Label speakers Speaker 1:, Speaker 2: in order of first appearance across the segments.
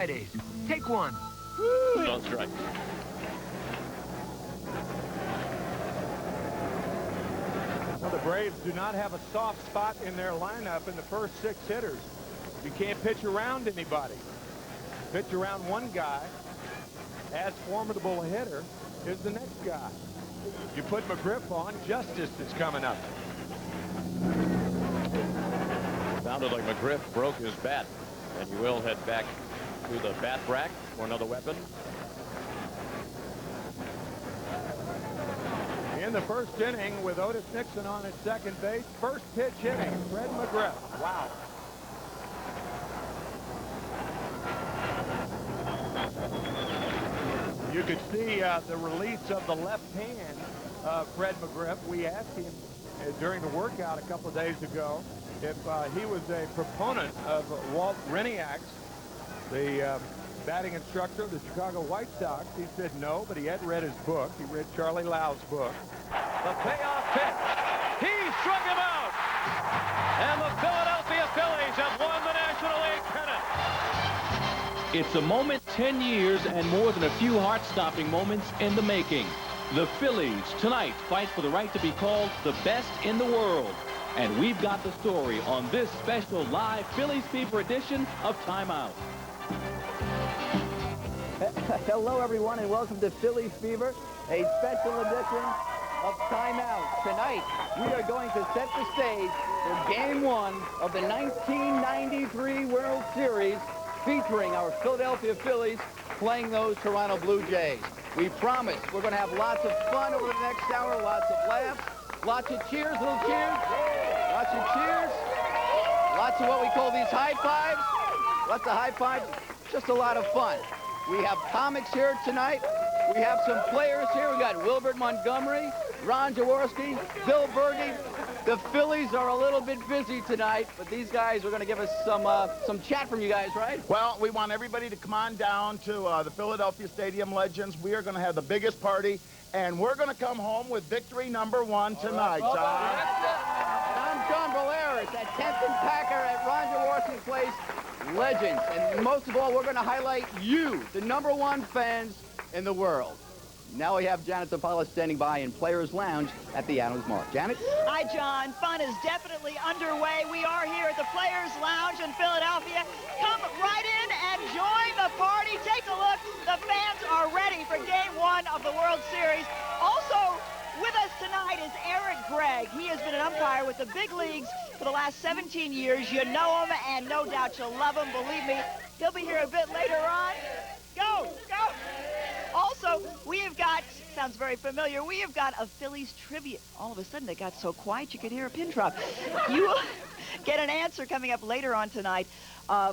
Speaker 1: Fridays. Take one.
Speaker 2: On strike.
Speaker 3: Well, the Braves do not have a soft spot in their lineup in the first 6 hitters. You can't pitch around anybody. Pitch around one guy. As formidable a hitter is the next guy. You put McGriff on, justice is coming up.
Speaker 2: Sounded like McGriff broke his bat. And he will head back to the bat rack for another weapon.
Speaker 3: In the first inning with Otis Nixon on at second base. First pitch inning, Fred McGriff. Wow. You could see the release of the left hand of Fred McGriff. We asked him during the workout a couple of days ago if he was a proponent of Walt Reniak's, the batting instructor of the Chicago White Sox. He said no, but he had read his book. He read Charlie Lau's book.
Speaker 2: The payoff pitch. He struck him out. And the Philadelphia Phillies have won the National League pennant.
Speaker 4: It's a moment 10 years and more than a few heart-stopping moments in the making. The Phillies tonight fight for the right to be called the best in the world. And we've got the story on this special live Phillies Fever edition of Time Out.
Speaker 5: Hello, everyone, and welcome to Phillies Fever, a special edition of Time Out. Tonight, we are going to set the stage for Game 1 of the 1993 World Series, featuring our Philadelphia Phillies playing those Toronto Blue Jays. We promise we're going to have lots of fun over the next hour, lots of laughs, lots of cheers, little cheers, lots of cheers, lots of what we call these high fives, lots of high fives, just a lot of fun. We have comics here tonight. We have some players here. We got Wilbert Montgomery, Ron Jaworski, Bill Berge. The Phillies are a little bit busy tonight, but these guys are going to give us some chat from you guys, right?
Speaker 6: Well, we want everybody to come on down to the Philadelphia Stadium Legends. We are going to have the biggest party, and we're going to come home with victory #1 tonight, John.
Speaker 5: I'm John Valeris at 10th and Packer at Ron Jaworski's place. Legends. And most of all, we're going to highlight you, the #1 fans in the world. Now we have Janet Zapala standing by in Players Lounge at the Adams Mark. Janet?
Speaker 7: Hi, John. Fun is definitely underway. We are here at the Players Lounge in Philadelphia. Come right in and join the party. Take a look. The fans are ready for Game 1 of the World Series. Also with us tonight is Eric Gregg. He has been an umpire with the big leagues for the last 17 years. You know him, and no doubt you'll love him. Believe me, he'll be here a bit later on. Go, go. Also, we have got, sounds very familiar, we have got a Phillies trivia. All of a sudden, they got so quiet you could hear a pin drop. You will get an answer coming up later on tonight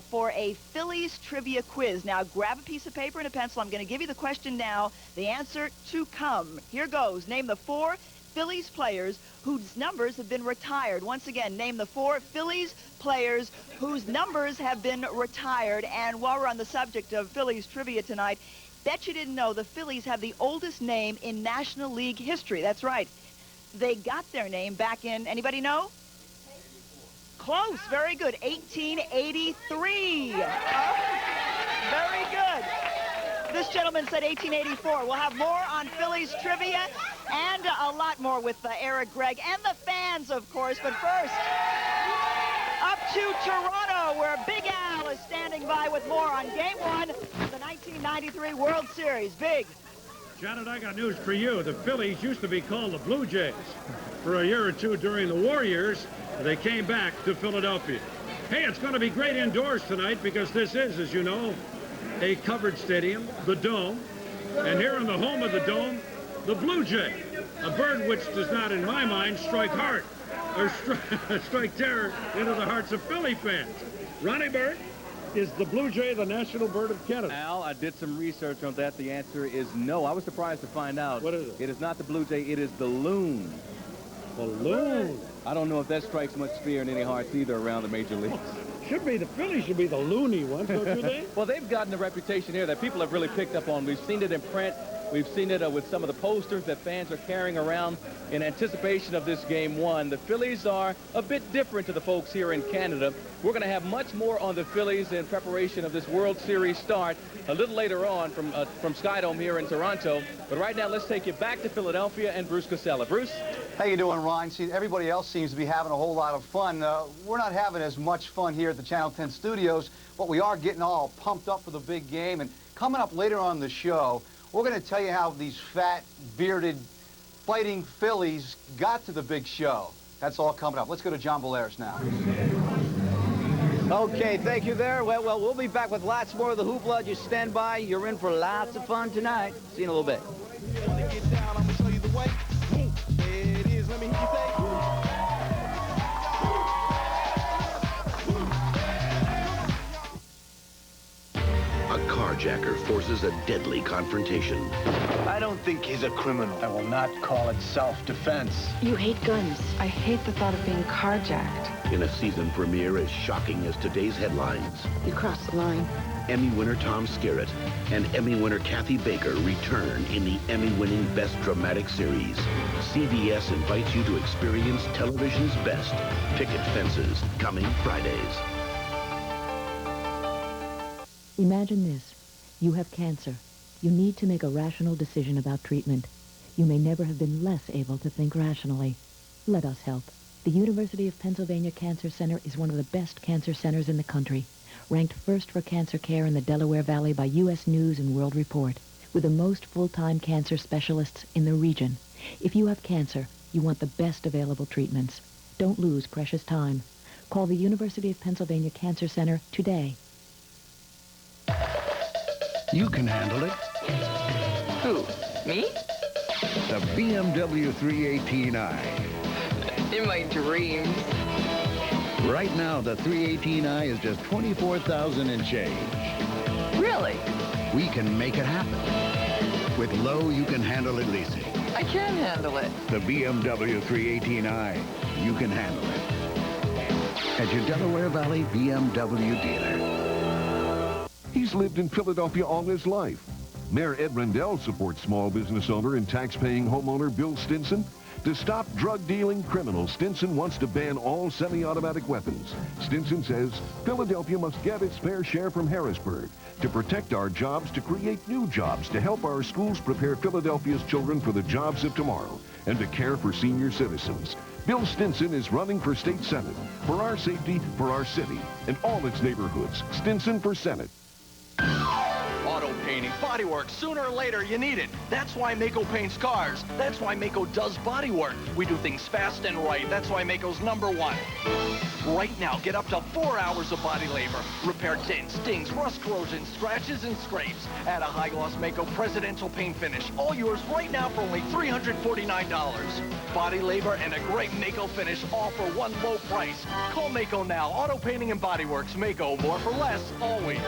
Speaker 7: for a Phillies trivia quiz. Now, grab a piece of paper and a pencil. I'm going to give you the question now, the answer to come. Here goes. Name the 4 Phillies players whose numbers have been retired. Once again, name the 4 Phillies players whose numbers have been retired. And while we're on the subject of Phillies trivia tonight, bet you didn't know the Phillies have the oldest name in National League history. That's right. They got their name back in, anybody know? Close. Very good. 1883. Very good. This gentleman said 1884. We'll have more on Phillies trivia and a lot more with Eric Gregg and the fans, of course. But first, up to Toronto, where Big Al is standing by with more on Game 1 of the 1993 World Series. Big.
Speaker 8: Janet, I got news for you. The Phillies used to be called the Blue Jays. For a year or two during the war years, they came back to Philadelphia. Hey, it's going to be great indoors tonight because this is, as you know, a covered stadium, the Dome. And here in the home of the Dome, the Blue Jay, a bird which does not, in my mind, strike heart or strike terror into the hearts of Philly fans. Ronnie Bird, is the Blue Jay the national bird of Canada?
Speaker 4: Al, I did some research on that. The answer is no. I was surprised to find out.
Speaker 8: What is it?
Speaker 4: It is not the Blue Jay. It is the loon.
Speaker 8: The loon.
Speaker 4: I don't know if that strikes much fear in any hearts either around the major leagues.
Speaker 8: Should be. The Phillies should be the loony ones, don't you think?
Speaker 4: Well, they've gotten a reputation here that people have really picked up on. We've seen it in print. We've seen it with some of the posters that fans are carrying around in anticipation of this Game 1. The Phillies are a bit different to the folks here in Canada. We're going to have much more on the Phillies in preparation of this World Series start a little later on from Skydome here in Toronto. But right now, let's take you back to Philadelphia and Bruce Casella. Bruce?
Speaker 1: How you doing, Ron? See, everybody else seems to be having a whole lot of fun. We're not having as much fun here at the Channel 10 studios, but we are getting all pumped up for the big game. And coming up later on the show, we're going to tell you how these fat, bearded, fighting Phillies got to the big show. That's all coming up. Let's go to John Belair's now.
Speaker 5: Okay, thank you there. Well, we'll be back with lots more of the hoopla. Just stand by. You're in for lots of fun tonight. See you in a little bit.
Speaker 9: Get down, I'm gonna show you the way. There it is, let me hear you say.
Speaker 10: A carjacker forces a deadly confrontation.
Speaker 11: I don't think he's a criminal. I will not call it self-defense.
Speaker 12: You hate guns. I hate the thought of being carjacked.
Speaker 10: In a season premiere as shocking as today's headlines.
Speaker 12: You crossed the line.
Speaker 10: Emmy winner Tom Skerritt and Emmy winner Kathy Baker return in the Emmy-winning Best Dramatic Series. CBS invites you to experience television's best. Picket Fences, coming Fridays.
Speaker 13: Imagine this. You have cancer. You need to make a rational decision about treatment. You may never have been less able to think rationally. Let us help. The University of Pennsylvania Cancer Center is one of the best cancer centers in the country, ranked first for cancer care in the Delaware Valley by U.S. News and World Report, with the most full-time cancer specialists in the region. If you have cancer, you want the best available treatments. Don't lose precious time. Call the University of Pennsylvania Cancer Center today.
Speaker 14: You can handle it.
Speaker 12: Who? Me?
Speaker 14: The BMW 318i.
Speaker 12: In my dreams.
Speaker 14: Right now, the 318i is just $24,000 and change.
Speaker 12: Really?
Speaker 14: We can make it happen. With low, you can handle it leasing.
Speaker 12: I can handle it.
Speaker 14: The BMW 318i, you can handle it. At your Delaware Valley BMW dealer.
Speaker 15: He's lived in Philadelphia all his life. Mayor Ed Rendell supports small business owner and tax-paying homeowner Bill Stinson. To stop drug-dealing criminals, Stinson wants to ban all semi-automatic weapons. Stinson says Philadelphia must get its fair share from Harrisburg to protect our jobs, to create new jobs, to help our schools prepare Philadelphia's children for the jobs of tomorrow, and to care for senior citizens. Bill Stinson is running for state senate. For our safety, for our city, and all its neighborhoods. Stinson for Senate.
Speaker 16: Auto painting, bodywork, sooner or later you need it. That's why Mako paints cars. That's why Mako does bodywork. We do things fast and right. That's why Mako's #1. Right now, get up to 4 hours of body labor. Repair dents, dings, rust, corrosion, scratches, and scrapes. Add a high-gloss Mako presidential paint finish. All yours right now for only $349. Body labor and a great Mako finish, all for one low price. Call Mako now. Auto painting and bodyworks. Mako, more for less, always.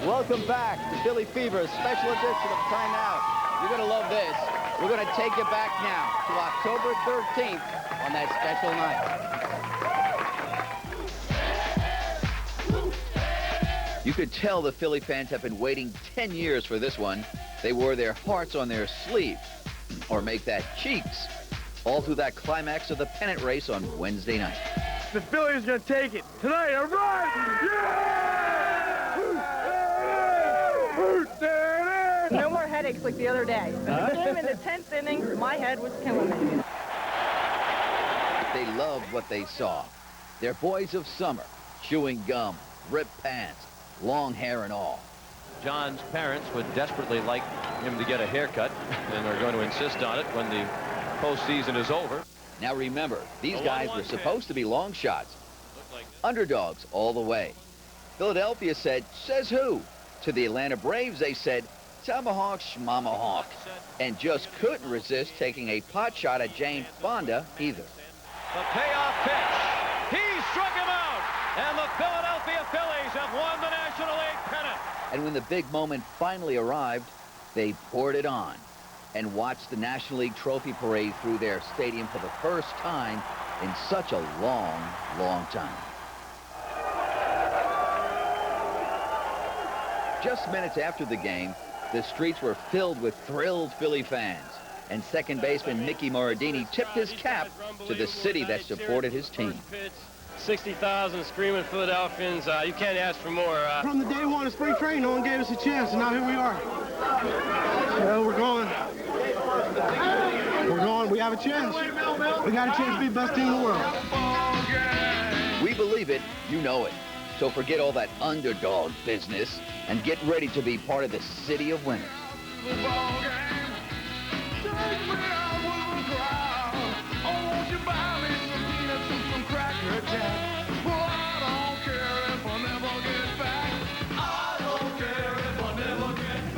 Speaker 5: Welcome back to Philly Fever, a special edition of Time Out. You're going to love this. We're going to take you back now to October 13th on that special night. You could tell the Philly fans have been waiting 10 years for this one. They wore their hearts on their sleeve, or make that cheeks, all through that climax of the pennant race on Wednesday night.
Speaker 3: The Phillies are going to take it tonight. All right! Yeah!
Speaker 17: No more headaches like the other day. The game in the 10th inning, my head was killing me.
Speaker 5: They loved what they saw. They're boys of summer, chewing gum, ripped pants, long hair and all.
Speaker 2: John's parents would desperately like him to get a haircut, and are going to insist on it when the postseason is over.
Speaker 5: Now remember, these guys were supposed to be long shots. Underdogs all the way. Philadelphia said, says who? To the Atlanta Braves, they said, tomahawk, schmamahawk, and just couldn't resist taking a pot shot at Jane Fonda either.
Speaker 2: The payoff pitch. He struck him out, and the Philadelphia Phillies have won the National League pennant.
Speaker 5: And when the big moment finally arrived, they poured it on. and watch the National League Trophy Parade through their stadium for the first time in such a long, long time. Just minutes after the game, the streets were filled with thrilled Philly fans, and second baseman Mickey Morandini tipped his cap to the city that supported his team.
Speaker 18: 60,000 screaming Philadelphians. You can't ask for more.
Speaker 9: From the day one of spring training, no one gave us a chance, and now here we are. Well, we're going. We have a chance. We got a chance to be the best team in the world.
Speaker 5: We believe it, you know it. So forget all that underdog business and get ready to be part of the city of winners.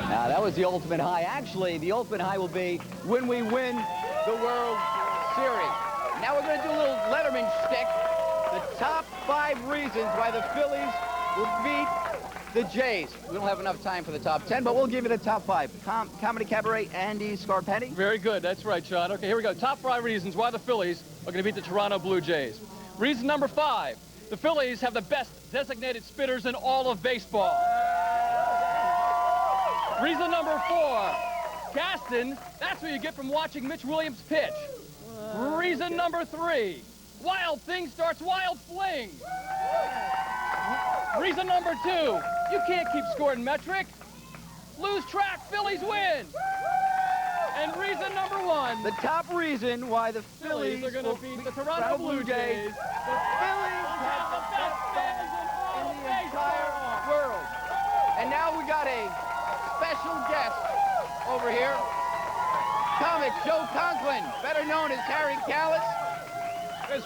Speaker 5: Now, that was the ultimate high. Actually, the ultimate high will be when we win the World Series. Now we're going to do a little Letterman shtick. The top 5 reasons why the Phillies will beat the Jays. We don't have enough time for the top 10, but we'll give you the top 5. Comedy Cabaret, Andy Scarpetti.
Speaker 19: Very good. That's right, Sean. Okay, here we go. Top 5 reasons why the Phillies are going to beat the Toronto Blue Jays. Reason number 5, the Phillies have the best designated spitters in all of baseball. Reason number 4, Gaston, that's what you get from watching Mitch Williams pitch. Reason number 3, Wild Thing starts Wild Fling. Reason number 2, you can't keep scoring metric. Lose track, Phillies win. And reason number 1,
Speaker 5: the top reason why the Phillies
Speaker 19: are going to beat the Toronto Blue Jays.
Speaker 5: The Phillies have the best fans in the entire world. And now we got a special guest over here. Comic Joe Conklin, better known as Harry Callis.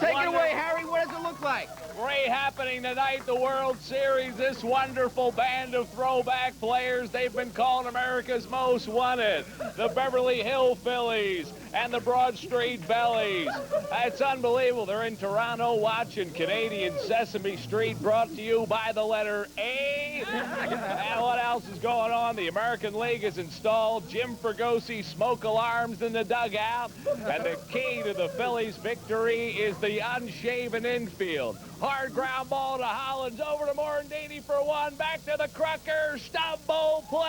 Speaker 5: Take it away, Harry. What does it look like?
Speaker 18: Great happening tonight, the World Series. This wonderful band of throwback players, they've been called America's Most Wanted. The Beverly Hill Phillies and the Broad Street Bellies. It's unbelievable. They're in Toronto watching Canadian Sesame Street, brought to you by the letter A. And what else is going on? The American League has installed Jim Fregosi smoke alarms in the dugout. And the key to the Phillies' victory is the unshaven infield. Hard ground ball to Hollins, over to Morandini for 1, back to the Crucker, stumble play!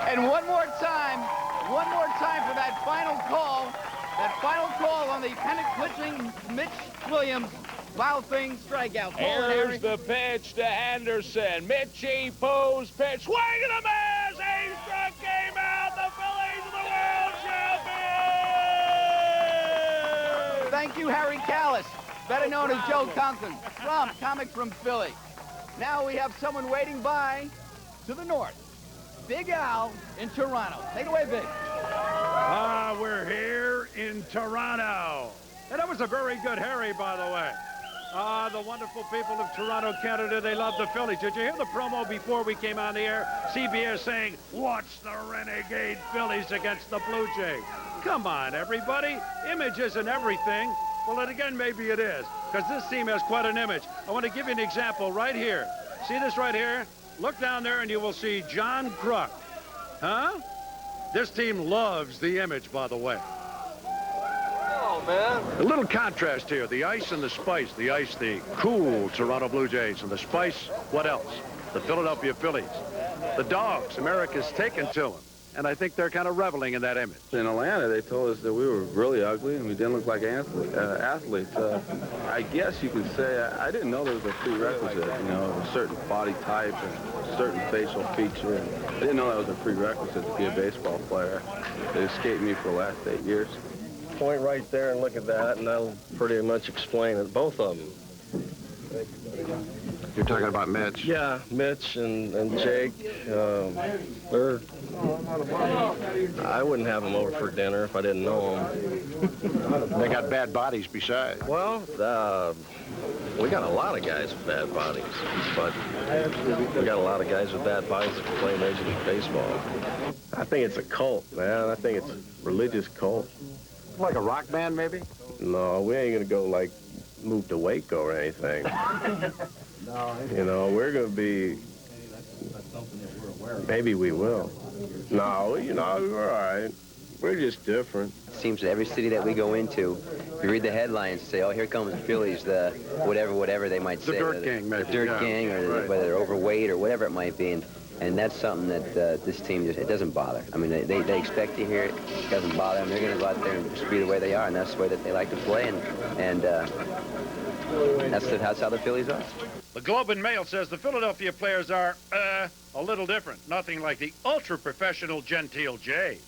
Speaker 5: And one more time for that final call on the pennant-clinching Mitch Williams Wild Thing strikeout.
Speaker 18: Here's the pitch to Henderson. Mitchie Pooh's pitch, swing and a miss! He struck game out. The Phillies are the world champions!
Speaker 5: Thank you, Harry Callis, better known as Joe Conklin, from Comic from Philly. Now we have someone waiting by to the north. Big Al in Toronto. Take it away, Big.
Speaker 8: We're here in Toronto. And that was a very good Harry, by the way. The wonderful people of Toronto, Canada, they love the Phillies. Did you hear the promo before we came on the air? CBS saying, watch the Renegade Phillies against the Blue Jays. Come on, everybody. Image isn't everything. Well, then again, maybe it is, because this team has quite an image. I want to give you an example right here. See this right here? Look down there and you will see John Kruk. Huh? This team loves the image, by the way.
Speaker 18: Oh, man.
Speaker 8: A little contrast here. The ice and the spice. The ice, the cool Toronto Blue Jays. And the spice, what else? The Philadelphia Phillies. The dogs, America's taken to them. And I think they're kind of reveling in that image.
Speaker 20: In Atlanta, they told us that we were really ugly and we didn't look like athletes. I guess you could say I didn't know there was a prerequisite, you know, a certain body type and a certain facial feature. I didn't know that was a prerequisite to be a baseball player. It escaped me for the last 8 years.
Speaker 21: Point right there and look at that, and that'll pretty much explain it, both of them.
Speaker 20: You're talking about Mitch? Yeah, Mitch and Jake. I wouldn't have them over for dinner if I didn't know them.
Speaker 8: They got bad bodies besides.
Speaker 20: Well, we got a lot of guys with bad bodies, but we got a lot of guys with bad bodies that can play Major League Baseball. I think it's a cult, man. I think it's a religious cult.
Speaker 8: Like a rock band, maybe?
Speaker 20: No, we ain't gonna go like move to Waco or anything. You know, we're gonna be
Speaker 21: Maybe we will. No, you know, we're all right. We're just different.
Speaker 6: It seems that every city that we go into, you read the headlines and say, oh, here comes the Phillies, the whatever they might say.
Speaker 22: The dirt gang, maybe.
Speaker 6: The dirt gang, or
Speaker 22: right.
Speaker 6: whether they're overweight or whatever it might be. And that's something that this team, it doesn't bother. I mean, they expect to hear it. It doesn't bother them. They're going to go out there and just be the way they are, and that's the way that they like to play. And that's how the Phillies are.
Speaker 8: The Globe and Mail says the Philadelphia players are, a little different. Nothing like the ultra-professional genteel Jays.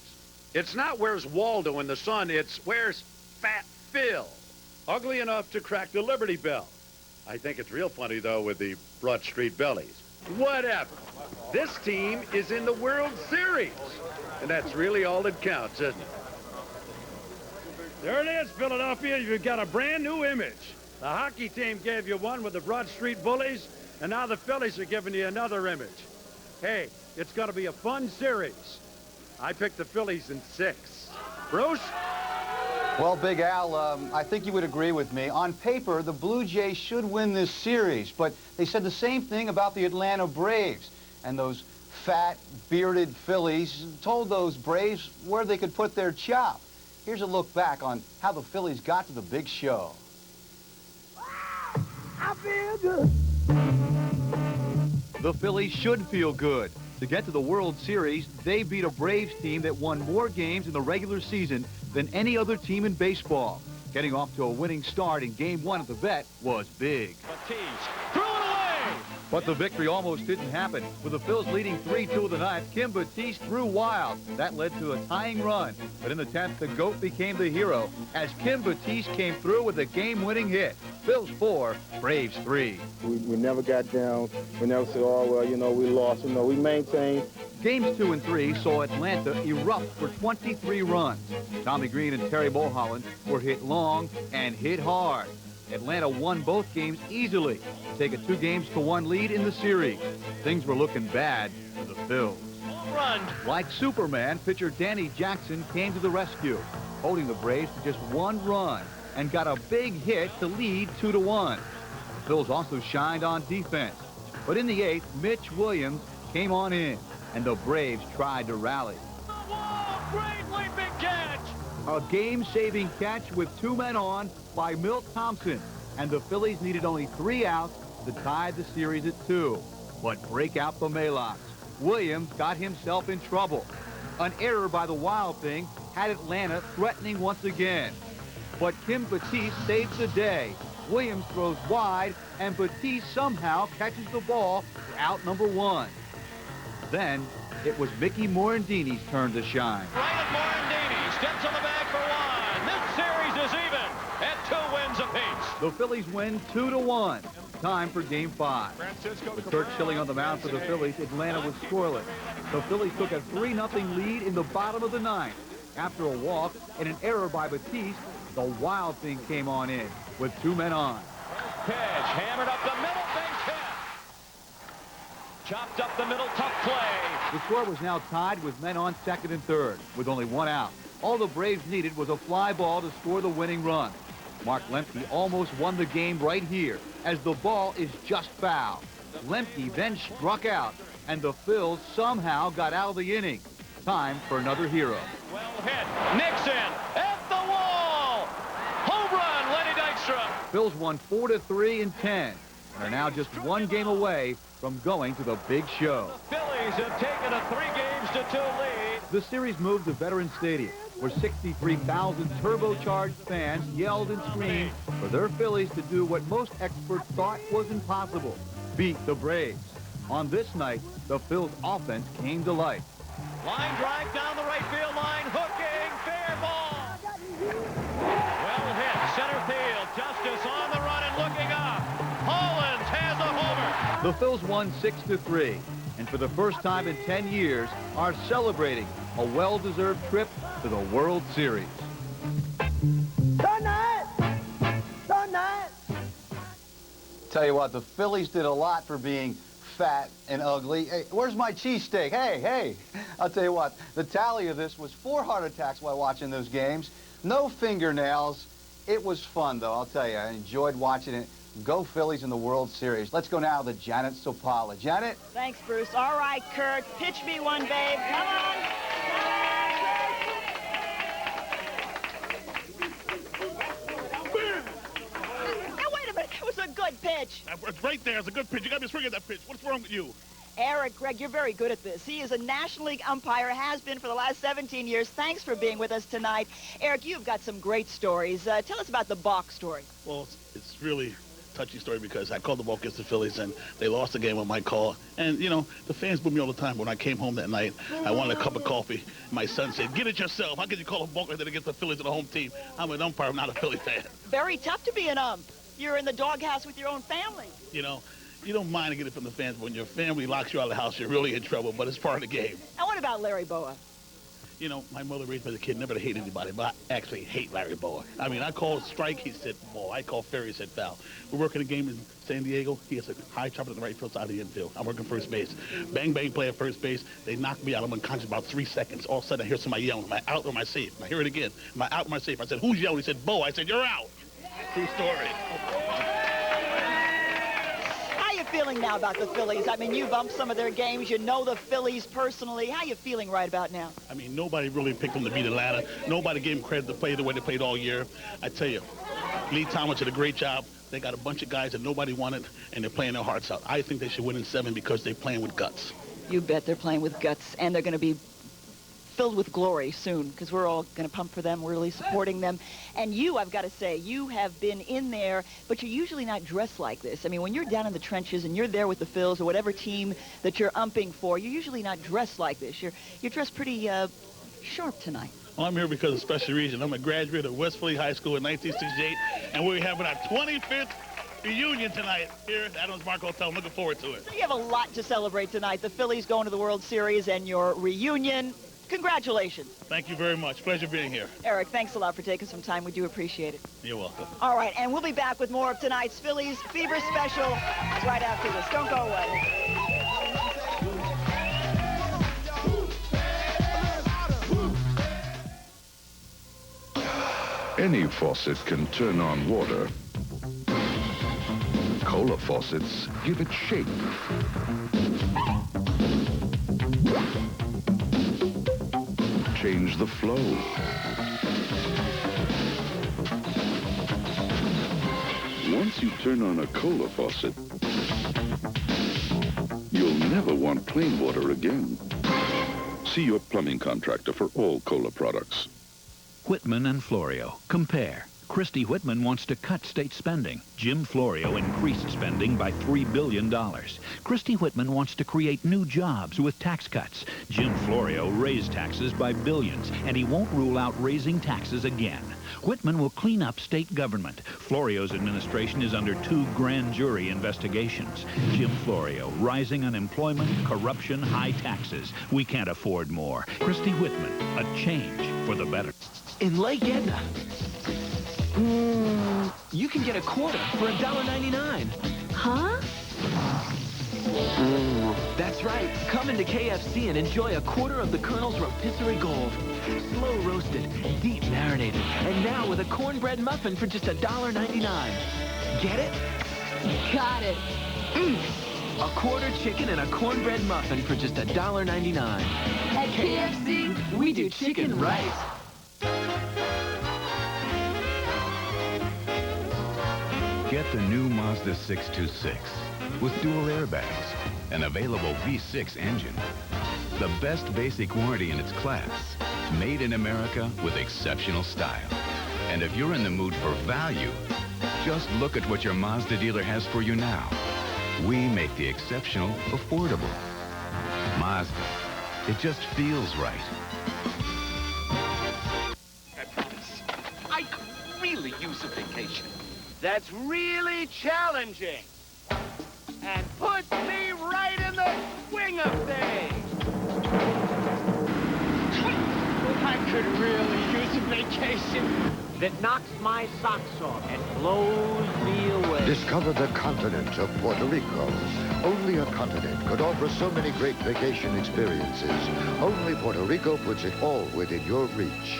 Speaker 8: It's not where's Waldo in the sun, it's where's Fat Phil. Ugly enough to crack the Liberty Bell. I think it's real funny, though, with the Broad Street Bellies. Whatever. This team is in the World Series. And that's really all that counts, isn't it? There it is, Philadelphia. You've got a brand new image. The hockey team gave you one with the Broad Street Bullies, and now the Phillies are giving you another image. Hey, it's going to be a fun series. I picked the Phillies in 6. Bruce?
Speaker 1: Well, Big Al, I think you would agree with me. On paper, the Blue Jays should win this series, but they said the same thing about the Atlanta Braves. And those fat, bearded Phillies told those Braves where they could put their chop. Here's a look back on how the Phillies got to the big show.
Speaker 23: I feel good.
Speaker 1: The Phillies should feel good. To get to the World Series, they beat a Braves team that won more games in the regular season than any other team in baseball. Getting off to a winning start in Game 1 at the Vet was big.
Speaker 2: Threw it away!
Speaker 1: But the victory almost didn't happen. With the Phils leading 3-2 of the ninth, Kim Batiste threw wild. That led to a tying run. But in the 10th, the GOAT became the hero as Kim Batiste came through with a game-winning hit. Phils 4, Braves 3.
Speaker 21: We never got down. We never said, oh, well, you know, we lost. You know, we maintained.
Speaker 1: Games 2 and 3 saw Atlanta erupt for 23 runs. Tommy Green and Terry Mulholland were hit long and hit hard. Atlanta won both games easily to take a 2-1 lead in the series. Things were looking bad for the Phils.
Speaker 2: Run.
Speaker 1: Like Superman, pitcher Danny Jackson came to the rescue, holding the Braves to just 1 run and got a big hit to lead 2-1. The Phils also shined on defense. But in the 8th, Mitch Williams came on in, and the Braves tried to rally.
Speaker 2: Whoa, great leaping catch!
Speaker 1: A game-saving catch with 2 men on by Milt Thompson, and the Phillies needed only 3 outs to tie the series at 2. But break out the Maylocks. Williams got himself in trouble. An error by the Wild Thing had Atlanta threatening once again. But Kim Batiste saves the day. Williams throws wide, and Batiste somehow catches the ball for out number 1. Then it was Mickey Morandini's turn to shine.
Speaker 2: Ryan Morandini steps on the bag for 1. This series is even at 2 wins apiece.
Speaker 1: The Phillies win 2-1. Time for Game 5. With Kurt Schilling on the mound for the Phillies, Atlanta was scoreless. The Phillies took a 3-0 lead in the bottom of the 9th. After a walk and an error by Batiste, the Wild Thing came on in with 2 men on.
Speaker 2: Pitch hammered up the middle, base hit. Chopped up the middle, tough play.
Speaker 1: The score was now tied with men on 2nd and 3rd, with only 1 out. All the Braves needed was a fly ball to score the winning run. Mark Lemke almost won the game right here, as the ball is just foul. Lemke then struck out, and the Phils somehow got out of the inning. Time for another hero.
Speaker 2: Well hit. Nixon at the wall. Home run, Lenny Dykstra.
Speaker 1: Phils won 4-3 in 10, and are now just 1 game away from going to the big show.
Speaker 2: The Phillies have taken a 3-2 lead.
Speaker 1: The series moved to Veterans Stadium, where 63,000 turbocharged fans yelled and screamed for their Phillies to do what most experts thought was impossible, beat the Braves. On this night, the Phils offense came to life.
Speaker 2: Line drive down the right field line, hooking, fair ball. Well hit, center field, Justice on the run and looking up. Hollins has a homer.
Speaker 1: The Phils won 6-3, and for the first time in 10 years are celebrating a well-deserved trip to the World Series.
Speaker 23: Tonight!
Speaker 1: Tell you what, the Phillies did a lot for being fat and ugly. Hey, where's my cheesesteak? Hey, I'll tell you what, the tally of this was 4 heart attacks while watching those games. No fingernails. It was fun, though, I'll tell you. I enjoyed watching it. Go Phillies in the World Series. Let's go now to Janet Sopala. Janet?
Speaker 7: Thanks, Bruce. All right, Kurt. Pitch me one, babe. Come on. Now, wait a minute. That was a good pitch.
Speaker 22: It's right there. It's a good pitch. You got me swinging that pitch. What's wrong with you?
Speaker 7: Eric, Greg, you're very good at this. He is a National League umpire, has been for the last 17 years. Thanks for being with us tonight. Eric, you've got some great stories. Tell us about the Bach story.
Speaker 22: Well, it's really a touchy story because I called the ball against the Phillies, and they lost the game on my call. And, you know, the fans boo me all the time. When I came home that night, I wanted a cup of coffee. My son said, get it yourself. How can you call a ball against the Phillies and the home team? I'm an umpire. I'm not a Philly fan.
Speaker 7: Very tough to be an ump. You're in the doghouse with your own family.
Speaker 22: You know, you don't mind to get it from the fans, but when your family locks you out of the house, you're really in trouble, but it's part of the game.
Speaker 7: And what about Larry Boa?
Speaker 22: You know, my mother raised me as a kid, never to hate anybody, but I actually hate Larry Boa. I mean, I called strike, he said ball. I called fair, he said foul. We're working a game in San Diego. He has a high chopper in the right field side of the infield. I'm working first base. Bang, bang, play at first base. They knocked me out. I'm unconscious about 3 seconds. All of a sudden, I hear somebody yelling, am I out or am I safe? I hear it again. Am I out or am I safe? I said, who's yelling? He said, Boa. I said, you're out. True story.
Speaker 7: Feeling now about the Phillies? I mean, you've umped some of their games. You know the Phillies personally. How you feeling right about now?
Speaker 22: I mean, nobody really picked them to beat Atlanta. Nobody gave them credit to play the way they played all year. I tell you, Lee Thomas did a great job. They got a bunch of guys that nobody wanted, and they're playing their hearts out. I think they should win in 7 because they're playing with guts.
Speaker 7: You bet they're playing with guts, and they're going to be filled with glory soon because we're all going to pump for them. We're really supporting them. And you, I've got to say, you have been in there, but you're usually not dressed like this. I mean, when you're down in the trenches and you're there with the Phils or whatever team that you're umping for, you're usually not dressed like this. You're dressed pretty sharp tonight.
Speaker 22: Well, I'm here because of a special reason. I'm a graduate of West Philly High School in 1968, and we're having our 25th reunion tonight here at Adams Mark Hotel. I'm looking forward to it.
Speaker 7: So you have a lot to celebrate tonight. The Phillies going to the World Series and your reunion. Congratulations.
Speaker 22: Thank you very much. Pleasure being here.
Speaker 7: Eric, thanks a lot for taking some time. We do appreciate it.
Speaker 22: You're welcome.
Speaker 7: All right, and we'll be back with more of tonight's Phillies Fever Special right after this. Don't go away.
Speaker 14: Any faucet can turn on water. Cola faucets give it shape. Change the flow. Once you turn on a cola faucet, you'll never want plain water again. See your plumbing contractor for all cola products.
Speaker 4: Whitman and Florio. Compare. Christy Whitman wants to cut state spending. Jim Florio increased spending by $3 billion. Christy Whitman wants to create new jobs with tax cuts. Jim Florio raised taxes by billions, and he won't rule out raising taxes again. Whitman will clean up state government. Florio's administration is under 2 grand jury investigations. Jim Florio, rising unemployment, corruption, high taxes. We can't afford more. Christy Whitman, a change for the better.
Speaker 23: In Lake Edna, you can get a quarter for $1.99.
Speaker 12: Huh?
Speaker 23: That's right. Come into KFC and enjoy a quarter of the Colonel's Rotisserie Gold. Slow roasted, deep marinated, and now with a cornbread muffin for just $1.99. Get it?
Speaker 12: Got it.
Speaker 23: A quarter chicken and a cornbread muffin for just $1.99.
Speaker 12: At KFC, we do chicken right.
Speaker 24: Get the new Mazda 626 with dual airbags, an available V6 engine, the best basic warranty in its class, made in America with exceptional style. And if you're in the mood for value, just look at what your Mazda dealer has for you now. We make the exceptional affordable. Mazda, it just feels right.
Speaker 25: I promise. I could really use a vacation.
Speaker 26: That's really challenging and puts me right in the swing of things. I could really use a vacation that knocks my socks off and blows me away.
Speaker 27: Discover the continent of Puerto Rico. Only a continent could offer so many great vacation experiences. Only Puerto Rico puts it all within your reach.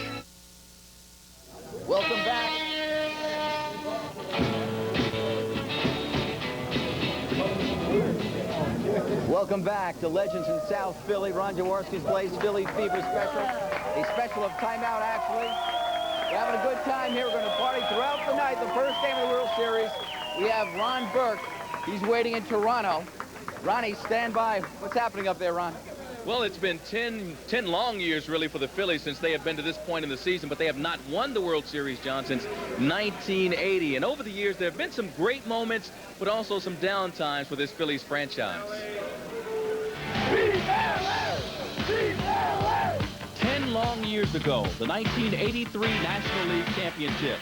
Speaker 7: Welcome back.
Speaker 5: Welcome back to Legends in South Philly. Ron Jaworski's plays Philly Fever Special. A special of timeout, actually. We're having a good time here. We're going to party throughout the night. The first game of the World Series. We have Ron Burke. He's waiting in Toronto. Ronnie, stand by. What's happening up there, Ron?
Speaker 4: Well, it's been 10 long years, really, for the Phillies since they have been to this point in the season, but they have not won the World Series, John, since 1980. And over the years, there have been some great moments, but also some down times for this Phillies franchise. 10 long years ago, the 1983 National League Championship.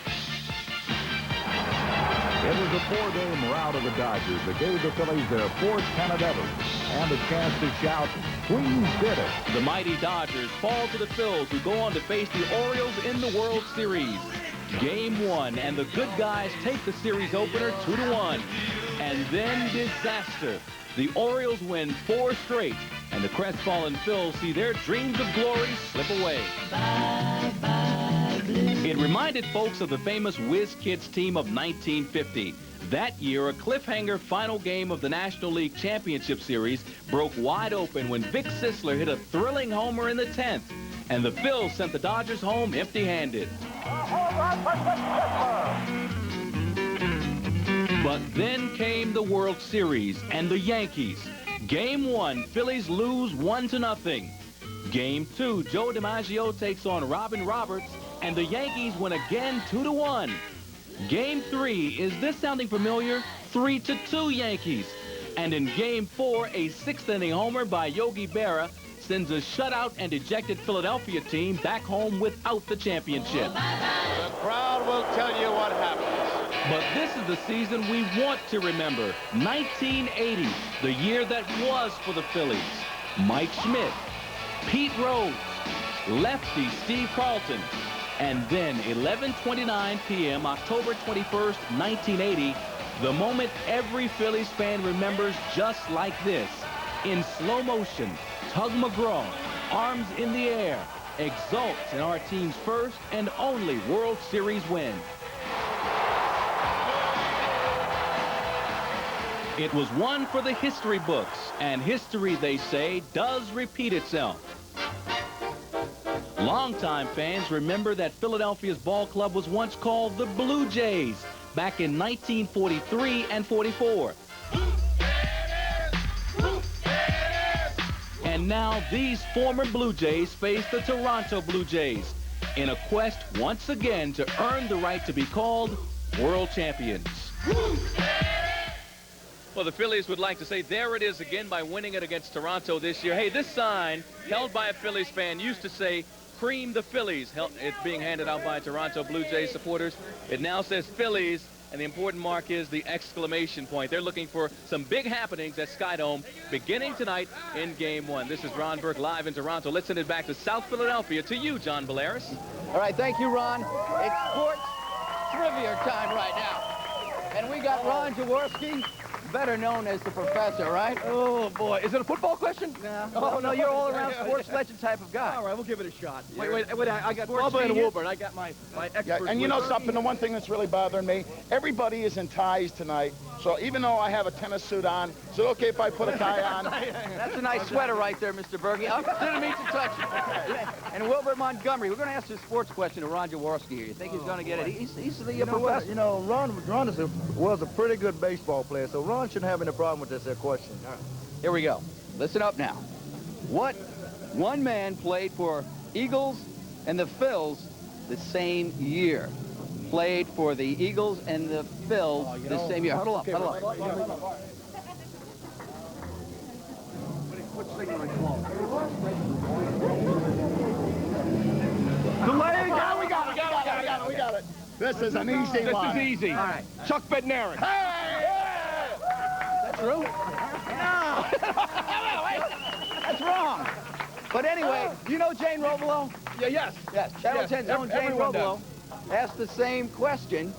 Speaker 3: It was a 4-game rout of the Dodgers that gave the Phillies their 4th pennant ever and a chance to shout, "Queens did it!"
Speaker 4: The mighty Dodgers fall to the Phils, who go on to face the Orioles in the World Series. Game 1, and the good guys take the series opener 2-1. And then disaster. The Orioles win 4 straight, and the crestfallen Phils see their dreams of glory slip away. Bye, bye, blue. It reminded folks of the famous Whiz Kids team of 1950. That year, a cliffhanger final game of the National League Championship Series broke wide open when Vic Sisler hit a thrilling homer in the 10th, and the Phils sent the Dodgers home empty-handed. But then came the World Series and the Yankees. Game 1, Phillies lose 1-0. Game 2, Joe DiMaggio takes on Robin Roberts, and the Yankees win again 2-1. Game 3, is this sounding familiar? 3-2 Yankees. And in Game 4, a 6th-inning homer by Yogi Berra sends a shutout and ejected Philadelphia team back home without the championship.
Speaker 2: The crowd will tell you what happened.
Speaker 4: But this is the season we want to remember. 1980, the year that was for the Phillies. Mike Schmidt, Pete Rose, lefty Steve Carlton, and then 11:29 p.m., October 21st, 1980, the moment every Phillies fan remembers just like this. In slow motion, Tug McGraw, arms in the air, exults in our team's first and only World Series win. It was one for the history books, and history, they say, does repeat itself. Longtime fans remember that Philadelphia's ball club was once called the Blue Jays back in 1943 and 44. And now these former Blue Jays face the Toronto Blue Jays in a quest once again to earn the right to be called world champions. Well, the Phillies would like to say there it is again by winning it against Toronto this year. Hey, this sign held by a Phillies fan used to say, "Cream the Phillies." It's being handed out by Toronto Blue Jays supporters. It now says Phillies, and the important mark is the exclamation point. They're looking for some big happenings at Skydome beginning tonight in Game 1. This is Ron Burke live in Toronto. Let's send it back to South Philadelphia to you, John Belaris.
Speaker 5: All right, thank you, Ron. It's sports trivia time right now. And we got Ron Jaworski, better known as the Professor, right?
Speaker 19: Oh, boy. Is it a football question?
Speaker 5: Nah. Oh, no, you're all-around sports legend type of guy.
Speaker 19: All right, we'll give it a shot. Wait, I got Bubba and Wilbur. I got my expert.
Speaker 10: Yeah, and you know something, the one thing that's really bothering me, everybody is in ties tonight. So even though I have a tennis suit on, is it okay if I put a tie on?
Speaker 5: That's a nice sweater right there, Mr. Berge. Didn't mean to touch it. And Wilbur Montgomery, we're going to ask a sports question to Ron Jaworski here. You think he's going to get it? He's the professor.
Speaker 11: You know, Ron was a pretty good baseball player, so Ron shouldn't have any problem with this question.
Speaker 5: All right. Here we go. Listen up now. What one man played for Eagles and the Phils the same year? Played for the Eagles and the Phils the same year. Huddle up, huddle up.
Speaker 10: We got it. This is an easy one.
Speaker 19: This is easy. All right. Chuck Bednarik.
Speaker 5: Hey! Is that true? No. That's wrong. But anyway, you know Jane Rovelo?
Speaker 19: Yeah, yes.
Speaker 5: Yes. Channel 10's own Jane Rovelo asked the same question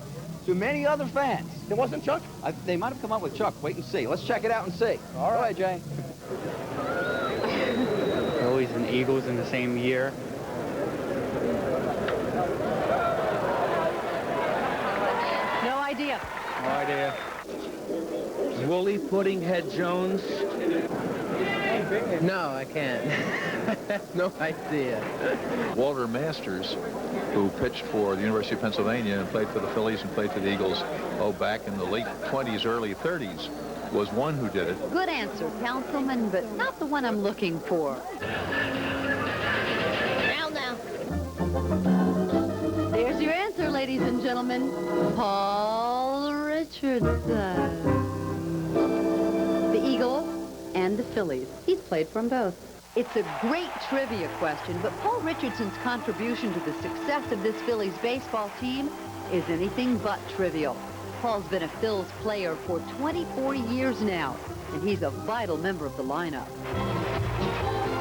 Speaker 5: to many other fans.
Speaker 19: It wasn't Chuck?
Speaker 5: They might have come up with Chuck. Wait and see. Let's check it out and see. All right, Jane.
Speaker 13: Phillies and Eagles in the same year.
Speaker 15: No idea.
Speaker 13: No idea.
Speaker 6: Wooly Puddinghead Jones?
Speaker 9: No, I can't. No idea.
Speaker 15: Walter Masters, who pitched for the University of Pennsylvania and played for the Phillies and played for the Eagles, back in the late 20s, early 30s, was one who did it.
Speaker 16: Good answer, Councilman, but not the one I'm looking for. Now. There's your answer, ladies and gentlemen. Paul Richardson. The Eagles and the Phillies. He's played for them both. It's a great trivia question, but Paul Richardson's contribution to the success of this Phillies baseball team is anything but trivial. Paul's been a Phils player for 24 years now, and he's a vital member of the lineup.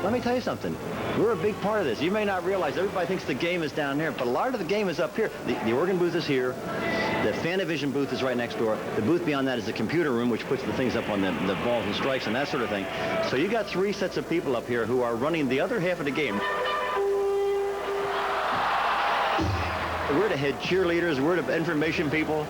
Speaker 5: Let me tell you something. We're a big part of this. You may not realize everybody thinks the game is down here, but a lot of the game is up here. The organ booth is here. The Fanavision booth is right next door. The booth beyond that is the computer room, which puts the things up on the balls and strikes and that sort of thing. So you got 3 sets of people up here who are running the other half of the game. We're the head cheerleaders. We're the information people.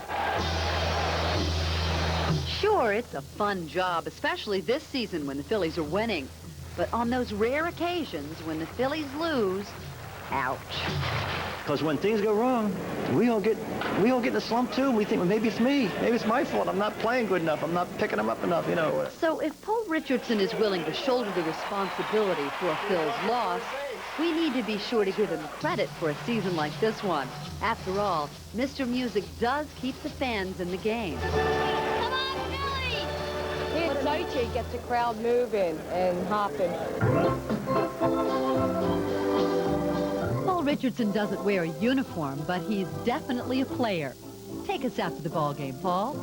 Speaker 16: Sure, it's a fun job, especially this season when the Phillies are winning. But on those rare occasions when the Phillies lose, ouch.
Speaker 5: Because when things go wrong, we all get in a slump too. We think, well, maybe it's me. Maybe it's my fault. I'm not playing good enough. I'm not picking them up enough, you know.
Speaker 16: So if Paul Richardson is willing to shoulder the responsibility for a Phil's loss, we need to be sure to give him credit for a season like this one. After all, Mr. Music does keep the fans in the game.
Speaker 17: Soichi gets the crowd moving and hopping.
Speaker 16: Paul Richardson doesn't wear a uniform, but he's definitely a player. Take us out to the ball game, Paul.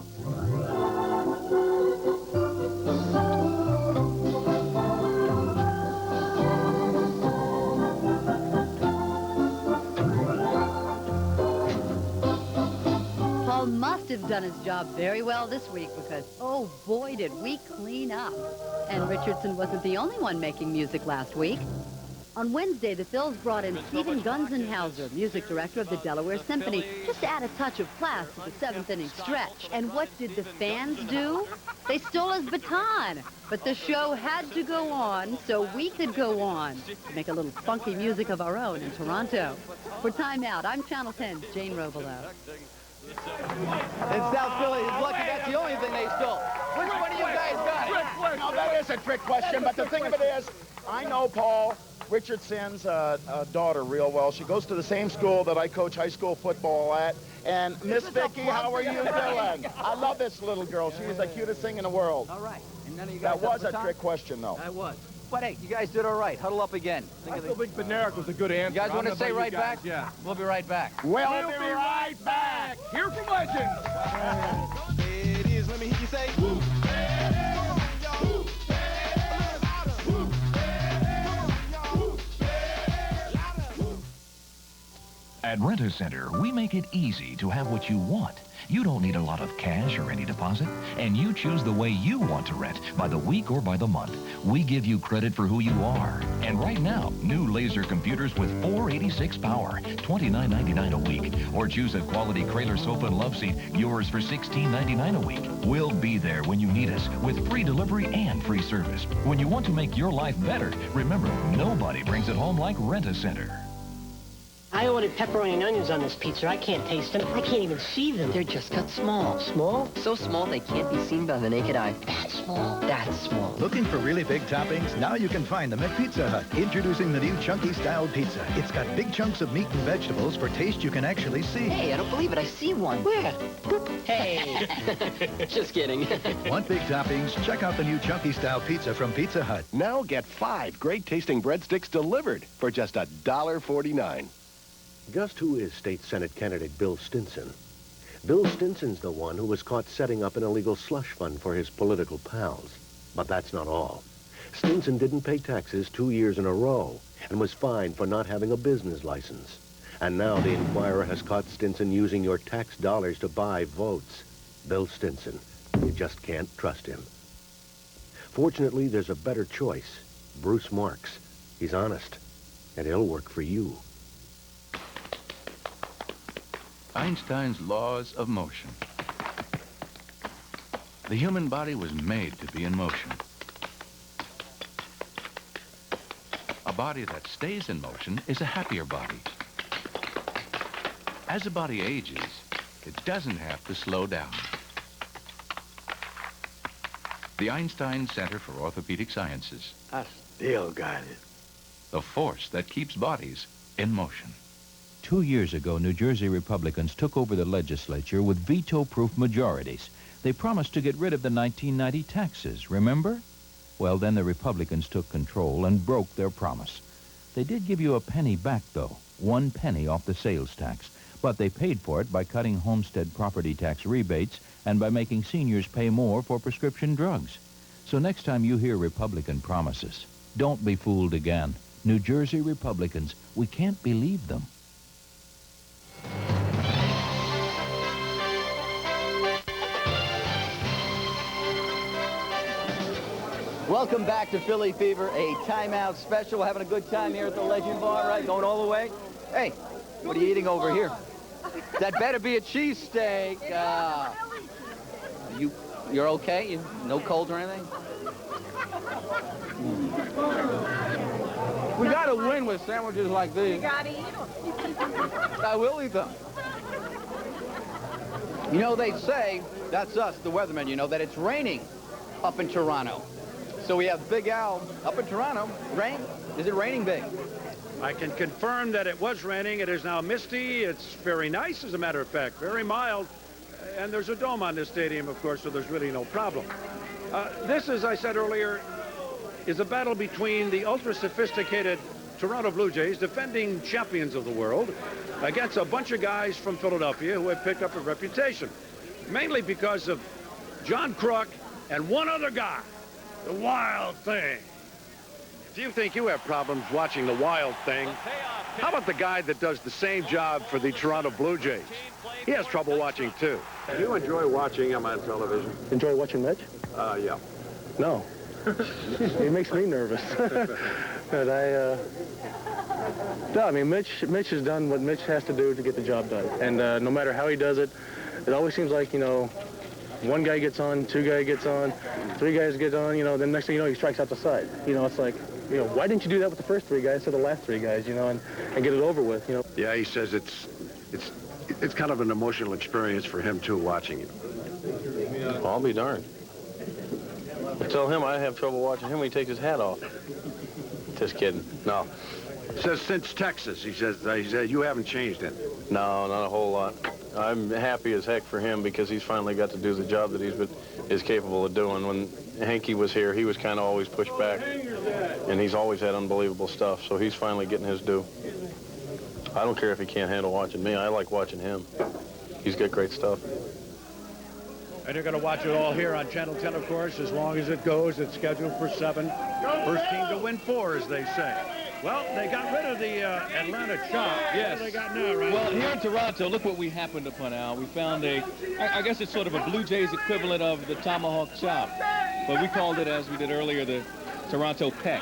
Speaker 16: Paul must have done his job very well this week because, oh boy, did we clean up. And Richardson wasn't the only one making music last week. On Wednesday, the Phils brought in Stephen Gunzenhauser, music director of the Delaware Symphony, just to add a touch of class to the 7th inning stretch. And what did the fans do? They stole his baton. But the show had to go on so we could go on to make a little funky music of our own in Toronto. For Time Out, I'm Channel 10's Jane Robelo.
Speaker 5: In South Philly, it's lucky that's the only thing they stole. Which one of you guys got it?
Speaker 10: No, that is a trick question, but the thing of it is, I know Paul Richardson's daughter real well. She goes to the same school that I coach high school football at. And Miss Vicky, how are you doing? I love this little girl. She is the cutest thing in the world.
Speaker 5: All right. And none of you guys
Speaker 10: that was a trick question, though.
Speaker 5: That was. But hey, you guys did all right. Huddle up again.
Speaker 18: I still think Benerick was a good answer.
Speaker 5: You guys want to say right back?
Speaker 18: Yeah.
Speaker 5: We'll be right back.
Speaker 10: We'll be right back.
Speaker 18: Here from Legends.
Speaker 20: There it is. Let me hear you say, woo.
Speaker 24: At Rent-A-Center, we make it easy to have what you want. You don't need a lot of cash or any deposit, and you choose the way you want to rent, by the week or by the month. We give you credit for who you are. And right now, new laser computers with 486 power, $29.99 a week. Or choose a quality Kraler sofa and love seat, yours for $16.99 a week. We'll be there when you need us, with free delivery and free service. When you want to make your life better, remember, nobody brings it home like Rent-A-Center.
Speaker 28: I ordered pepperoni and onions on this pizza. I can't taste them. I can't even see them.
Speaker 29: They're just cut small.
Speaker 28: Small?
Speaker 29: So small they can't be seen by the naked eye.
Speaker 28: That small?
Speaker 29: That's small.
Speaker 30: Looking for really big toppings? Now you can find them at Pizza Hut. Introducing the new Chunky Style Pizza. It's got big chunks of meat and vegetables for taste you can actually see.
Speaker 29: Hey, I don't believe it. I see one.
Speaker 28: Where?
Speaker 29: Hey. Just kidding.
Speaker 30: Want big toppings? Check out the new Chunky Style Pizza from Pizza Hut.
Speaker 31: Now get 5 great-tasting breadsticks delivered for just $1.49.
Speaker 32: Just who is State Senate candidate Bill Stinson? Bill Stinson's the one who was caught setting up an illegal slush fund for his political pals. But that's not all. Stinson didn't pay taxes 2 years in a row and was fined for not having a business license. And now the Inquirer has caught Stinson using your tax dollars to buy votes. Bill Stinson. You just can't trust him. Fortunately, there's a better choice. Bruce Marks. He's honest, and he'll work for you.
Speaker 24: Einstein's laws of motion. The human body was made to be in motion. A body that stays in motion is a happier body. As a body ages, it doesn't have to slow down. The Einstein Center for Orthopedic Sciences.
Speaker 11: I still got it.
Speaker 24: The force that keeps bodies in motion.
Speaker 1: 2 years ago, New Jersey Republicans took over the legislature with veto-proof majorities. They promised to get rid of the 1990 taxes, remember? Well, then the Republicans took control and broke their promise. They did give you a penny back, though, 1 penny off the sales tax. But they paid for it by cutting homestead property tax rebates and by making seniors pay more for prescription drugs. So next time you hear Republican promises, don't be fooled again. New Jersey Republicans, we can't believe them.
Speaker 5: Welcome back to Philly Fever, a timeout special. We're having a good time here at the Legend Bar, right? Going all the way. Hey, what are you eating over here? That better be a cheesesteak. You're okay? No cold or anything?
Speaker 11: We got to win with sandwiches like these.
Speaker 17: You gotta eat them.
Speaker 5: I will eat them. You know, they say, that's us, the weathermen, you know, that it's raining up in Toronto. So we have Big Al up in Toronto. Rain? Is it raining big?
Speaker 18: I can confirm that it was raining. It is now misty. It's very nice, as a matter of fact, very mild. And there's a dome on this stadium, of course, so there's really no problem. This, as I said earlier, is a battle between the ultra-sophisticated Toronto Blue Jays, defending champions of the world, against a bunch of guys from Philadelphia who have picked up a reputation, mainly because of John Kruk and one other guy, the Wild Thing. If you think you have problems watching the Wild Thing, how about the guy that does the same job for the Toronto Blue Jays? He has trouble watching, too.
Speaker 31: Do you enjoy watching him on television?
Speaker 11: Enjoy watching Mitch?
Speaker 31: Yeah.
Speaker 11: No. It makes me nervous. But no, I mean, Mitch has done what Mitch has to do to get the job done. And no matter how he does it, it always seems like, you know, one guy gets on, 2 guys gets on, 3 guys get on, you know, then next thing you know, he strikes out the side. You know, it's like, you know, why didn't you do that with the first 3 guys instead of the last 3 guys, you know, and get it over with, you know?
Speaker 31: Yeah, he says it's kind of an emotional experience for him, too, watching it.
Speaker 3: I'll be darned. I tell him I have trouble watching him when he takes his hat off. Just kidding. No.
Speaker 31: Says since Texas, he said you haven't changed it.
Speaker 3: No, not a whole lot. I'm happy as heck for him because he's finally got to do the job that is capable of doing. When Hanky was here, he was kind of always pushed back, and he's always had unbelievable stuff, so he's finally getting his due. I don't care if he can't handle watching me. I like watching him. He's got great stuff.
Speaker 18: And you're going to watch it all here on Channel 10, of course, as long as it goes. It's scheduled for 7. First team to win 4, as they say. Well, they got rid of the Atlanta chop.
Speaker 4: Yes.
Speaker 18: What do they got now, right?
Speaker 4: Well, here in Toronto, look what we happened upon, Al. We found I guess it's sort of a Blue Jays equivalent of the tomahawk chop. But we called it, as we did earlier, the Toronto peck.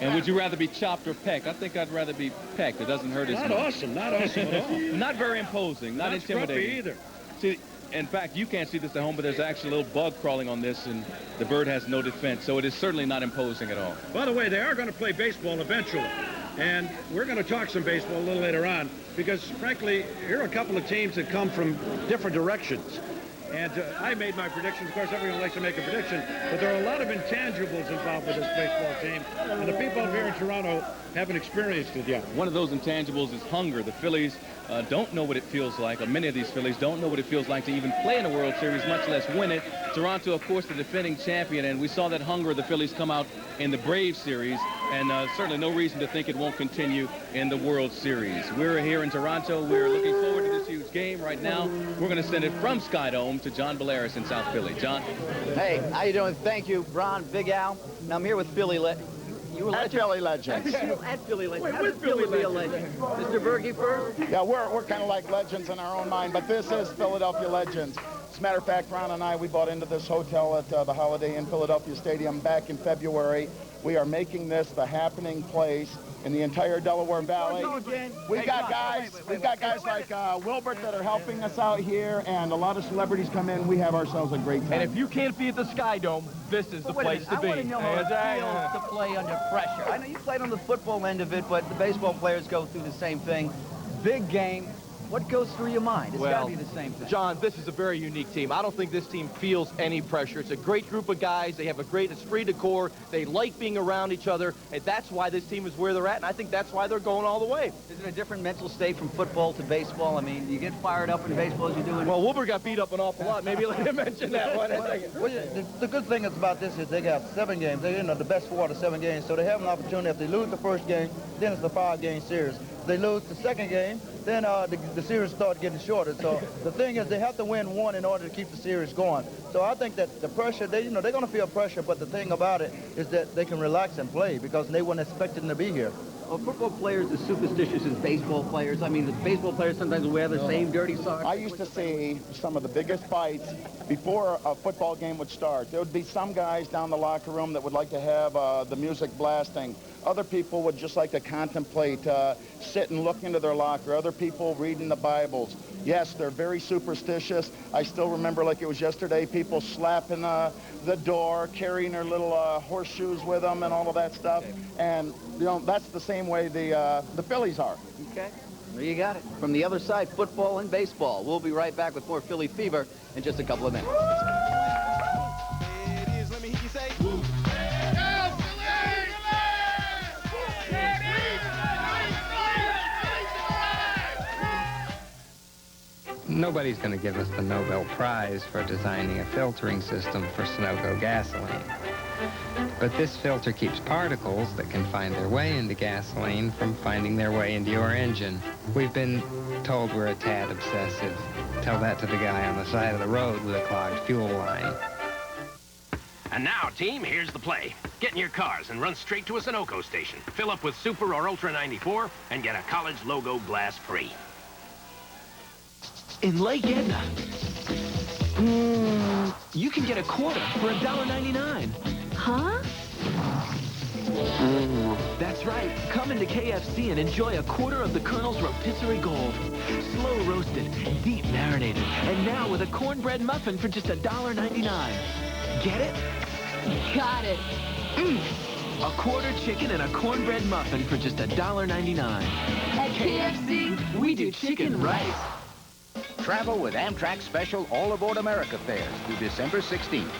Speaker 4: And would you rather be chopped or pecked? I think I'd rather be pecked. It doesn't hurt as much.
Speaker 18: Not awesome at all.
Speaker 4: Not very imposing, not intimidating.
Speaker 18: Either.
Speaker 4: See, in fact, you can't see this at home, but there's actually a little bug crawling on this, and the bird has no defense, so it is certainly not imposing at all.
Speaker 18: By the way, they are going to play baseball eventually, and we're going to talk some baseball a little later on, because, frankly, here are a couple of teams that come from different directions. And I made my prediction. Of course, everyone likes to make a prediction, but there are a lot of intangibles involved with this baseball team, and the people up here in Toronto haven't experienced it yet.
Speaker 4: One of those intangibles is hunger. The Phillies don't know what it feels like, or many of these Phillies don't know what it feels like to even play in a World Series, much less win it. Toronto, of course, the defending champion, and we saw that hunger of the Phillies come out in the Braves series, and certainly no reason to think it won't continue in the World Series. We're here in Toronto. We're looking forward to this huge game. Right now, we're going to send it from Skydome to John Belaris in South Philly. John?
Speaker 5: Hey, how you doing? Thank you, Ron, Big Al. Now, I'm here with Philly You a legend?
Speaker 10: At Philly Legends.
Speaker 5: At Philly Legends. How does Philly be a legend? Mr. Berge first?
Speaker 10: Yeah, we're kind of like legends in our own mind, but this is Philadelphia Legends. As a matter of fact, Ron and I, we bought into this hotel at the Holiday Inn Philadelphia Stadium back in February. We are making this the happening place in the entire Delaware Valley. We've
Speaker 5: Hey,
Speaker 10: got
Speaker 5: John,
Speaker 10: guys.
Speaker 5: wait,
Speaker 10: We've got guys like Wilbert that are helping us out here, and a lot of celebrities come in. We have ourselves a great time.
Speaker 2: And if you can't be at the Sky Dome, this is the place to be.
Speaker 5: I want to know how it feels to play under pressure. I know you played on the football end of it, but the baseball players go through the same thing. Big game. What goes through your mind? It's got to be the same thing.
Speaker 2: John, this is a very unique team. I don't think this team feels any pressure. It's a great group of guys. They have a great esprit de corps. They like being around each other, and that's why this team is where they're at, and I think that's why they're going all the way.
Speaker 5: Is it a different mental state from football to baseball? I mean, you get fired up in baseball as you do in...
Speaker 2: Well, Wilbur got beat up an awful lot. Maybe let him mention that one.
Speaker 7: The good thing is about this is they got 7 games. They're the best 4 out of 7 games, so they have an opportunity. If they lose the first game, then it's a 5-game series. If they lose the second game, then the series starts getting shorter. So the thing is, they have to win 1 in order to keep the series going. So I think that the pressure, they're going to feel pressure, but the thing about it is that they can relax and play because they weren't expecting to be here.
Speaker 5: Are football players as superstitious as baseball players? I mean, the baseball players sometimes wear the same dirty socks.
Speaker 10: I used to see some of the biggest fights before a football game would start. There would be some guys down the locker room that would like to have the music blasting. Other people would just like to contemplate, sit and look into their locker. Other people reading the Bibles. Yes, they're very superstitious. I still remember like it was yesterday, people slapping the door, carrying their little horseshoes with them and all of that stuff. And, you know, that's the same way the Phillies are.
Speaker 5: Okay. There you got it. From the other side, football and baseball. We'll be right back with more Philly Fever in just a couple of minutes.
Speaker 20: It is, let me hear you say, woo.
Speaker 8: Nobody's going to give us the Nobel Prize for designing a filtering system for Sunoco gasoline. But this filter keeps particles that can find their way into gasoline from finding their way into your engine. We've been told we're a tad obsessive. Tell that to the guy on the side of the road with a clogged fuel line.
Speaker 12: And now, team, here's the play. Get in your cars and run straight to a Sunoco station. Fill up with Super or Ultra 94 and get a college logo glass free.
Speaker 14: In Lake Edna, you can get a quarter for $1.99.
Speaker 16: Huh?
Speaker 14: That's right. Come into KFC and enjoy a quarter of the Colonel's rotisserie gold. Slow roasted, deep marinated, and now with a cornbread muffin for just $1.99. Get it?
Speaker 16: Got it.
Speaker 14: A quarter chicken and a cornbread muffin for just $1.99.
Speaker 16: At KFC, we do chicken right.
Speaker 19: Travel with Amtrak Special All Aboard America fares through December 16th.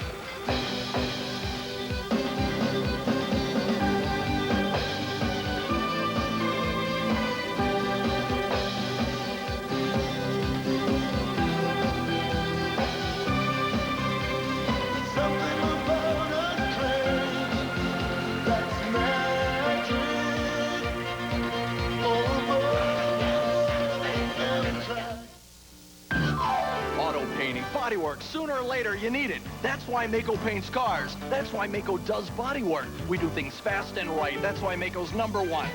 Speaker 2: Bodywork. Sooner or later, you need it. That's why Mako paints cars. That's why Mako does bodywork. We do things fast and right. That's why Mako's #1.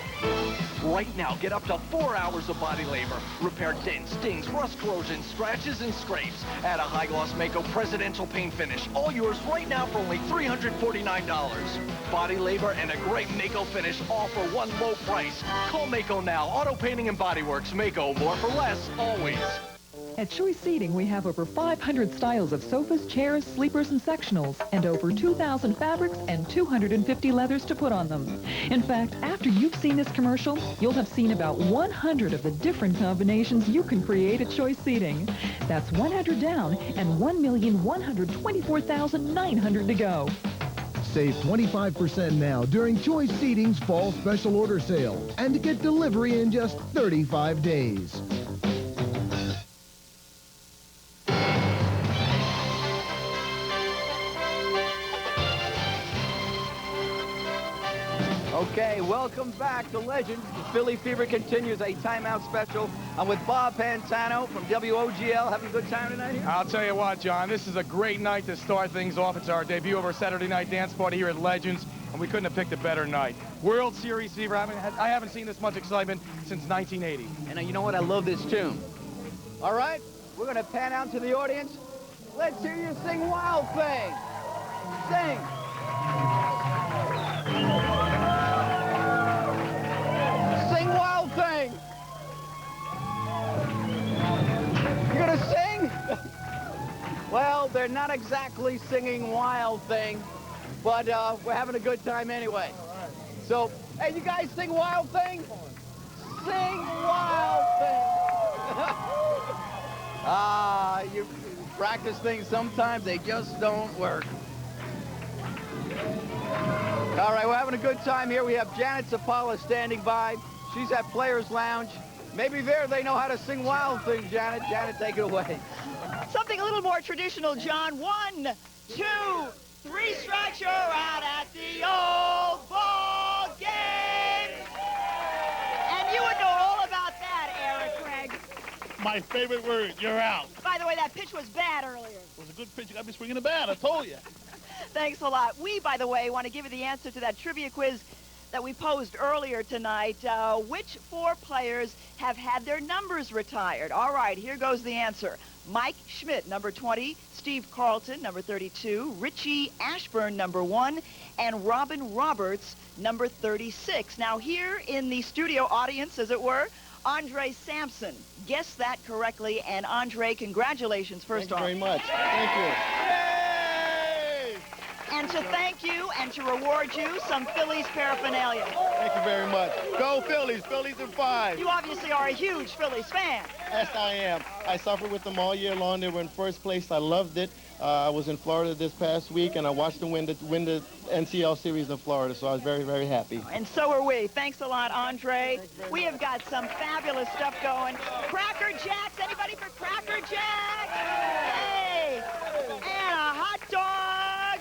Speaker 2: Right now, get up to 4 hours of body labor. Repair dents, stings, rust, corrosion, scratches, and scrapes. Add a high-gloss Mako presidential paint finish. All yours right now for only $349. Body labor and a great Mako finish, all for one low price. Call Mako now. Auto Painting and Bodyworks. Mako, more for less, always.
Speaker 21: At Choice Seating, we have over 500 styles of sofas, chairs, sleepers, and sectionals, and over 2,000 fabrics and 250 leathers to put on them. In fact, after you've seen this commercial, you'll have seen about 100 of the different combinations you can create at Choice Seating. That's 100 down and 1,124,900 to go.
Speaker 22: Save 25% now during Choice Seating's Fall Special Order Sale, and get delivery in just 35 days.
Speaker 5: Okay, welcome back to Legends. The Philly Fever continues, a timeout special. I'm with Bob Pantano from WOGL. Having a good time tonight here?
Speaker 23: I'll tell you what, John, this is a great night to start things off. It's our debut of our Saturday night dance party here at Legends, and we couldn't have picked a better night. World Series fever. I haven't seen this much excitement since 1980.
Speaker 5: And you know what? I love this tune. All right, we're going to pan out to the audience. Let's hear you sing Wild Thing. Sing. sing. You're gonna sing? Well, they're not exactly singing Wild Thing, but we're having a good time anyway. So, hey, you guys sing Wild Thing? Sing Wild Thing. You practice things sometimes, they just don't work. All right, we're having a good time here. We have Janet Zapala standing by. She's at Players Lounge. Maybe there they know how to sing Wild Thing, Janet. Janet, take it away.
Speaker 6: Something a little more traditional, John. 1, 2, 3 strikes, you're out at the old ball game. And you would know all about that, Eric Craig.
Speaker 9: My favorite word, you're out.
Speaker 6: By the way, that pitch was bad earlier.
Speaker 9: It was a good pitch. You got me swinging the bat, I told you.
Speaker 6: Thanks a lot. We, by the way, want to give you the answer to that trivia quiz that we posed earlier tonight. Which 4 players have had their numbers retired? All right, here goes the answer. Mike Schmidt, number 20, Steve Carlton, number 32, Richie Ashburn, number 1, and Robin Roberts, number 36. Now, here in the studio audience, as it were, Andre Sampson guessed that correctly, and Andre, congratulations, first off.
Speaker 10: Thank you very much. Thank you.
Speaker 6: And to thank you and to reward you, some Phillies paraphernalia.
Speaker 10: Thank you very much. Go Phillies. Phillies in 5.
Speaker 6: You obviously are a huge Phillies fan.
Speaker 10: Yes, I am. I suffered with them all year long. They were in first place. I loved it. I was in Florida this past week, and I watched them win the NCL series in Florida, so I was very, very happy.
Speaker 6: And so are we. Thanks a lot, Andre. We have got some fabulous stuff going. Cracker Jacks. Anybody for Cracker Jacks? Hey! And a hot dog.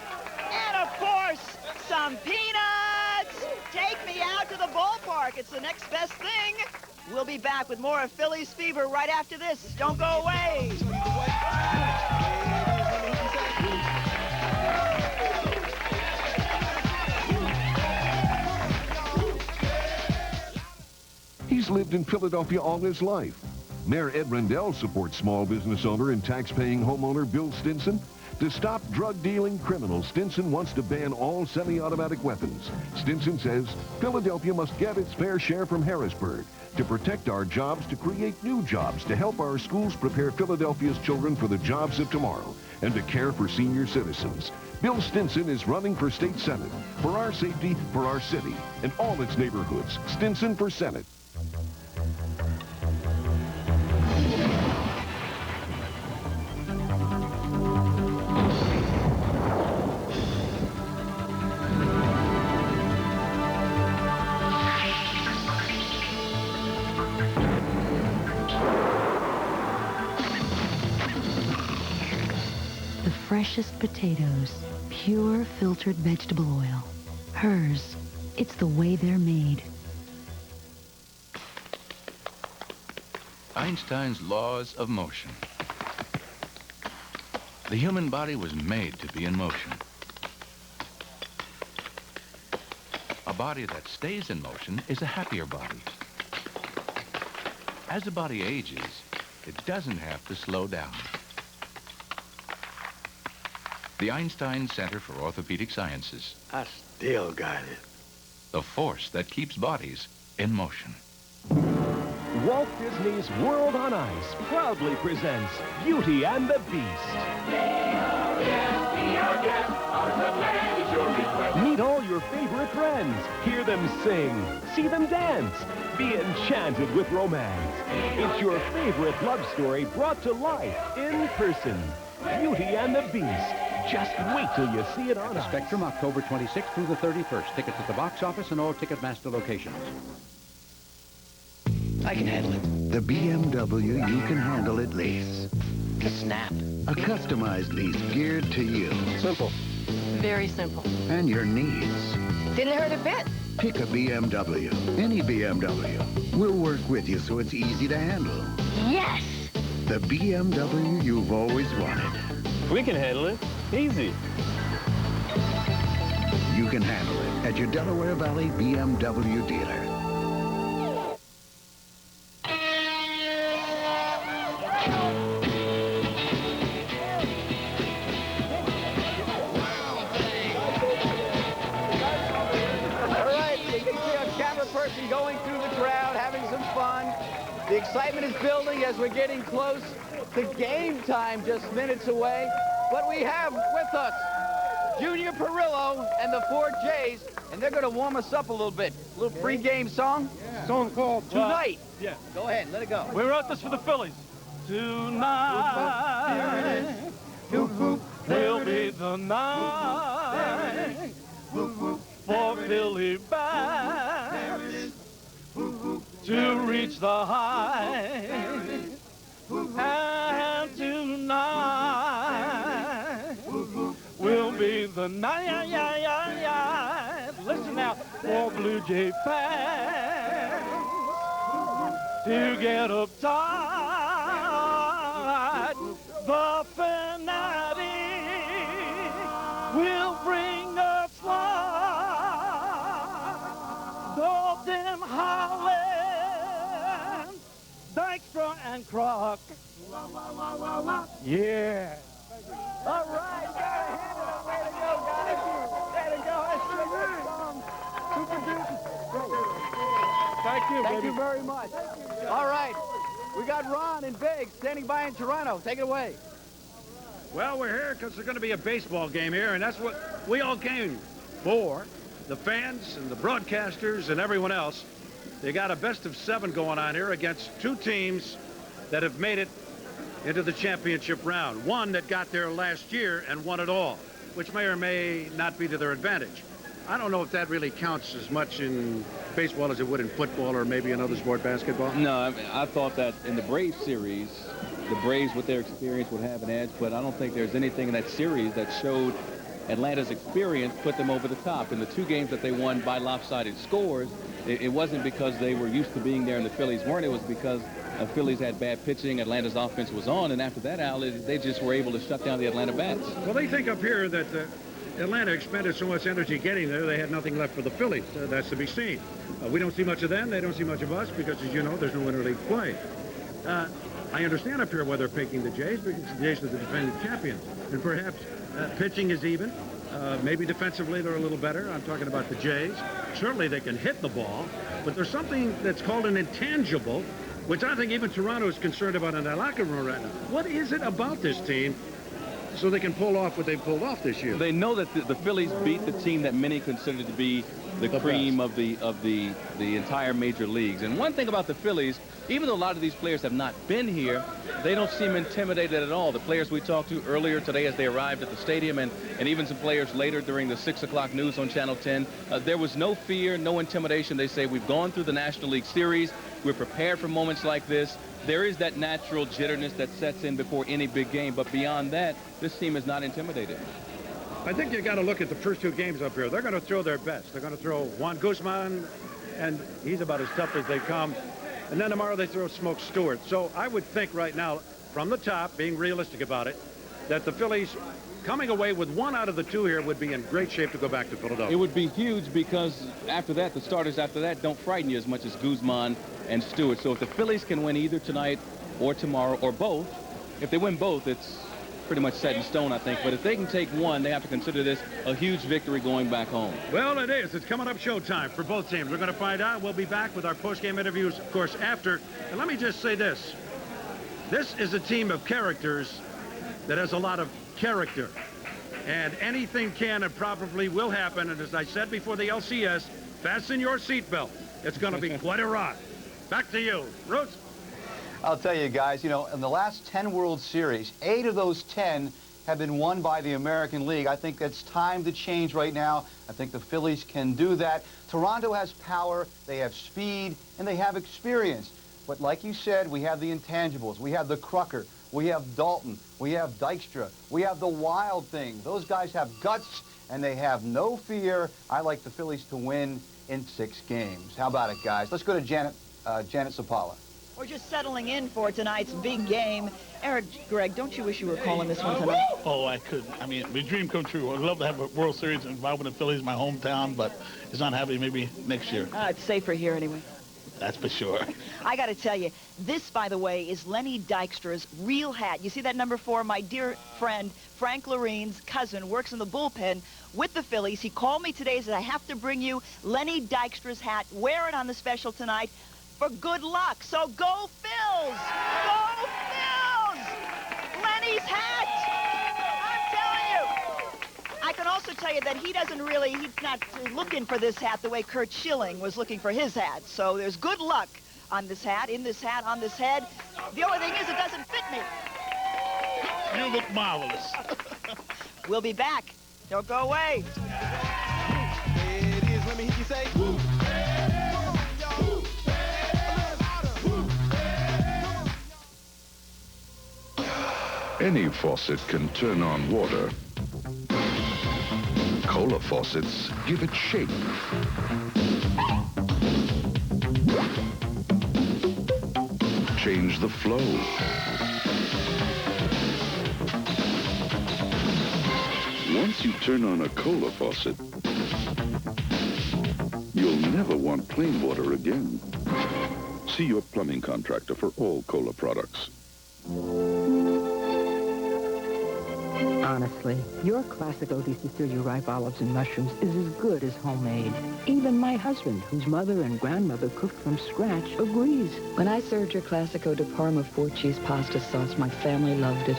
Speaker 6: And, of course, some peanuts. Take me out to the ballpark. It's the next best thing. We'll be back with more of Phillies Fever right after this. Don't go away.
Speaker 13: He's lived in Philadelphia all his life. Mayor Ed Rendell supports small business owner and tax-paying homeowner Bill Stinson. To stop drug-dealing criminals, Stinson wants to ban all semi-automatic weapons. Stinson says Philadelphia must get its fair share from Harrisburg to protect our jobs, to create new jobs, to help our schools prepare Philadelphia's children for the jobs of tomorrow, and to care for senior citizens. Bill Stinson is running for state senate. For our safety, for our city, and all its neighborhoods. Stinson for Senate.
Speaker 15: Freshest potatoes, pure filtered vegetable oil. Hers, it's the way they're made.
Speaker 1: Einstein's laws of motion. The human body was made to be in motion. A body that stays in motion is a happier body. As the body ages, it doesn't have to slow down. The Einstein Center for Orthopedic Sciences.
Speaker 24: I still got it.
Speaker 1: The force that keeps bodies in motion.
Speaker 25: Walt Disney's World on Ice proudly presents Beauty and the Beast. Meet all your favorite friends. Hear them sing. See them dance. Be enchanted with romance. It's your favorite love story brought to life in person. Beauty and the Beast. Just wait till you see it on ice.
Speaker 26: Spectrum, October 26th through the 31st. Tickets at the box office and all Ticketmaster locations.
Speaker 19: I can handle it. The BMW You Can Handle It lease.
Speaker 12: Snap.
Speaker 19: A customized lease geared to you.
Speaker 26: Simple.
Speaker 17: Very simple.
Speaker 19: And your needs.
Speaker 17: Didn't hurt a bit.
Speaker 19: Pick a BMW. Any BMW. We'll work with you so it's easy to handle.
Speaker 17: Yes!
Speaker 19: The BMW you've always wanted.
Speaker 26: We can handle it. Easy.
Speaker 19: You can handle it at your Delaware Valley BMW dealer.
Speaker 5: All right, you can see a camera person going through the crowd, having some fun. The excitement is building as we're getting close to game time, just minutes away. But we have with us Junior Perillo and the 4 J's, and they're going to warm us up a little bit. A little pre-game song?
Speaker 9: Yeah. Song called
Speaker 5: Tonight.
Speaker 9: Yeah.
Speaker 5: Go ahead, let it go.
Speaker 9: We wrote this for the Phillies. Tonight will be the night for Philly bats to reach the high. And tonight will be the night. Listen now, for Blue Jay fans to get uptight. The fanatic will bring us life. Though them Holland, Dykstra and Croc. Yeah.
Speaker 5: All right, you gotta hand it up. Way to go, guys. Way to go. That's a good song. Super duper.
Speaker 9: Thank you,
Speaker 5: Thank you very much. All right. We got Ron and Big standing by in Toronto. Take it away.
Speaker 3: Well, we're here because there's going to be a baseball game here, and that's what we all came for. The fans and the broadcasters and everyone else. They got a best-of-7 going on here against 2 teams that have made it into the championship round. One that got there last year and won it all, which may or may not be to their advantage. I don't know if that really counts as much in baseball as it would in football or maybe another sport, basketball.
Speaker 4: No, I mean, I thought that in the Braves series, the Braves with their experience would have an edge, but I don't think there's anything in that series that showed Atlanta's experience put them over the top. In the 2 games that they won by lopsided scores, it wasn't because they were used to being there and the Phillies weren't. It was because the Phillies had bad pitching, Atlanta's offense was on, and after that, Al, they just were able to shut down the Atlanta bats.
Speaker 3: Well, they think up here that Atlanta expended so much energy getting there, they had nothing left for the Phillies. That's to be seen. We don't see much of them. They don't see much of us because, as you know, there's no interleague play. I understand up here why they're picking the Jays because the Jays are the defending champions. And perhaps pitching is even. Maybe defensively they're a little better. I'm talking about the Jays. Certainly they can hit the ball, but there's something that's called an intangible, which I think even Toronto is concerned about in their locker room right now. What is it about this team so they can pull off what they've pulled off this year?
Speaker 4: They know that the Phillies beat the team that many consider to be the cream of the entire major leagues. And one thing about the Phillies, even though a lot of these players have not been here, they don't seem intimidated at all. The players we talked to earlier today as they arrived at the stadium and even some players later during the 6 o'clock news on Channel 10, there was no fear, no intimidation. They say, we've gone through the National League Series. We're prepared for moments like this. There is that natural jitterness that sets in before any big game. But beyond that, this team is not intimidated.
Speaker 3: I think you got to look at the first 2 games up here. They're going to throw their best. They're going to throw Juan Guzman, and he's about as tough as they come. And then tomorrow they throw Smoke Stewart. So I would think right now, from the top, being realistic about it, that the Phillies coming away with 1 out of the 2 here would be in great shape to go back to Philadelphia.
Speaker 4: It would be huge because after that, the starters after that don't frighten you as much as Guzman and Stewart. So if the Phillies can win either tonight or tomorrow or both, if they win both, it's pretty much set in stone, I think. But if they can take 1, they have to consider this a huge victory going back home.
Speaker 3: Well, it is. It's coming up showtime for both teams. We're going to find out. We'll be back with our post-game interviews, of course, after. And let me just say this. This is a team of characters that has a lot of character. And anything can and probably will happen. And as I said before the LCS, fasten your seatbelt. It's going to be quite a ride. Back to you, Roots.
Speaker 7: I'll tell you guys, you know, in the last 10 World Series, 8 of those 10 have been won by the American League. I think it's time to change right now. I think the Phillies can do that. Toronto has power, they have speed, and they have experience. But like you said, we have the intangibles. We have the Crucker. We have Dalton. We have Dykstra. We have the Wild Thing. Those guys have guts, and they have no fear. I like the Phillies to win in 6 games. How about it, guys? Let's go to Janet Sapala.
Speaker 6: We're just settling in for tonight's big game. Eric, Greg, don't you wish you were calling this one tonight?
Speaker 9: Oh, I could. I mean, my dream come true. I'd love to have a World Series involved with the Phillies, my hometown, but it's not happening maybe next year.
Speaker 6: It's safer here anyway.
Speaker 9: That's for sure.
Speaker 6: I got to tell you, this, by the way, is Lenny Dykstra's real hat. You see that number 4? My dear friend, Frank Lorene's cousin, works in the bullpen with the Phillies. He called me today and said, I have to bring you Lenny Dykstra's hat. Wear it on the special tonight. for good luck. So go Phils! Go Phils! Lenny's hat! I'm telling you! I can also tell you that he's not looking for this hat the way Kurt Schilling was looking for his hat. So there's good luck on this hat, in this hat, on this head. The only thing is it doesn't fit me.
Speaker 9: You look marvelous.
Speaker 6: We'll be back. Don't go away.
Speaker 2: It is. Let me hear you say. Woo.
Speaker 8: Any faucet can turn on water. Cola faucets give it shape. Change the flow. Once you turn on a cola faucet, you'll never want plain water again. See your plumbing contractor for all cola products.
Speaker 11: Honestly, your Classico di Sicilia ripe olives and mushrooms is as good as homemade. Even my husband, whose mother and grandmother cooked from scratch, agrees.
Speaker 14: When I served your Classico di Parma 4-cheese pasta sauce, my family loved it.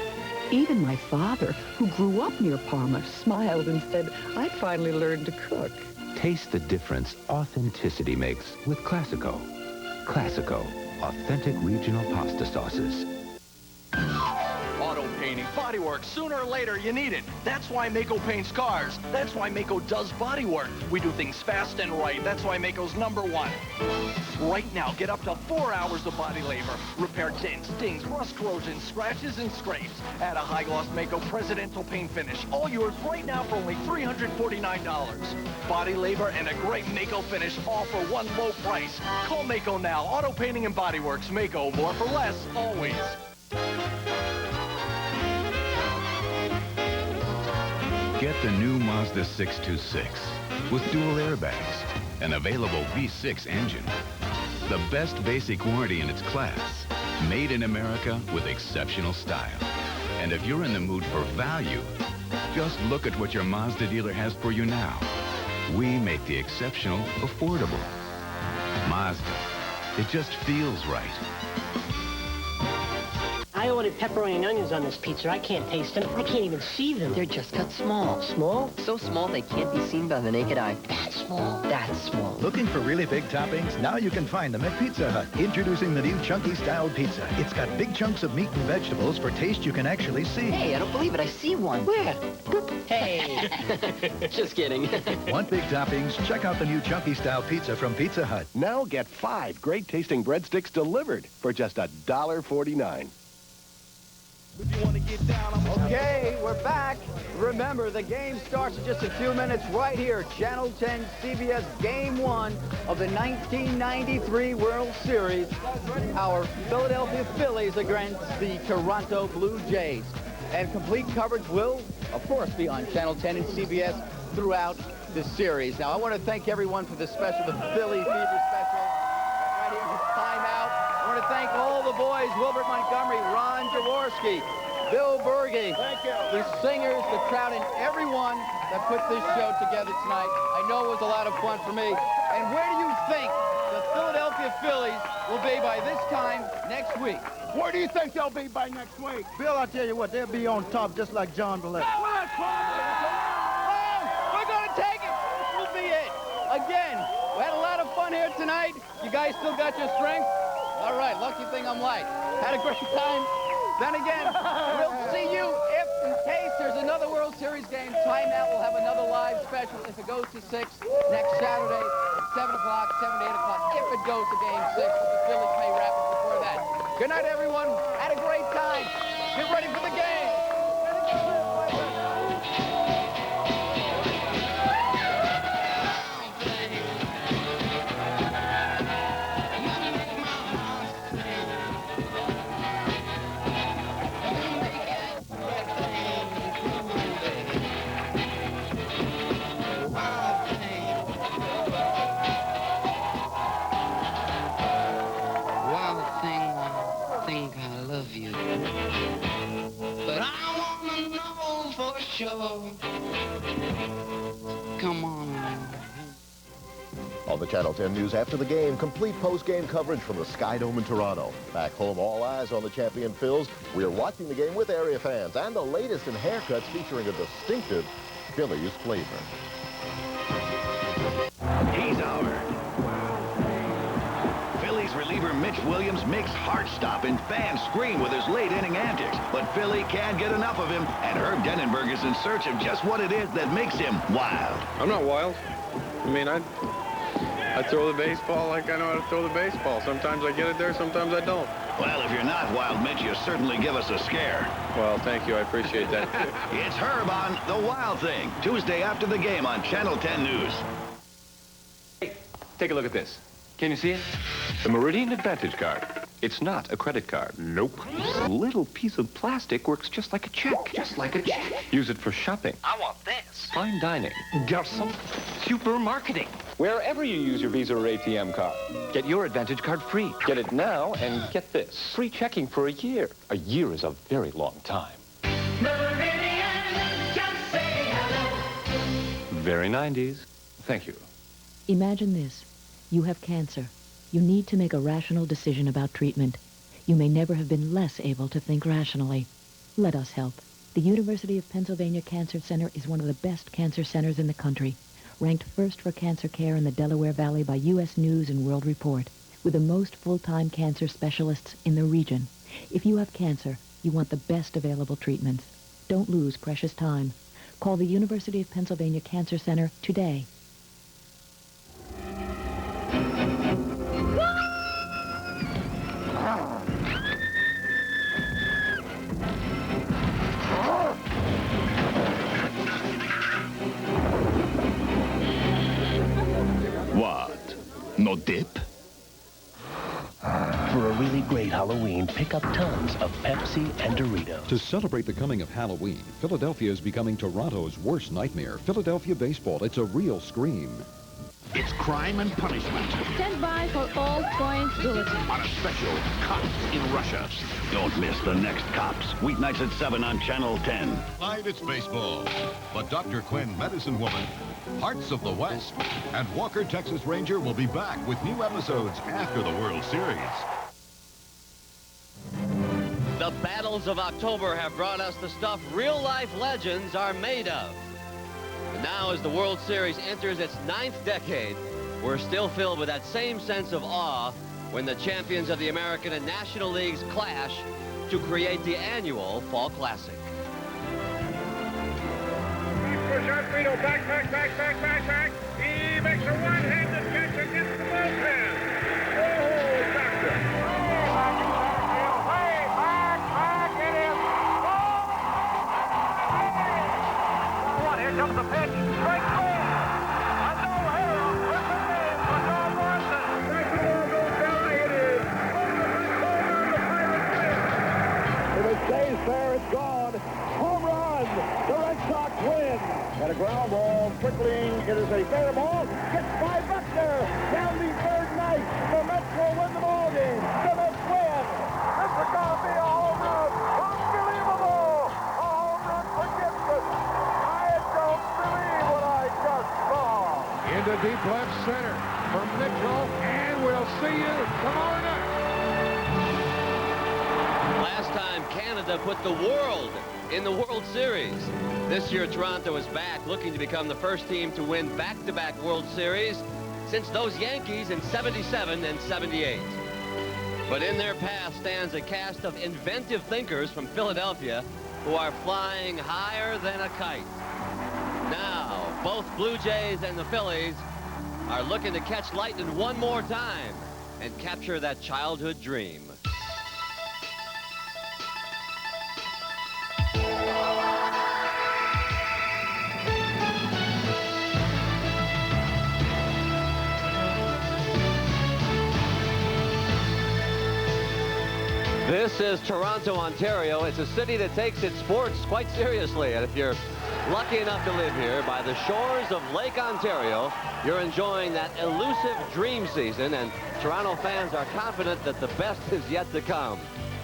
Speaker 14: Even my father, who grew up near Parma, smiled and said, I'd finally learned to cook.
Speaker 16: Taste the difference authenticity makes with Classico. Classico, authentic regional pasta sauces.
Speaker 2: Auto painting, bodywork, sooner or later you need it. That's why Mako paints cars. That's why Mako does bodywork. We do things fast and right. That's why Mako's #1. Right now, get up to 4 hours of body labor. Repair dents, dings, rust, corrosion, scratches, and scrapes. Add a high-gloss Mako Presidential paint finish. All yours right now for only $349. Body labor and a great Mako finish, all for one low price. Call Mako now. Auto painting and bodyworks. Mako, more for less, always.
Speaker 18: Get the new Mazda 626 with dual airbags, an available V6 engine, the best basic warranty in its class, made in America with exceptional style. And if you're in the mood for value, just look at what your Mazda dealer has for you now. We make the exceptional affordable. Mazda, it just feels right.
Speaker 20: I ordered pepperoni and onions on this pizza. I can't taste them. I can't even see them.
Speaker 27: They're just cut small.
Speaker 20: Small?
Speaker 27: So small they can't be seen by the naked eye.
Speaker 20: That small?
Speaker 27: That's small.
Speaker 28: Looking for really big toppings? Now you can find them at Pizza Hut. Introducing the new Chunky-style pizza. It's got big chunks of meat and vegetables for taste you can actually see.
Speaker 27: Hey, I don't believe it. I see one.
Speaker 20: Where? Hey.
Speaker 27: Just kidding.
Speaker 28: Want big toppings? Check out the new Chunky-style pizza from Pizza Hut.
Speaker 25: Now get 5 great-tasting breadsticks delivered for just $1.49.
Speaker 5: Okay, we're back. Remember, the game starts in just a few minutes right here. Channel 10 CBS Game 1 of the 1993 World Series. Our Philadelphia Phillies against the Toronto Blue Jays. And complete coverage will, of course, be on Channel 10 and CBS throughout the series. Now, I want to thank everyone for the special, the Philly Fever special. Right here, this timeout. I want to thank all the boys, Wilbert Montgomery, Ron Jaworski, Bill Berge, the singers, the crowd, and everyone that put this show together tonight. I know it was a lot of fun for me. And where do you think the Philadelphia Phillies will be by this time next week?
Speaker 10: Where do you think they'll be by next week?
Speaker 29: Bill, I'll tell you what, they'll be on top just like John Valletta.
Speaker 5: We're going to take it. This will be it. Again, we had a lot of fun here tonight. You guys still got your strength? All right, lucky thing I'm light. Had a great time. Then again, we'll see you if in case there's another World Series game. Timeout, we'll have another live special if it goes to 6 next Saturday at 7 o'clock, 7 to 8 o'clock. If it goes to game 6, but the Phillies may wrap it before that. Good night, everyone. Had a great time. Get ready for the game.
Speaker 27: Come on.
Speaker 1: On the Channel 10 News after the game, complete post-game coverage from the Sky Dome in Toronto. Back home, all eyes on the champion Phils. We are watching the game with area fans and the latest in haircuts featuring a distinctive Phillies flavor.
Speaker 12: He's our Phillies reliever Mitch Williams makes hearts stop and fans scream with his late inning antics. But Philly can't get enough of him, and Herb Denenberg is in search of just what it is that makes him wild.
Speaker 13: I'm not wild. I mean, I throw the baseball like I know how to throw the baseball. Sometimes I get it there, sometimes I don't.
Speaker 12: Well, if you're not wild, Mitch, you certainly give us a scare.
Speaker 13: Well, thank you. I appreciate that.
Speaker 12: It's Herb on The Wild Thing, Tuesday after the game on Channel 10 News.
Speaker 15: Hey, take a look at this. Can you see it? The Meridian Advantage card. It's not a credit card. Nope. This little piece of plastic works just like a check. Just like a check. Use it for shopping.
Speaker 27: I want this.
Speaker 15: Fine dining. Garçon. Supermarketing. Wherever you use your Visa or ATM card. Get your Advantage card free. Get it now and get this. Free checking for a year. A year is a very long time.
Speaker 17: Meridian, just say hello.
Speaker 15: Very 90s. Thank you.
Speaker 21: Imagine this. You have cancer. You need to make a rational decision about treatment. You may never have been less able to think rationally. Let us help. The University of Pennsylvania Cancer Center is one of the best cancer centers in the country, ranked first for cancer care in the Delaware Valley by U.S. News and World Report, with the most full-time cancer specialists in the region. If you have cancer, you want the best available treatments. Don't lose precious time. Call the University of Pennsylvania Cancer Center today.
Speaker 12: What? No dip?
Speaker 22: For a really great Halloween, pick up tons of Pepsi and Doritos.
Speaker 23: To celebrate the coming of Halloween, Philadelphia is becoming Toronto's worst nightmare. Philadelphia baseball, it's a real scream.
Speaker 12: It's crime and punishment.
Speaker 24: Stand by for all points bulletin.
Speaker 12: On a special Cops in Russia. Don't miss the next Cops. Weeknights at 7 on Channel 10.
Speaker 30: Tonight it's baseball. But Dr. Quinn, Medicine Woman, Hearts of the West, and Walker, Texas Ranger will be back with new episodes after the World Series.
Speaker 31: The battles of October have brought us the stuff real-life legends are made of. And now, as the World Series enters its 9th decade, we're still filled with that same sense of awe when the champions of the American and National Leagues clash to create the annual Fall Classic.
Speaker 3: Push out, Frito, back. He makes a one-handed catch against the bullpen. Oh, doctor. Back, it is. Oh, here comes the pitch. Strike three. A no-hitter. With the name for John Morrison. Strike the ball goes down. It is. If it stays there, it's gone. Home run. The Red Sox win. And a ground ball, trickling. It is a fair ball. Gets by Buckner. Down the third night. The Mets will win the ball game. The Mets win. This is going to be a home run. Unbelievable. A home run for Gibson. I don't believe what I just saw. Into deep left center for Mitchell. And we'll see you tomorrow night.
Speaker 31: Last time, Canada put the world in the World Series. This year, Toronto is back, looking to become the first team to win back-to-back World Series since those Yankees in '77 and '78. But in their path stands a cast of inventive thinkers from Philadelphia who are flying higher than a kite. Now, both Blue Jays and the Phillies are looking to catch lightning one more time and capture that childhood dream. This is Toronto, Ontario. It's a city that takes its sports quite seriously. And if you're lucky enough to live here by the shores of Lake Ontario, you're enjoying that elusive dream season. And Toronto fans are confident that the best is yet to come.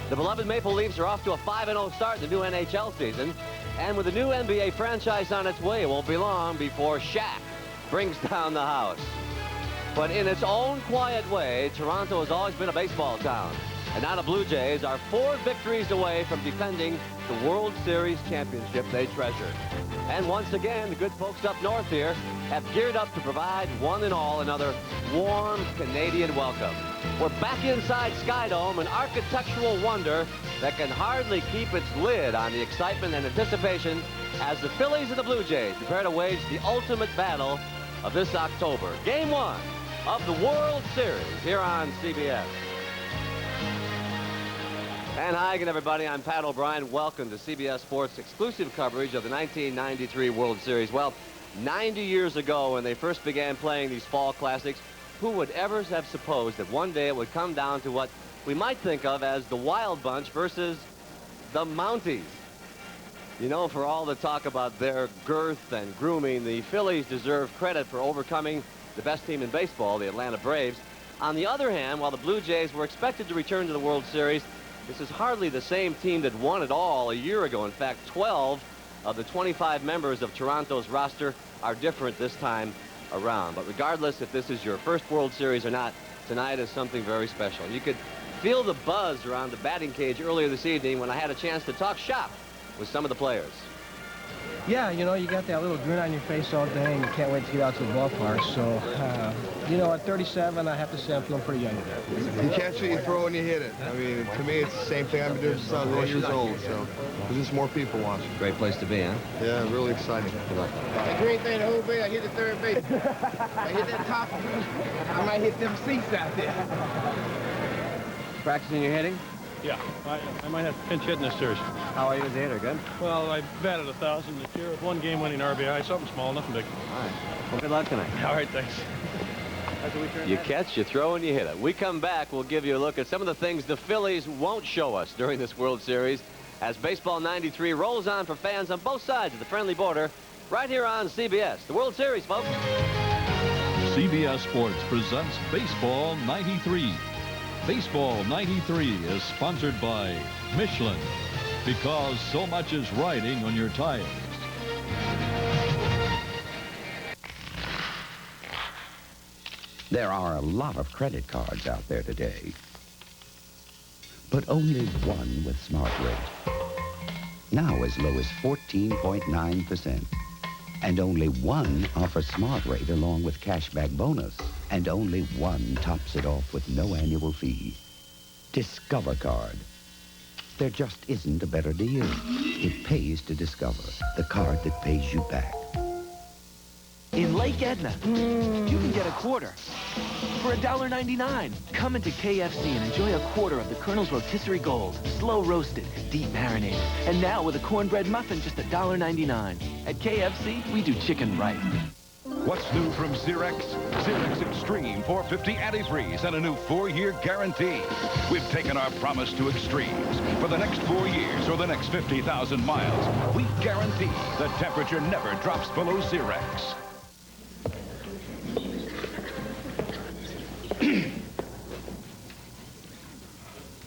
Speaker 31: The beloved Maple Leafs are off to a 5-0 start in the new NHL season. And with a new NBA franchise on its way, it won't be long before Shaq brings down the house. But in its own quiet way, Toronto has always been a baseball town. And now the Blue Jays are 4 victories away from defending the World Series championship they treasure. And once again, the good folks up north here have geared up to provide one and all another warm Canadian welcome. We're back inside Skydome, an architectural wonder that can hardly keep its lid on the excitement and anticipation as the Phillies and the Blue Jays prepare to wage the ultimate battle of this October. Game 1 of the World Series here on CBS. And hi again, everybody. I'm Pat O'Brien. Welcome to CBS Sports' exclusive coverage of the 1993 World Series. Well, 90 years ago when they first began playing these fall classics, who would ever have supposed that one day it would come down to what we might think of as the Wild Bunch versus the Mounties? You know, for all the talk about their girth and grooming, the Phillies deserve credit for overcoming the best team in baseball, the Atlanta Braves. On the other hand, while the Blue Jays were expected to return to the World Series, this is hardly the same team that won it all a year ago. In fact, 12 of the 25 members of Toronto's roster are different this time around. But regardless if this is your first World Series or not, tonight is something very special. You could feel the buzz around the batting cage earlier this evening when I had a chance to talk shop with some of the players.
Speaker 2: Yeah, you know, you got that little grin on your face all day, and you can't wait to get out to the ballpark. So, you know, at 37, I have to say I'm feeling pretty young today.
Speaker 4: You catch it, you throw, and you hit it. I mean, to me, it's the same thing I've been doing since I was 8 years old. So there's just more people watching.
Speaker 31: Great place to be, huh?
Speaker 4: Yeah, really exciting.
Speaker 31: Good luck.
Speaker 6: The great thing, the whole day, I hit the third base. I hit that top. I might hit them seats out there.
Speaker 31: Practicing your hitting?
Speaker 3: Yeah, I might have to pinch hit in this series.
Speaker 31: How are you as a hitter? Good?
Speaker 3: Well, I batted 1,000 this year with 1 game-winning RBI, something small, nothing big.
Speaker 31: All right. Well, good luck tonight.
Speaker 3: All right, thanks.
Speaker 31: You catch, you throw, and you hit it. We come back, we'll give you a look at some of the things the Phillies won't show us during this World Series as Baseball 93 rolls on for fans on both sides of the friendly border right here on CBS. The World Series, folks.
Speaker 7: CBS Sports presents Baseball 93. Baseball 93 is sponsored by Michelin, because so much is riding on your tires.
Speaker 8: There are a lot of credit cards out there today, but only one with Smart Rate. Now as low as 14.9%. And only one offers Smart Rate along with cashback bonus. And only one tops it off with no annual fee. Discover Card. There just isn't a better deal. It pays to Discover, the card that pays you back.
Speaker 9: In Lake Edna, you can get a quarter for $1.99. Come into KFC and enjoy a quarter of the Colonel's Rotisserie Gold, slow roasted, deep marinated. And now with a cornbread muffin, just $1.99. At KFC, we do chicken right.
Speaker 30: What's new from Xerox? Xerox Extreme 450 antifreeze and a new 4-year guarantee. We've taken our promise to extremes. For the next 4 years or the next 50,000 miles, we guarantee the temperature never drops below Xerox.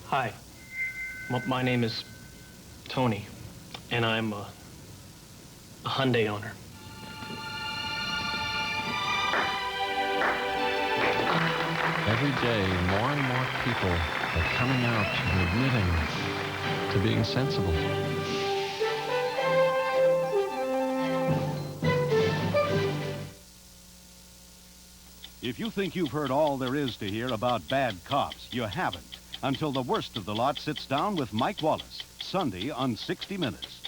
Speaker 11: Hi, my name is Tony, and I'm a Hyundai owner.
Speaker 14: Every day, more and more people are coming out and admitting to being sensible.
Speaker 16: If you think you've heard all there is to hear about bad cops, you haven't. Until the worst of the lot sits down with Mike Wallace, Sunday on 60 Minutes.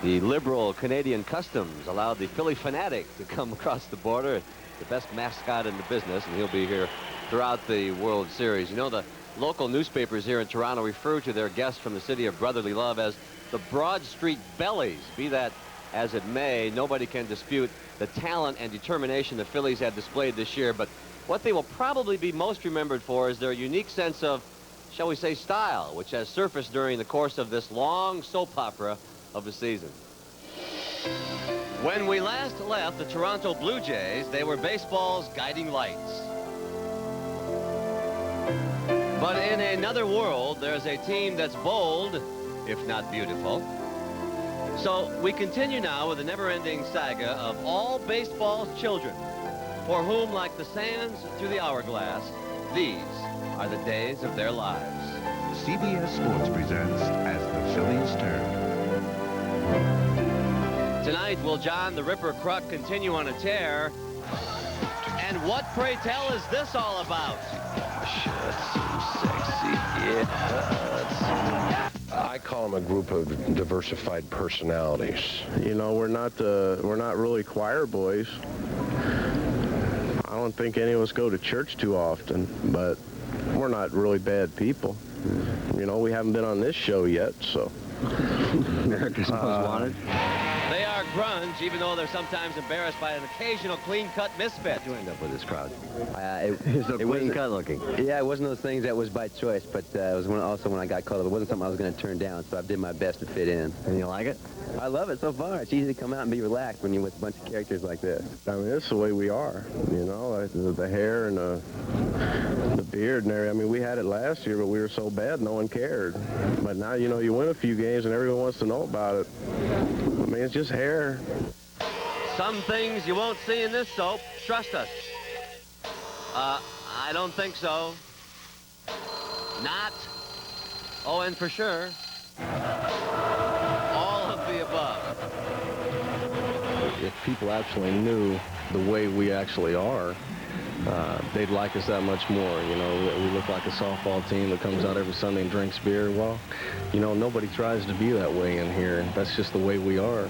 Speaker 31: The liberal Canadian customs allowed the Philly fanatic to come across the border, the best mascot in the business, and he'll be here throughout the World Series. You know, the local newspapers here in Toronto refer to their guests from the city of brotherly love as the Broad Street Bellies. Be that as it may, nobody can dispute the talent and determination the Phillies have displayed this year, but what they will probably be most remembered for is their unique sense of, shall we say, style, which has surfaced during the course of this long soap opera of the season. When we last left the Toronto Blue Jays, they were baseball's guiding lights. But in another world, there's a team that's bold if not beautiful. So we continue now with the never-ending saga of all baseball's children, for whom, like the sands through the hourglass, these are the days of their lives.
Speaker 12: CBS Sports presents As the Phillies Turn.
Speaker 31: Tonight, will John the Ripper Kruk continue on a tear? And what, pray tell, is this all about?
Speaker 1: Gosh, that's so sexy. It hurts. I call them a group of diversified personalities. You know, we're not really choir boys. I don't think any of us go to church too often, but we're not really bad people. You know, we haven't been on this show yet, so.
Speaker 31: America's Most Wanted. They are grunge, even though they're sometimes embarrassed by an occasional clean-cut misfit.
Speaker 5: You end up with this crowd. It wasn't cut looking. Yeah, it wasn't those things that was by choice, but it was also when I got called up. It wasn't something I was going to turn down, so I did my best to fit in. And you like it? I love it so far. It's easy to come out and be relaxed when you're with a bunch of characters like this.
Speaker 1: I mean, this is the way we are, you know, like the hair and the beard and everything. I mean, we had it last year, but we were so bad, no one cared. But now, you know, you win a few games and everyone wants to know about it. I mean, it's just hair.
Speaker 31: Some things you won't see in this soap. Trust us. I don't think so. Not. Oh, and for sure. All of the above.
Speaker 2: If people actually knew the way we actually are, they'd like us that much more. You know, we look like a softball team that comes out every Sunday and drinks beer. Well, you know, nobody tries to be that way in here. That's just the way we are.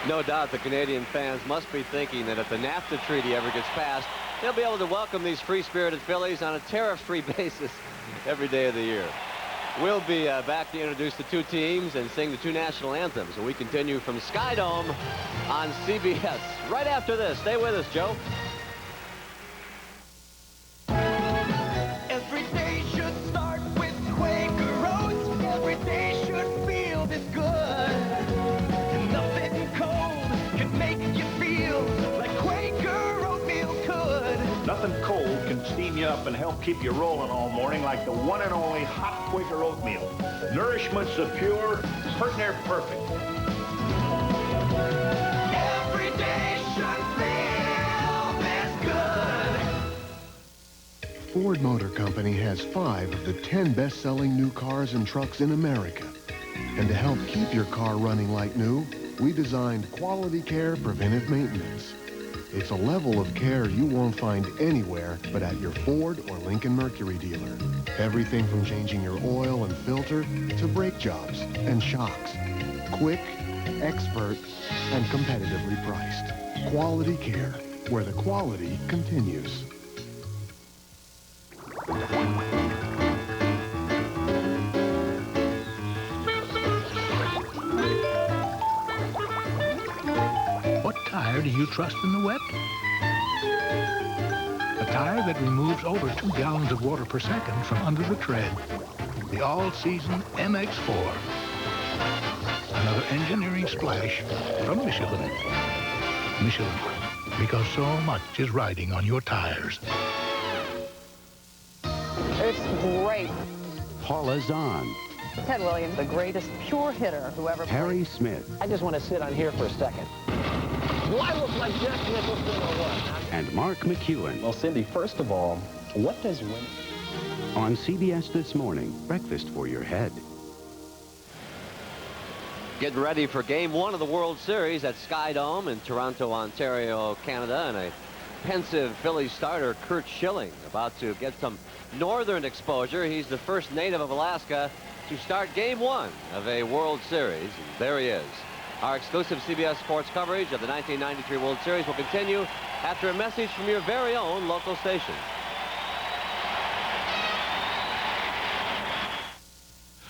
Speaker 31: No doubt the Canadian fans must be thinking that if the NAFTA treaty ever gets passed, they'll be able to welcome these free-spirited Phillies on a tariff-free basis every day of the year. We'll be back to introduce the two teams and sing the two national anthems. And we continue from Sky Dome on CBS. Right after this. Stay with us, Joe.
Speaker 17: Every day should start with Quaker Oats. Every day should feel this good. And nothing cold can make you feel like Quaker oatmeal could.
Speaker 10: Nothing cold can steam you up and help keep you rolling all morning like the one and only hot Quaker oatmeal. Nourishment's so pure, hurt near perfect.
Speaker 17: Every day should feel this good.
Speaker 13: Ford Motor Company has 5 of the 10 best-selling new cars and trucks in America. And to help keep your car running like new, we designed Quality Care Preventive Maintenance. It's a level of care you won't find anywhere but at your Ford or Lincoln Mercury dealer. Everything from changing your oil and filter to brake jobs and shocks. Quick, expert, and competitively priced. Quality Care, where the quality continues.
Speaker 18: What tire do you trust in the wet? A tire that removes over 2 gallons of water per second from under the tread. The all-season MX4. Another engineering splash from Michelin. Michelin, because so much is riding on your tires.
Speaker 19: It's great.
Speaker 8: Paula Zahn,
Speaker 19: Ted Williams, the greatest pure hitter who ever
Speaker 8: Harry Smith,
Speaker 19: I just want to sit on here for a second. Do I look like Jack Nicholson or what?
Speaker 8: and Mark McEwen.
Speaker 20: Well, Cindy, first of all, what does win?
Speaker 8: On CBS This Morning, breakfast for your head.
Speaker 31: Getting ready for Game 1 of the World Series at Sky Dome in Toronto, Ontario, Canada. And a pensive Phillies starter, Curt Schilling, about to get some northern exposure. He's the first native of Alaska to start Game 1 of a World Series. And there he is. Our exclusive CBS Sports coverage of the 1993 World Series will continue after a message from your very own local station.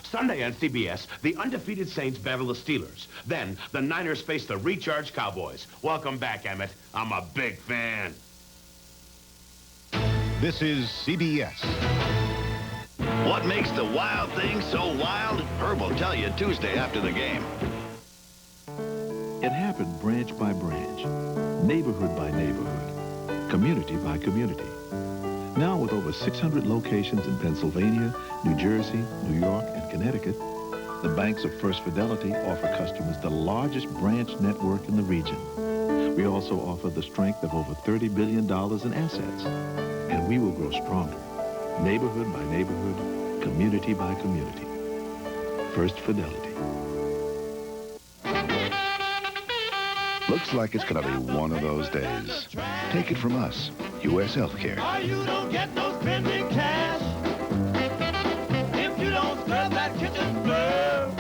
Speaker 25: Sunday on CBS, the undefeated Saints battle the Steelers. Then, the Niners face the recharged Cowboys. Welcome back, Emmett. I'm a big fan.
Speaker 30: This is CBS.
Speaker 12: What makes the wild thing so wild? Herb will tell you Tuesday after the game.
Speaker 26: It happened branch by branch, neighborhood by neighborhood, community by community.
Speaker 4: Now with over 600 locations in Pennsylvania, New Jersey, New York, and Connecticut, the banks of First Fidelity offer customers the largest branch network in the region. We also offer the strength of over $30 billion in assets. And we will grow stronger, neighborhood by neighborhood, community by community. First Fidelity.
Speaker 6: Looks like it's going to be one of those days. Take it from us, U.S. Healthcare.
Speaker 17: You don't get no spending cash if you don't scrub that kitchen floor.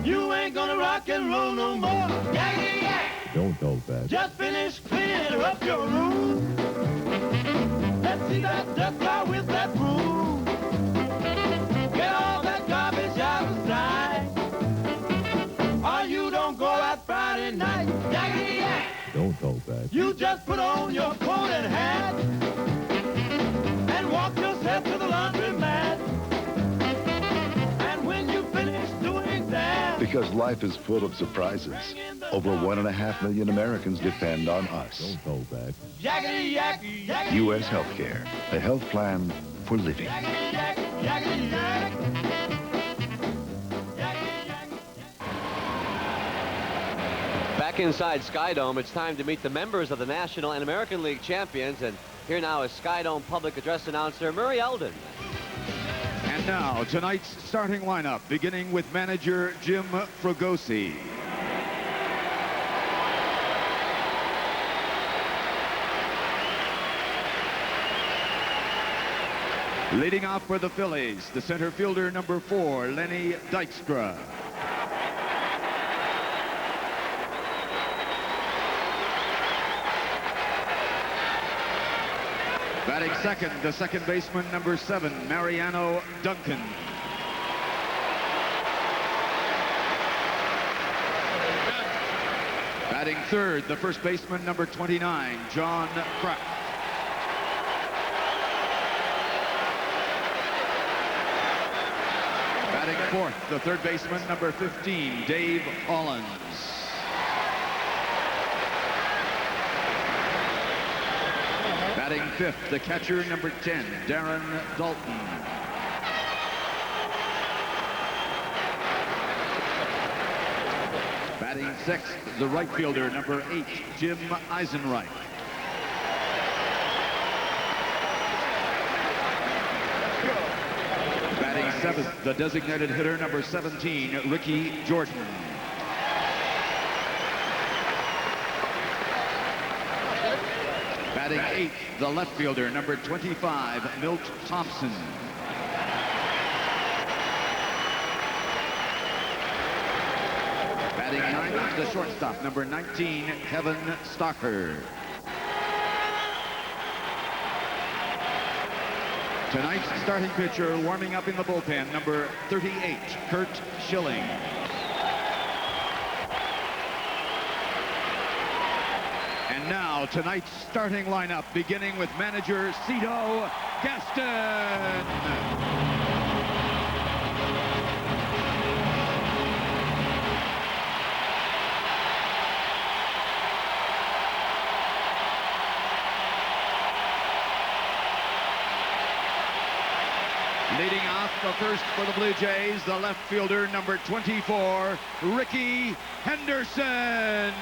Speaker 17: You ain't gonna rock and roll no more. Yakety yak.
Speaker 6: Don't go back.
Speaker 17: Just finish cleaning up your room. Let's see that dust out with that broom. Get all that garbage out of sight. Or you don't go out Friday night. Yakety yak.
Speaker 6: Don't go back.
Speaker 17: You just put on your coat and hat and walk yourself to the laundromat. And when you finish doing that,
Speaker 6: Because life is full of surprises. Over 1.5 million Americans depend on us. Don't go back.
Speaker 17: yakety yak, yakety
Speaker 6: U.S. Healthcare, the health plan for living.
Speaker 17: yak, yakety yak.
Speaker 31: Back inside Skydome, it's time to meet the members of the National and American League champions. And here now is Skydome public address announcer Murray Eldon.
Speaker 15: And now, tonight's starting lineup, beginning with manager Jim Fregosi. Leading off for the Phillies, the center fielder number 4, Lenny Dykstra. Batting second, the second baseman number 7, Mariano Duncan. Batting third, the first baseman number 29, John Kruk. Batting fourth, the third baseman number 15, Dave Hollins. Batting fifth, the catcher number 10, Darren Dalton. Batting sixth, the right fielder number 8, Jim Eisenreich. Batting seventh, the designated hitter number 17, Ricky Jordan. Batting eighth, the left fielder, number 25, Milt Thompson. Batting ninth, the shortstop, number 19, Kevin Stocker. Tonight's starting pitcher warming up in the bullpen, number 38, Kurt Schilling. And now, tonight's starting lineup, beginning with manager Cito Gaston. Leading off the first for the Blue Jays, the left fielder, number 24, Ricky Henderson.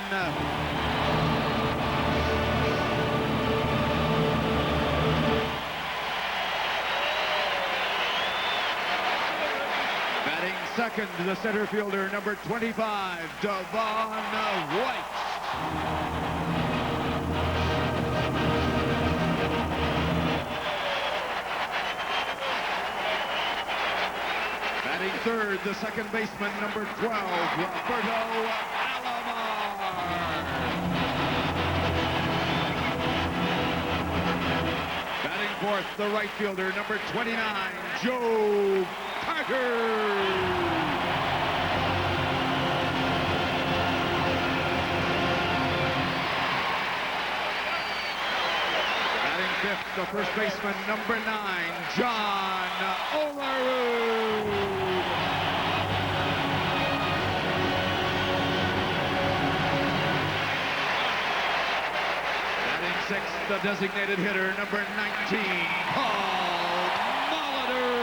Speaker 15: Batting second, the center fielder, number 25, Devon White. Batting third, the second baseman, number 12, Roberto Alomar. Batting fourth, the right fielder, number 29, Joe Carter. Fifth, the first baseman, number 9, John Olerud. Batting sixth, the designated hitter, number 19, Paul Molitor.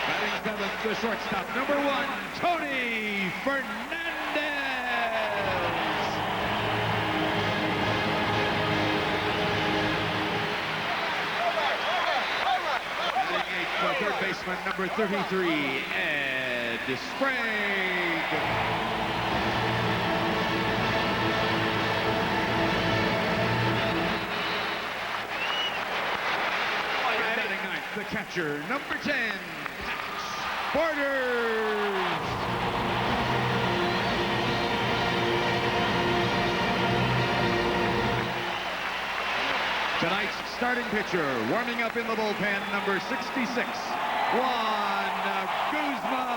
Speaker 15: Batting seventh, the shortstop, number 1, Tony Fernandez. The third baseman, number 33, Ed Sprague. Batting ninth, the catcher, number 10, Borders. Tonight's starting pitcher, warming up in the bullpen, number 66, Juan Guzman.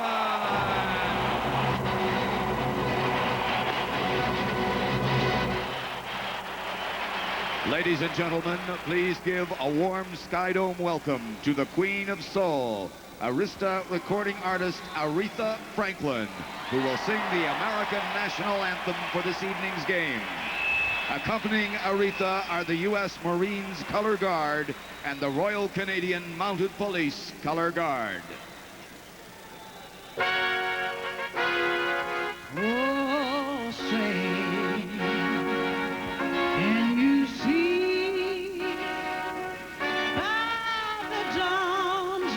Speaker 15: Ladies and gentlemen, please give a warm Sky Dome welcome to the Queen of Soul, Arista recording artist Aretha Franklin, who will sing the American National Anthem for this evening's game. Accompanying Aretha are the U.S. Marines Color Guard and the Royal Canadian Mounted Police Color Guard.
Speaker 17: Oh, say, can you see by the dawn's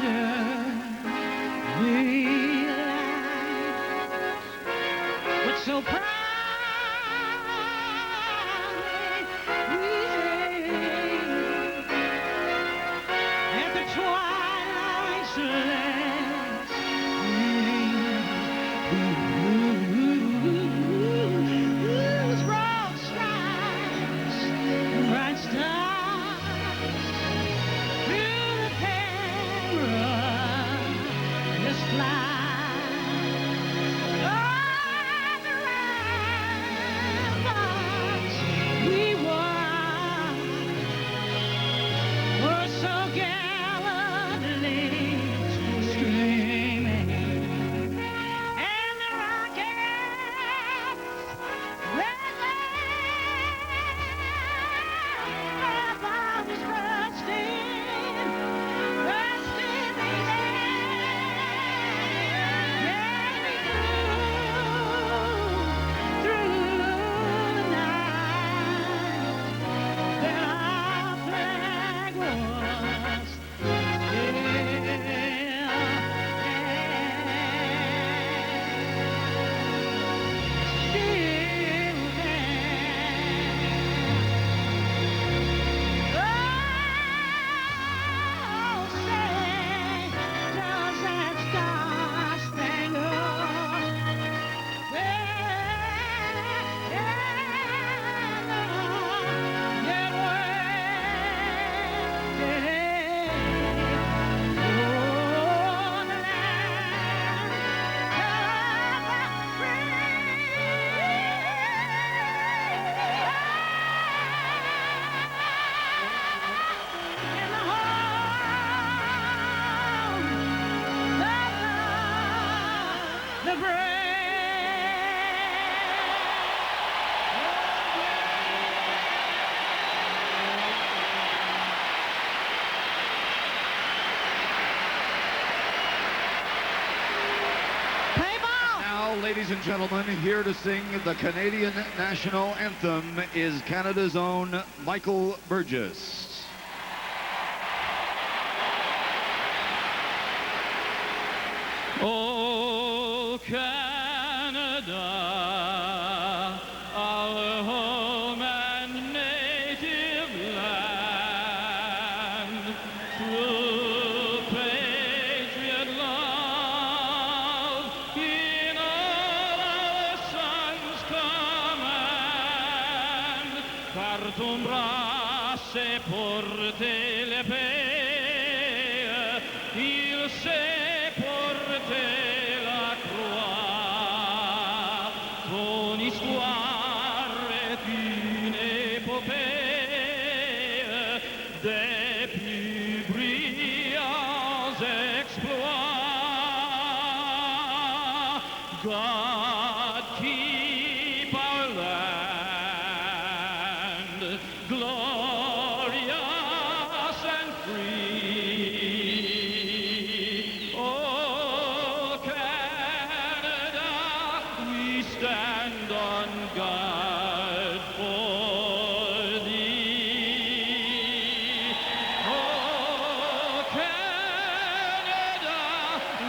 Speaker 17: early light what's so proud?
Speaker 15: Ladies and gentlemen, here to sing the Canadian National Anthem is Canada's own Michael Burgess.
Speaker 17: Oh, Canada, our home and native land, through patriot love, in all our sons' command, par ton bras s'est porté l'épée, il s'est porté la croix. Ton histoire est une épopée des plus brillants exploits. God keep our land glorious and free. Oh, Canada, we stand on guard for thee. Oh, Canada,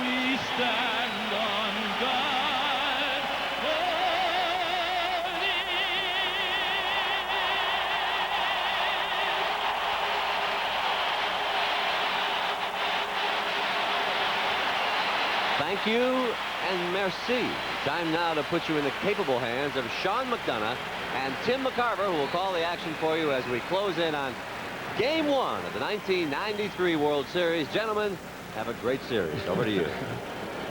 Speaker 17: we stand on guard for thee.
Speaker 31: Thank you and merci. Time now to put you in the capable hands of Sean McDonough and Tim McCarver, who will call the action for you as we close in on Game 1 of the 1993 World Series. Gentlemen, have a great series. Over to you.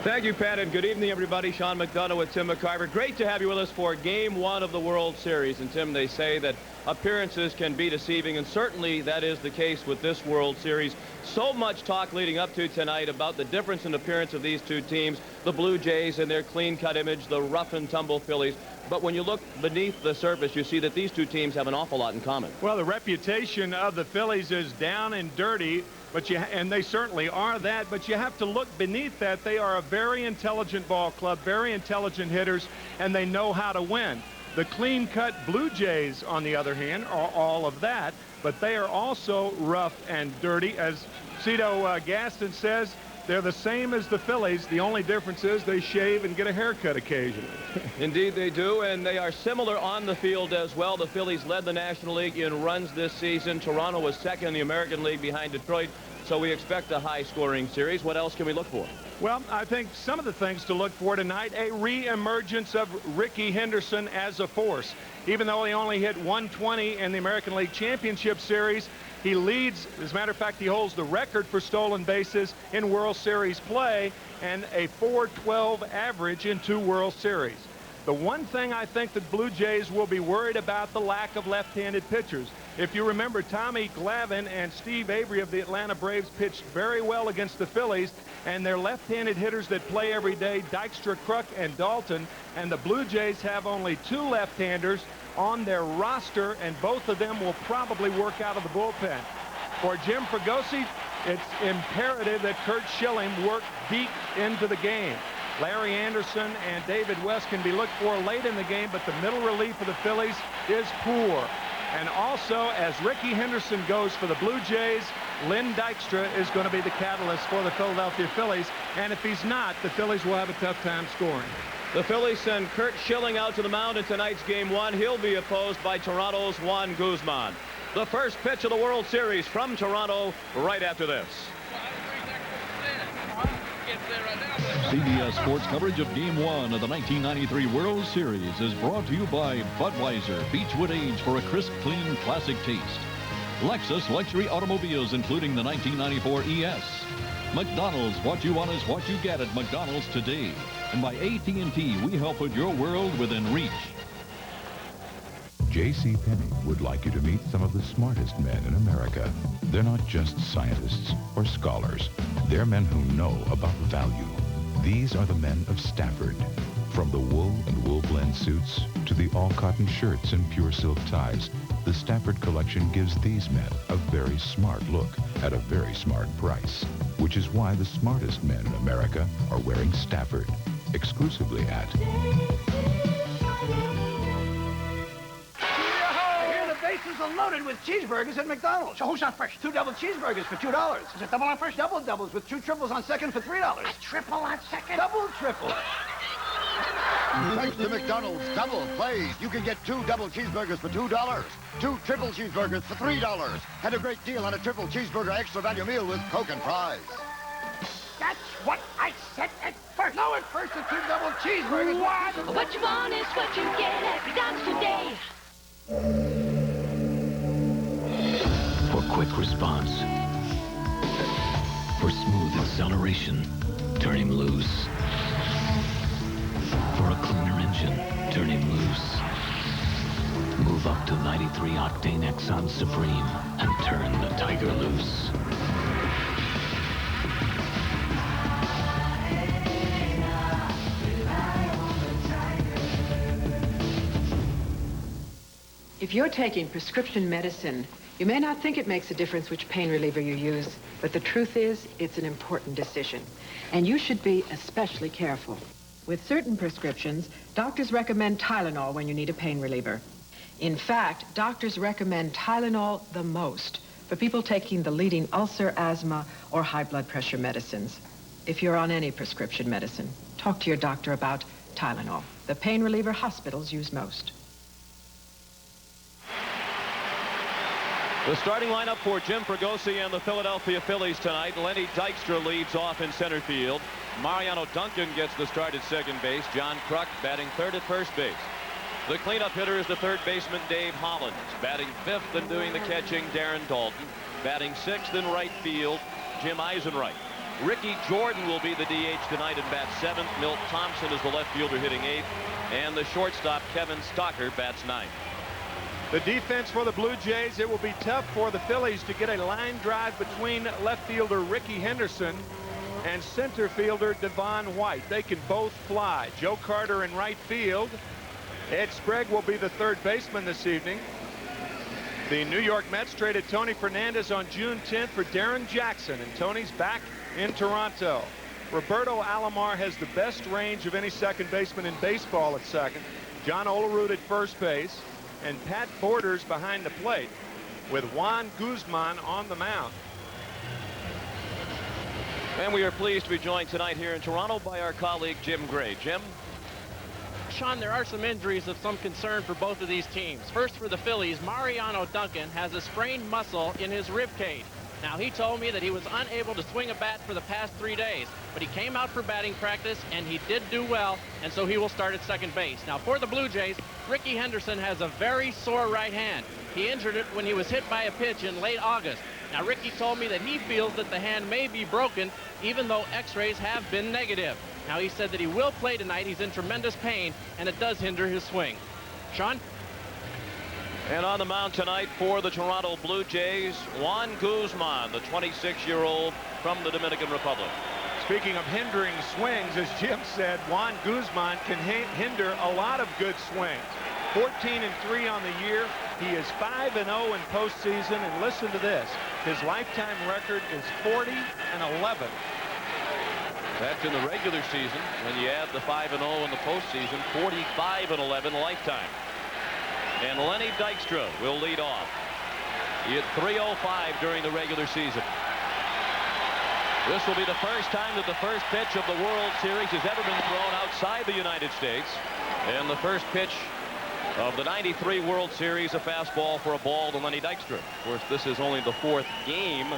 Speaker 3: Thank you, Pat, and good evening, everybody. Sean McDonough with Tim McCarver. Great to have you with us for Game 1 of the World Series. And, Tim, they say that appearances can be deceiving, and certainly that is the case with this World Series. So much talk leading up to tonight about the difference in appearance of these two teams, the Blue Jays and their clean-cut image, the rough-and-tumble Phillies. But when you look beneath the surface, you see that these two teams have an awful lot in common.
Speaker 7: Well, the reputation of the Phillies is down and dirty, and they certainly are that, but you have to look beneath that. They are a very intelligent ball club, very intelligent hitters, and they know how to win. The clean-cut Blue Jays, on the other hand, are all of that, but they are also rough and dirty. As Cito Gaston says, they're the same as the Phillies. The only difference is they shave and get a haircut occasionally.
Speaker 3: Indeed they do, and they are similar on the field as well. The Phillies led the National League in runs this season. Toronto was second in the American League behind Detroit, so we expect a high-scoring series. What else can we look for?
Speaker 7: Well, I think some of the things to look for tonight, a re-emergence of Rickey Henderson as a force. Even though he only hit 120 in the American League Championship Series, he leads, as a matter of fact, he holds the record for stolen bases in World Series play and a .412 average in 2 World Series. The one thing I think that Blue Jays will be worried about, the lack of left-handed pitchers. If you remember, Tommy Glavine and Steve Avery of the Atlanta Braves pitched very well against the Phillies, and their left-handed hitters that play every day, Dykstra, Kruk, and Dalton, and the Blue Jays have only 2 left-handers on their roster, and both of them will probably work out of the bullpen. For Jim Fregosi, it's imperative that Curt Schilling work deep into the game. Larry Anderson and David West can be looked for late in the game, but the middle relief of the Phillies is poor. And also, as Rickey Henderson goes for the Blue Jays, Lynn Dykstra is going to be the catalyst for the Philadelphia Phillies. And if he's not, the Phillies will have a tough time scoring.
Speaker 3: The Phillies send Curt Schilling out to the mound in tonight's Game 1. He'll be opposed by Toronto's Juan Guzman. The first pitch of the World Series from Toronto right after this.
Speaker 9: CBS Sports coverage of Game 1 of the 1993 World Series is brought to you by Budweiser, Beechwood Age for a crisp, clean, classic taste. Lexus luxury automobiles, including the 1994 ES. McDonald's, what you want is what you get at McDonald's today. And by AT&T, we help put your world within reach.
Speaker 21: J.C. Penney would like you to meet some of the smartest men in America. They're not just scientists or scholars. They're men who know about value. These are the men of Stafford. From the wool and wool blend suits to the all-cotton shirts and pure silk ties, the Stafford collection gives these men a very smart look at a very smart price, which is why the smartest men in America are wearing Stafford, exclusively at...
Speaker 22: Bases are loaded with cheeseburgers at McDonald's. So who's on first? 2 double cheeseburgers for $2. Is it double on first? Double doubles with 2 triples on second for $3. A triple on second? Double triple.
Speaker 23: Thanks to McDonald's Double Plays, you can get 2 double cheeseburgers for $2, 2 triple cheeseburgers for $3, and a great deal on a triple cheeseburger extra value meal with Coke and fries.
Speaker 22: That's what I said at first. No, at first the 2 double cheeseburgers.
Speaker 17: What you want is what you get at McDonald's today.
Speaker 24: For quick response. For smooth acceleration, turn him loose. For a cleaner engine, turn him loose. Move up to 93 octane Exxon Supreme and turn the Tiger loose.
Speaker 1: you're taking prescription medicine, you may not think it makes a difference which pain reliever you use, but the truth is, it's an important decision. And you should be especially careful. With certain prescriptions, doctors recommend Tylenol when you need a pain reliever. In fact, doctors recommend Tylenol the most for people taking the leading ulcer, asthma, or high blood pressure medicines. If you're on any prescription medicine, talk to your doctor about Tylenol, the pain reliever hospitals use most.
Speaker 3: The starting lineup for Jim Fregosi and the Philadelphia Phillies tonight. Lenny Dykstra leads off in center field. Mariano Duncan gets the start at second base. John Kruk batting third at first base. The cleanup hitter is the third baseman Dave Hollins. Batting fifth and doing the catching, Darren Dalton. Batting sixth in right field, Jim Eisenreich. Ricky Jordan will be the DH tonight and bats seventh. Milt Thompson is the left fielder hitting eighth. And the shortstop, Kevin Stocker, bats ninth.
Speaker 7: The defense for the Blue Jays, it will be tough for the Phillies to get a line drive between left fielder Ricky Henderson and center fielder Devon White. They can both fly. Joe Carter in right field. Ed Sprague will be the third baseman this evening. The New York Mets traded Tony Fernandez on June 10th for Darren Jackson, and Tony's back in Toronto. Roberto Alomar has the best range of any second baseman in baseball at second. John Olerud at first base. And Pat Borders behind the plate with Juan Guzman on the mound.
Speaker 3: And we are pleased to be joined tonight here in Toronto by our colleague Jim Gray. Jim?
Speaker 2: Sean, there are some injuries of some concern for both of these teams. First, for the Phillies, Mariano Duncan has a sprained muscle in his rib cage. Now, he told me that he was unable to swing a bat for the past 3 days, but he came out for batting practice, and he did do well, and so he will start at second base. Now, for the Blue Jays, Ricky Henderson has a very sore right hand. He injured it when he was hit by a pitch in late August. Now, Ricky told me that he feels that the hand may be broken, even though x-rays have been negative. Now, he said that he will play tonight. He's in tremendous pain, and it does hinder his swing. Sean?
Speaker 3: And on the mound tonight for the Toronto Blue Jays, Juan Guzman, the 26-year-old from the Dominican Republic.
Speaker 7: Speaking of hindering swings, as Jim said, Juan Guzman can hinder a lot of good swings. 14-3 on the year. He is 5-0 in postseason, and listen to this. His lifetime record is 40-11.
Speaker 3: That's in the regular season. When you add the 5-0 in the postseason, 45-11 lifetime. And Lenny Dykstra will lead off. He hit .305 during the regular season. This will be the first time that the first pitch of the World Series has ever been thrown outside the United States. And the first pitch of the '93 World Series, a fastball for a ball to Lenny Dykstra. Of course, this is only the fourth game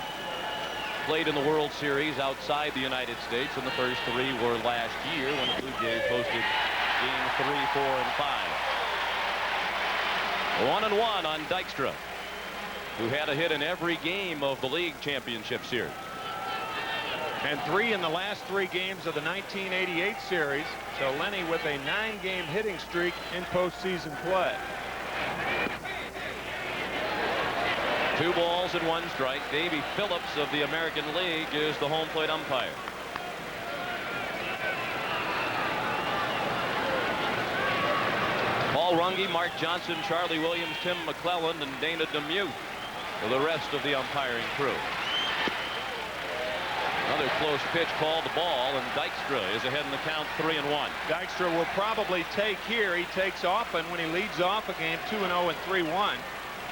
Speaker 3: played in the World Series outside the United States, and the first three were last year when the Blue Jays hosted Game 3, 4, and 5. 1-1 on Dykstra, who had a hit in every game of the League Championship Series.
Speaker 7: And 3 in the last 3 games of the 1988 series. So Lenny with a 9-game hitting streak in postseason play.
Speaker 3: 2 balls and 1 strike. Davey Phillips of the American League is the home plate umpire. Paul Runge, Mark Johnson, Charlie Williams, Tim McClelland, and Dana DeMute for the rest of the umpiring crew. Another close pitch called the ball, and Dykstra is ahead in the count 3-1.
Speaker 7: Dykstra will probably take here. He takes often when he leads off a game 2-0 and 3-1.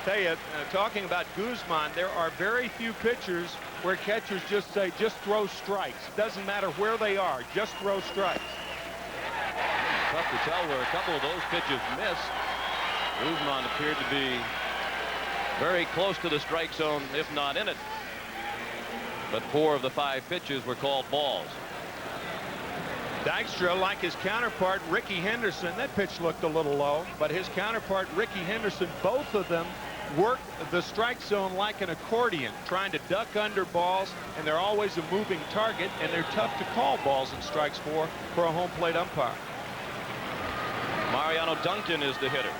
Speaker 7: Tell you, talking about Guzman, there are very few pitchers where catchers just say, just throw strikes. Doesn't matter where they are, just throw strikes.
Speaker 3: Tough to tell where a couple of those pitches missed. Guzman appeared to be very close to the strike zone, if not in it. But 4 of the 5 pitches were called balls.
Speaker 7: Dykstra, like his counterpart Ricky Henderson, that pitch looked a little low, but his counterpart Ricky Henderson, both of them work the strike zone like an accordion, trying to duck under balls, and they're always a moving target, and they're tough to call balls and strikes for a home plate umpire.
Speaker 3: Mariano Duncan is the hitter.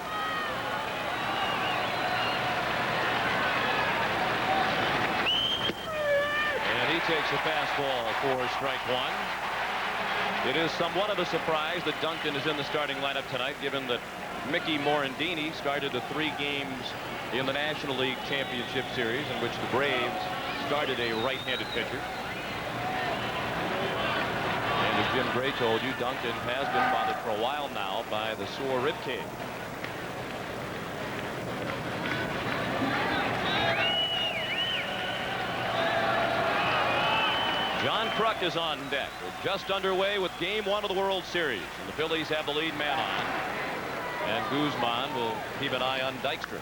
Speaker 3: And he takes a fastball for strike 1. It is somewhat of a surprise that Duncan is in the starting lineup tonight, given that Mickey Morandini started the 3 games in the National League Championship Series in which the Braves started a right-handed pitcher. And as Jim Gray told you, Duncan has been bothered for a while now by the sore rib cage. John Kruk is on deck. We're just underway with Game 1 of the World Series. And the Phillies have the lead man on. And Guzman will keep an eye on Dykstra.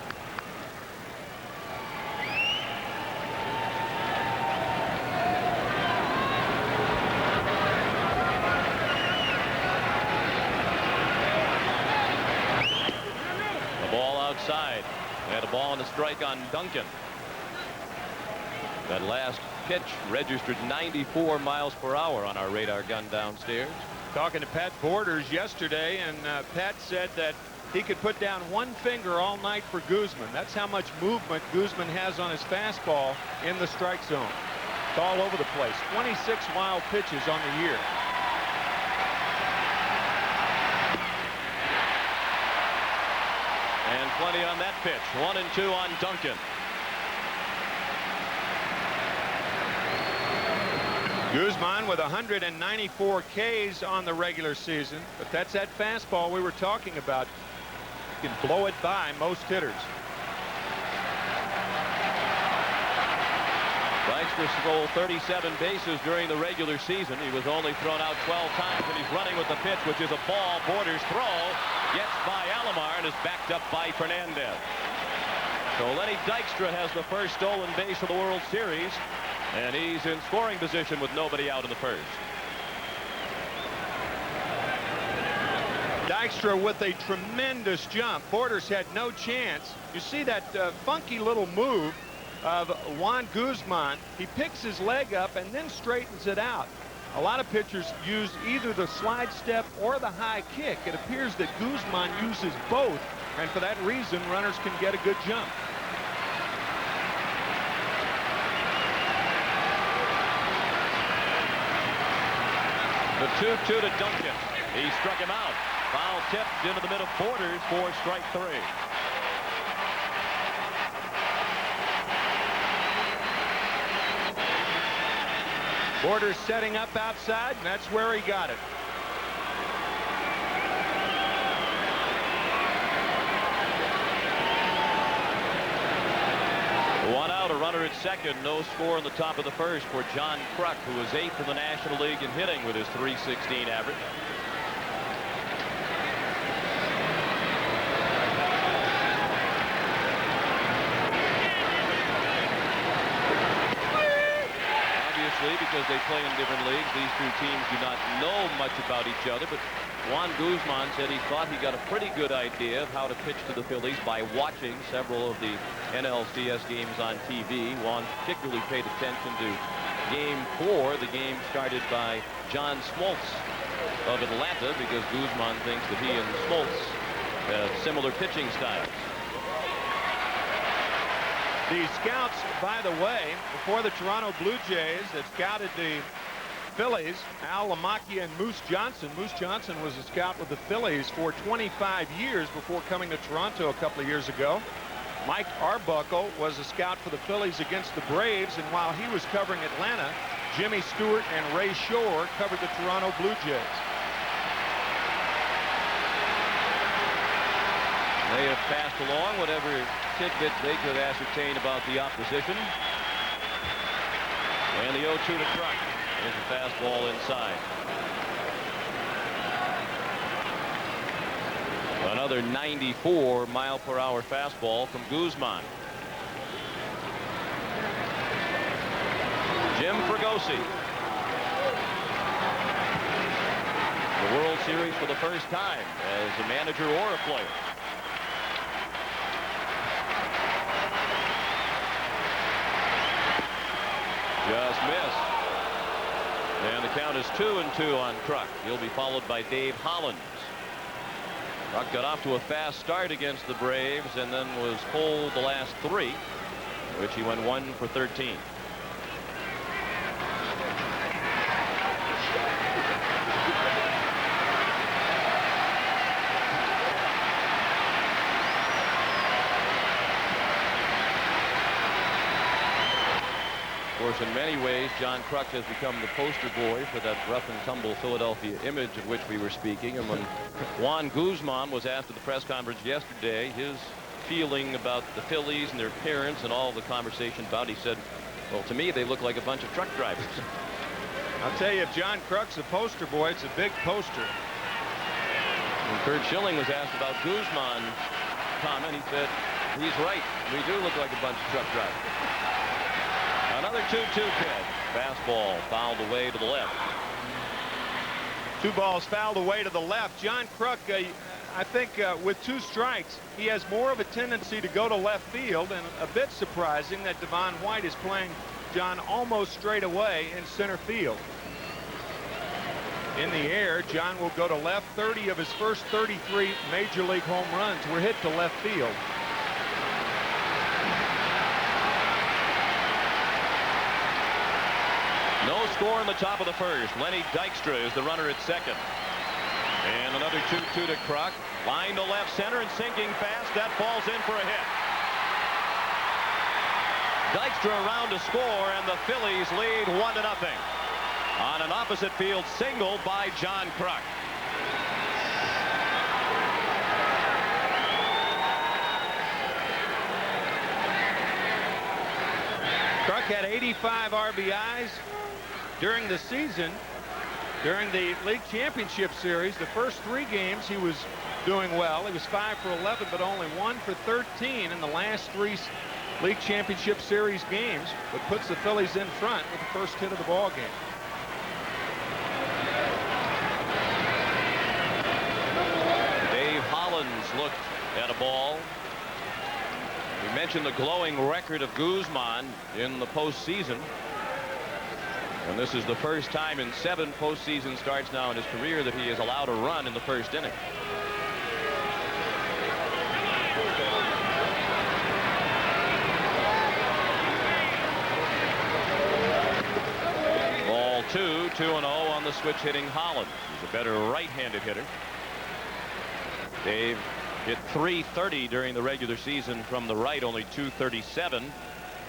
Speaker 3: The ball outside. They had a ball and a strike on Duncan. That last pitch registered 94 miles per hour on our radar gun downstairs.
Speaker 7: Talking to Pat Borders yesterday, and Pat said that he could put down one finger all night for Guzman. That's how much movement Guzman has on his fastball in the strike zone. It's all over the place. 26 wild pitches on the year.
Speaker 3: And plenty on that pitch. 1-2 on Duncan.
Speaker 7: Guzman with 194 Ks on the regular season, but that's that fastball we were talking about. You can blow it by most hitters.
Speaker 3: Dykstra stole 37 bases during the regular season. He was only thrown out 12 times, and he's running with the pitch, which is a ball. Borders throw, gets by Alomar, and is backed up by Fernandez. So Lenny Dykstra has the first stolen base of the World Series, and he's in scoring position with nobody out in the first.
Speaker 7: Dykstra with a tremendous jump. Borders had no chance. You see that funky little move of Juan Guzman. He picks his leg up and then straightens it out. A lot of pitchers use either the slide step or the high kick. It appears that Guzman uses both, and for that reason, runners can get a good jump.
Speaker 3: The 2-2 to Duncan. He struck him out. Foul tipped into the middle of Borders for strike 3.
Speaker 7: Borders setting up outside, and that's where he got it.
Speaker 3: One out, a runner at second. No score in the top of the first for John Kruk, who was 8th in the National League in hitting with his .316 average. Because they play in different leagues, these two teams do not know much about each other, but Juan Guzman said he thought he got a pretty good idea of how to pitch to the Phillies by watching several of the NLCS games on TV. Juan particularly paid attention to Game 4, the game started by John Smoltz of Atlanta, because Guzman thinks that he and Smoltz have similar pitching styles.
Speaker 7: The scouts, by the way, before the Toronto Blue Jays that scouted the Phillies, Al Lamacchia and Moose Johnson. Moose Johnson was a scout with the Phillies for 25 years before coming to Toronto a couple of years ago. Mike Arbuckle was a scout for the Phillies against the Braves, and while he was covering Atlanta, Jimmy Stewart and Ray Shore covered the Toronto Blue Jays.
Speaker 3: They have passed along whatever tidbit they could ascertain about the opposition. And the 0-2 to Kruk. Here's a fastball inside. Another 94 mile per hour fastball from Guzman. Jim Fregosi. The World Series for the first time as a manager or a player. Just missed. And the count is 2-2 on Kruk. He'll be followed by Dave Hollins. Kruk got off to a fast start against the Braves and then was pulled the last 3, in which he went 1 for 13. Of course, in many ways, John Kruk has become the poster boy for that rough and tumble Philadelphia image of which we were speaking. And when Juan Guzman was asked at the press conference yesterday his feeling about the Phillies and their appearance and all the conversation about, he said, well, to me, they look like a bunch of truck drivers.
Speaker 7: I'll tell you, if John Kruk's a poster boy, it's a big poster.
Speaker 3: When Kurt Schilling was asked about Guzman's comment, he said, he's right. We do look like a bunch of truck drivers. Another 2-2 pitch. Fastball fouled away to the left.
Speaker 7: 2 balls fouled away to the left. John Kruk, I think with 2 strikes, he has more of a tendency to go to left field, and a bit surprising that Devon White is playing John almost straight away in center field. In the air, John will go to left. 30 of his first 33 major league home runs were hit to left field.
Speaker 3: No score in the top of the first. Lenny Dykstra is the runner at second. And another 2-2 to Kruk. Line to left center and sinking fast. That falls in for a hit. Dykstra around to score, and the Phillies lead 1-0 on an opposite field single by John Kruk.
Speaker 7: Kruk had 85 RBIs during the season. During the league championship series, the first 3 games he was doing well. He was 5 for 11, but only 1 for 13 in the last 3 league championship series games, but puts the Phillies in front with the first hit of the ball game.
Speaker 3: Dave Hollins looked at a ball. We mentioned the glowing record of Guzman in the postseason. And this is the first time in 7 postseason starts now in his career that he has allowed a run in the first inning. Ball 2, 2-0 on the switch hitting Hollins. He's a better right-handed hitter. Dave hit .330 during the regular season from the right, only .237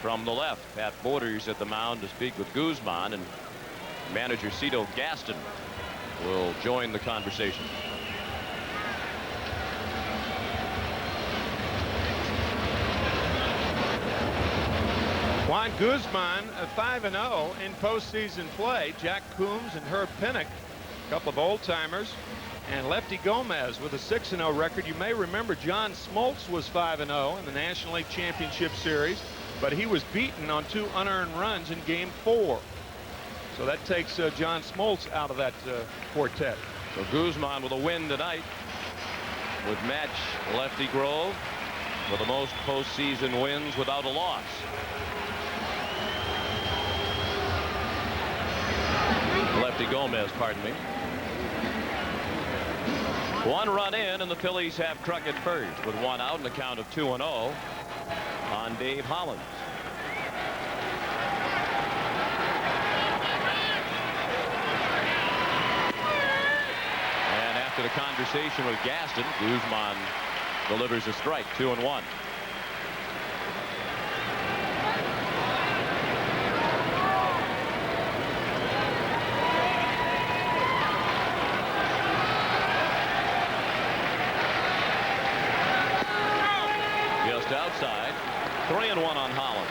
Speaker 3: from the left. Pat Borders at the mound to speak with Guzman, and manager Cito Gaston will join the conversation.
Speaker 7: Juan Guzman, 5-0 in postseason play. Jack Coombs and Herb Pinnock, a couple of old-timers, and Lefty Gomez with a 6-0 record. You may remember John Smoltz was 5-0 in the National League Championship Series, but he was beaten on 2 unearned runs in Game 4. So that takes John Smoltz out of that quartet.
Speaker 3: So Guzman with a win tonight would match Lefty Grove for the most postseason wins without a loss. Lefty Gomez, pardon me. 1 run in, and the Phillies have Kruk at first with 1 out and a count of 2-0 on Dave Hollins. And after the conversation with Gaston, Guzman delivers a strike, 2-1. Outside, 3-1 on Holland.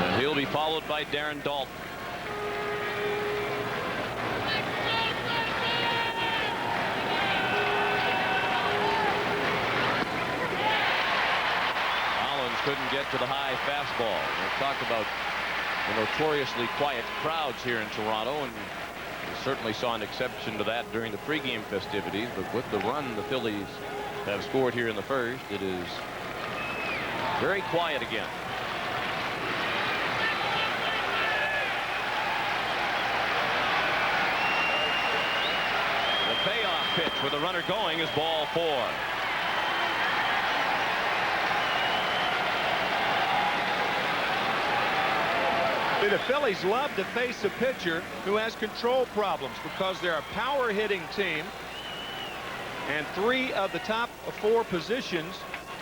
Speaker 3: And he'll be followed by Darren Dalton. Hollins couldn't get to the high fastball. We've talked about the notoriously quiet crowds here in Toronto, and we certainly saw an exception to that during the pregame festivities, but with the run the Phillies have scored here in the first, it is very quiet again. The payoff pitch with the runner going is ball 4.
Speaker 7: The Phillies love to face a pitcher who has control problems because they're a power hitting team, and 3 of the top 4 positions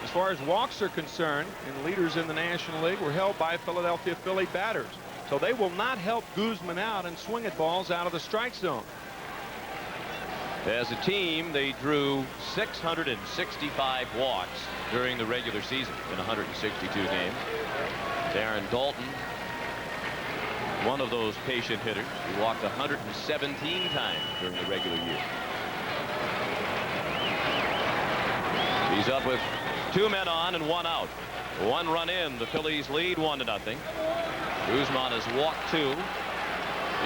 Speaker 7: as far as walks are concerned, and leaders in the National League, were held by Philadelphia Philly batters. So they will not help Guzman out and swing at balls out of the strike zone.
Speaker 3: As a team, they drew 665 walks during the regular season in 162 games. Darren Daulton, one of those patient hitters, who walked 117 times during the regular year. He's up with 2 men on and 1 out. 1 run in. The Phillies lead 1-0. Guzman has walked 2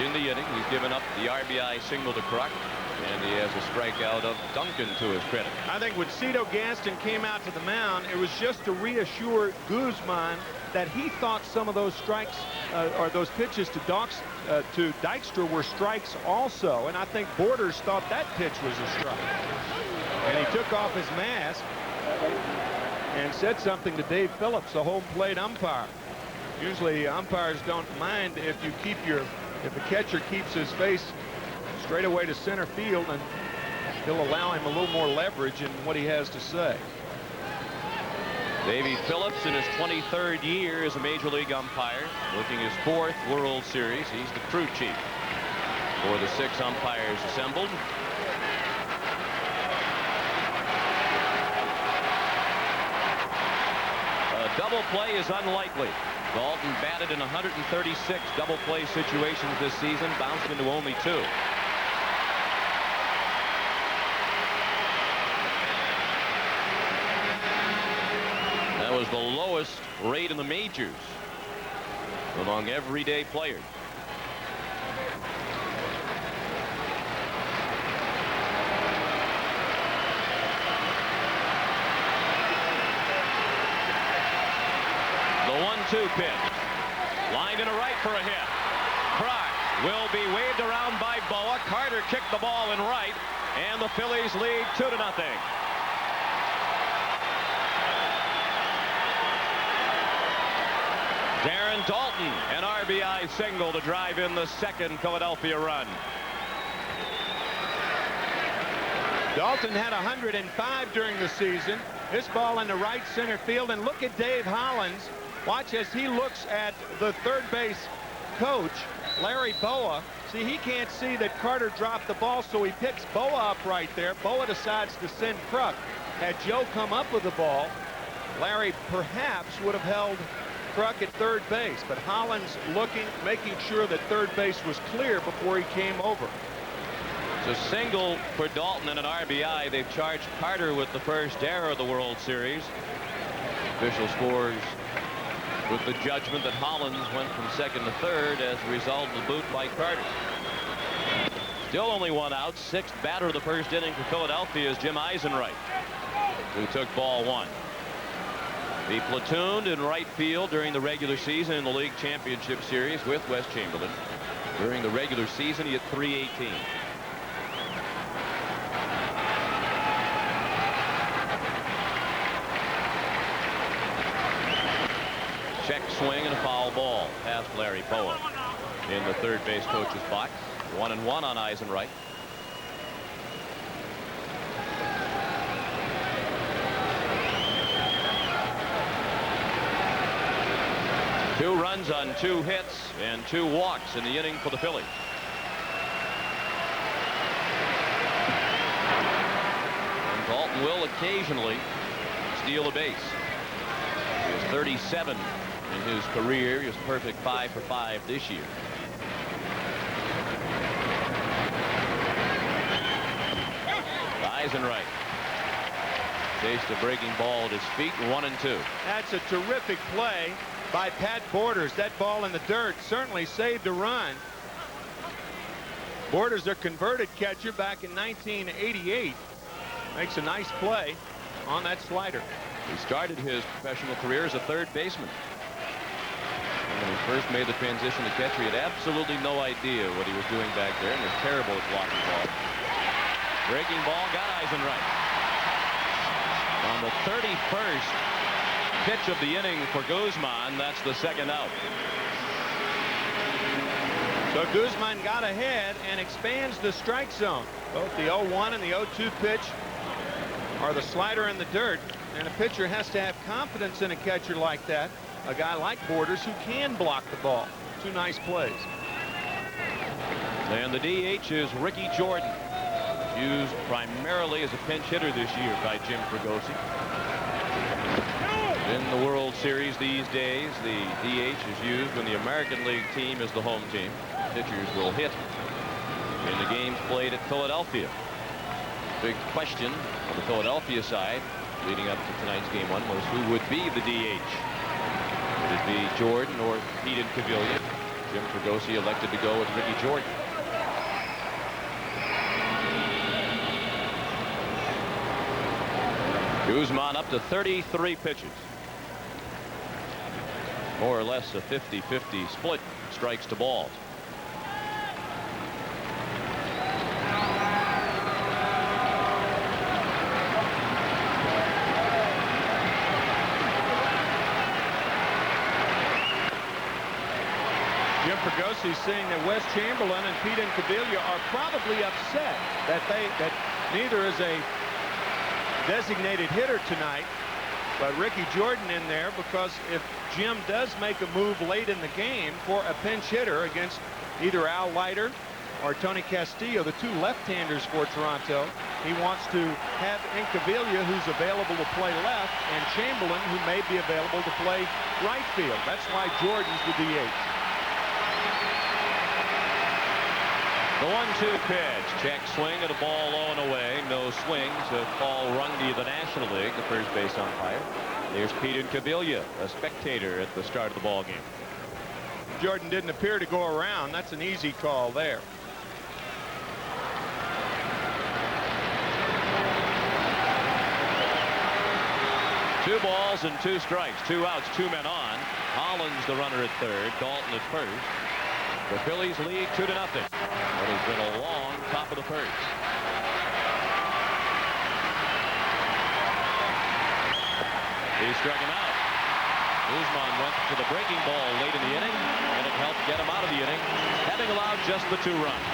Speaker 3: in the inning. He's given up the RBI single to Kruk, and he has a strikeout of Duncan to his credit.
Speaker 7: I think when Cito Gaston came out to the mound, it was just to reassure Guzman that he thought some of those strikes or those pitches to Dykstra were strikes also, and I think Borders thought that pitch was a strike. And he took off his mask and said something to Dave Phillips, the home plate umpire. Usually umpires don't mind if the catcher keeps his face straight away to center field, and he'll allow him a little more leverage in what he has to say.
Speaker 3: Davey Phillips in his 23rd year as a Major League umpire, looking his 4th World Series. He's the crew chief for the 6 umpires assembled. A double play is unlikely. Daulton batted in 136 double play situations this season, bounced into only 2. That was the lowest rate in the majors among everyday players. The 1-2 pitch. Lined into right for a hit. Kruk will be waved around by Boa. Carter kicked the ball in right, and the Phillies lead 2-0. Darren Daulton, an RBI single to drive in the 2nd Philadelphia run.
Speaker 7: Daulton had 105 during the season. This ball in the right center field, and look at Dave Hollins. Watch as he looks at the third base coach, Larry Boa. See, he can't see that Carter dropped the ball, so he picks Boa up right there. Boa decides to send Kruk. Had Joe come up with the ball, Larry perhaps would have held Kruk at third base, but Hollins looking, making sure that third base was clear before he came over.
Speaker 3: It's a single for Daulton and an RBI. They've charged Carter with the first error of the World Series. Official scores with the judgment that Hollins went from 2nd to 3rd as a result of the boot by Carter. Still only 1 out. 6th batter of the 1st inning for Philadelphia is Jim Eisenreich, who took ball 1. He platooned in right field during the regular season in the League Championship Series with West Chamberlain. During the regular season, he hit .318. Check swing and a foul ball past Larry Boa in the third base coach's box. 1-1 on Eisenreich. Two runs on 2 hits and 2 walks in the inning for the Phillies. And Daulton will occasionally steal a base. He is 37 in his career. He was perfect 5 for 5 this year. Eisenreich chased a breaking ball at his feet. 1-2.
Speaker 7: That's a terrific play by Pat Borders. That ball in the dirt certainly saved a run. Borders, their converted catcher back in 1988, makes a nice play on that slider.
Speaker 3: He started his professional career as a third baseman. And when he first made the transition to catcher, he had absolutely no idea what he was doing back there, and was terrible at blocking balls. Breaking ball got Eisenreich. On the 31st pitch of the inning for Guzman, that's the 2nd out.
Speaker 7: So Guzman got ahead and expands the strike zone. Both the 0-1 and the 0-2 pitch are the slider in the dirt. And a pitcher has to have confidence in a catcher like that. A guy like Borders who can block the ball. Two nice plays.
Speaker 3: And the DH is Ricky Jordan, used primarily as a pinch hitter this year by Jim Fregosi. In the World Series these days, the DH is used when the American League team is the home team. Pitchers will hit in the games played at Philadelphia. Big question on the Philadelphia side leading up to tonight's game one was who would be the DH. Would it be Jordan or Pete Incaviglia? Jim Fregosi elected to go with Ricky Jordan. Guzman up to 33 pitches. More or less a 50-50 split, strikes to balls.
Speaker 7: Jim Fregosi saying that Wes Chamberlain and Pete Incaviglia are probably upset that neither is a designated hitter tonight, but Ricky Jordan in there, because if Jim does make a move late in the game for a pinch hitter against either Al Leiter or Tony Castillo, the two left-handers for Toronto, he wants to have Incaviglia, who's available to play left, and Chamberlain, who may be available to play right field. That's why Jordan's the DH.
Speaker 3: The 1-2 pitch. Check swing at a ball low and away. No swing to Paul Runge of the National League, the first base umpire. There's Pete Incaviglia, a spectator at the start of the ball game.
Speaker 7: Jordan didn't appear to go around. That's an easy call there.
Speaker 3: Two balls and 2 strikes. 2 outs, 2 men on. Hollins the runner at third. Dalton at first. The Phillies lead 2-0. It has been a long top of the first. He struck him out. Guzman went to the breaking ball late in the inning, and it helped get him out of the inning, having allowed just the 2 runs.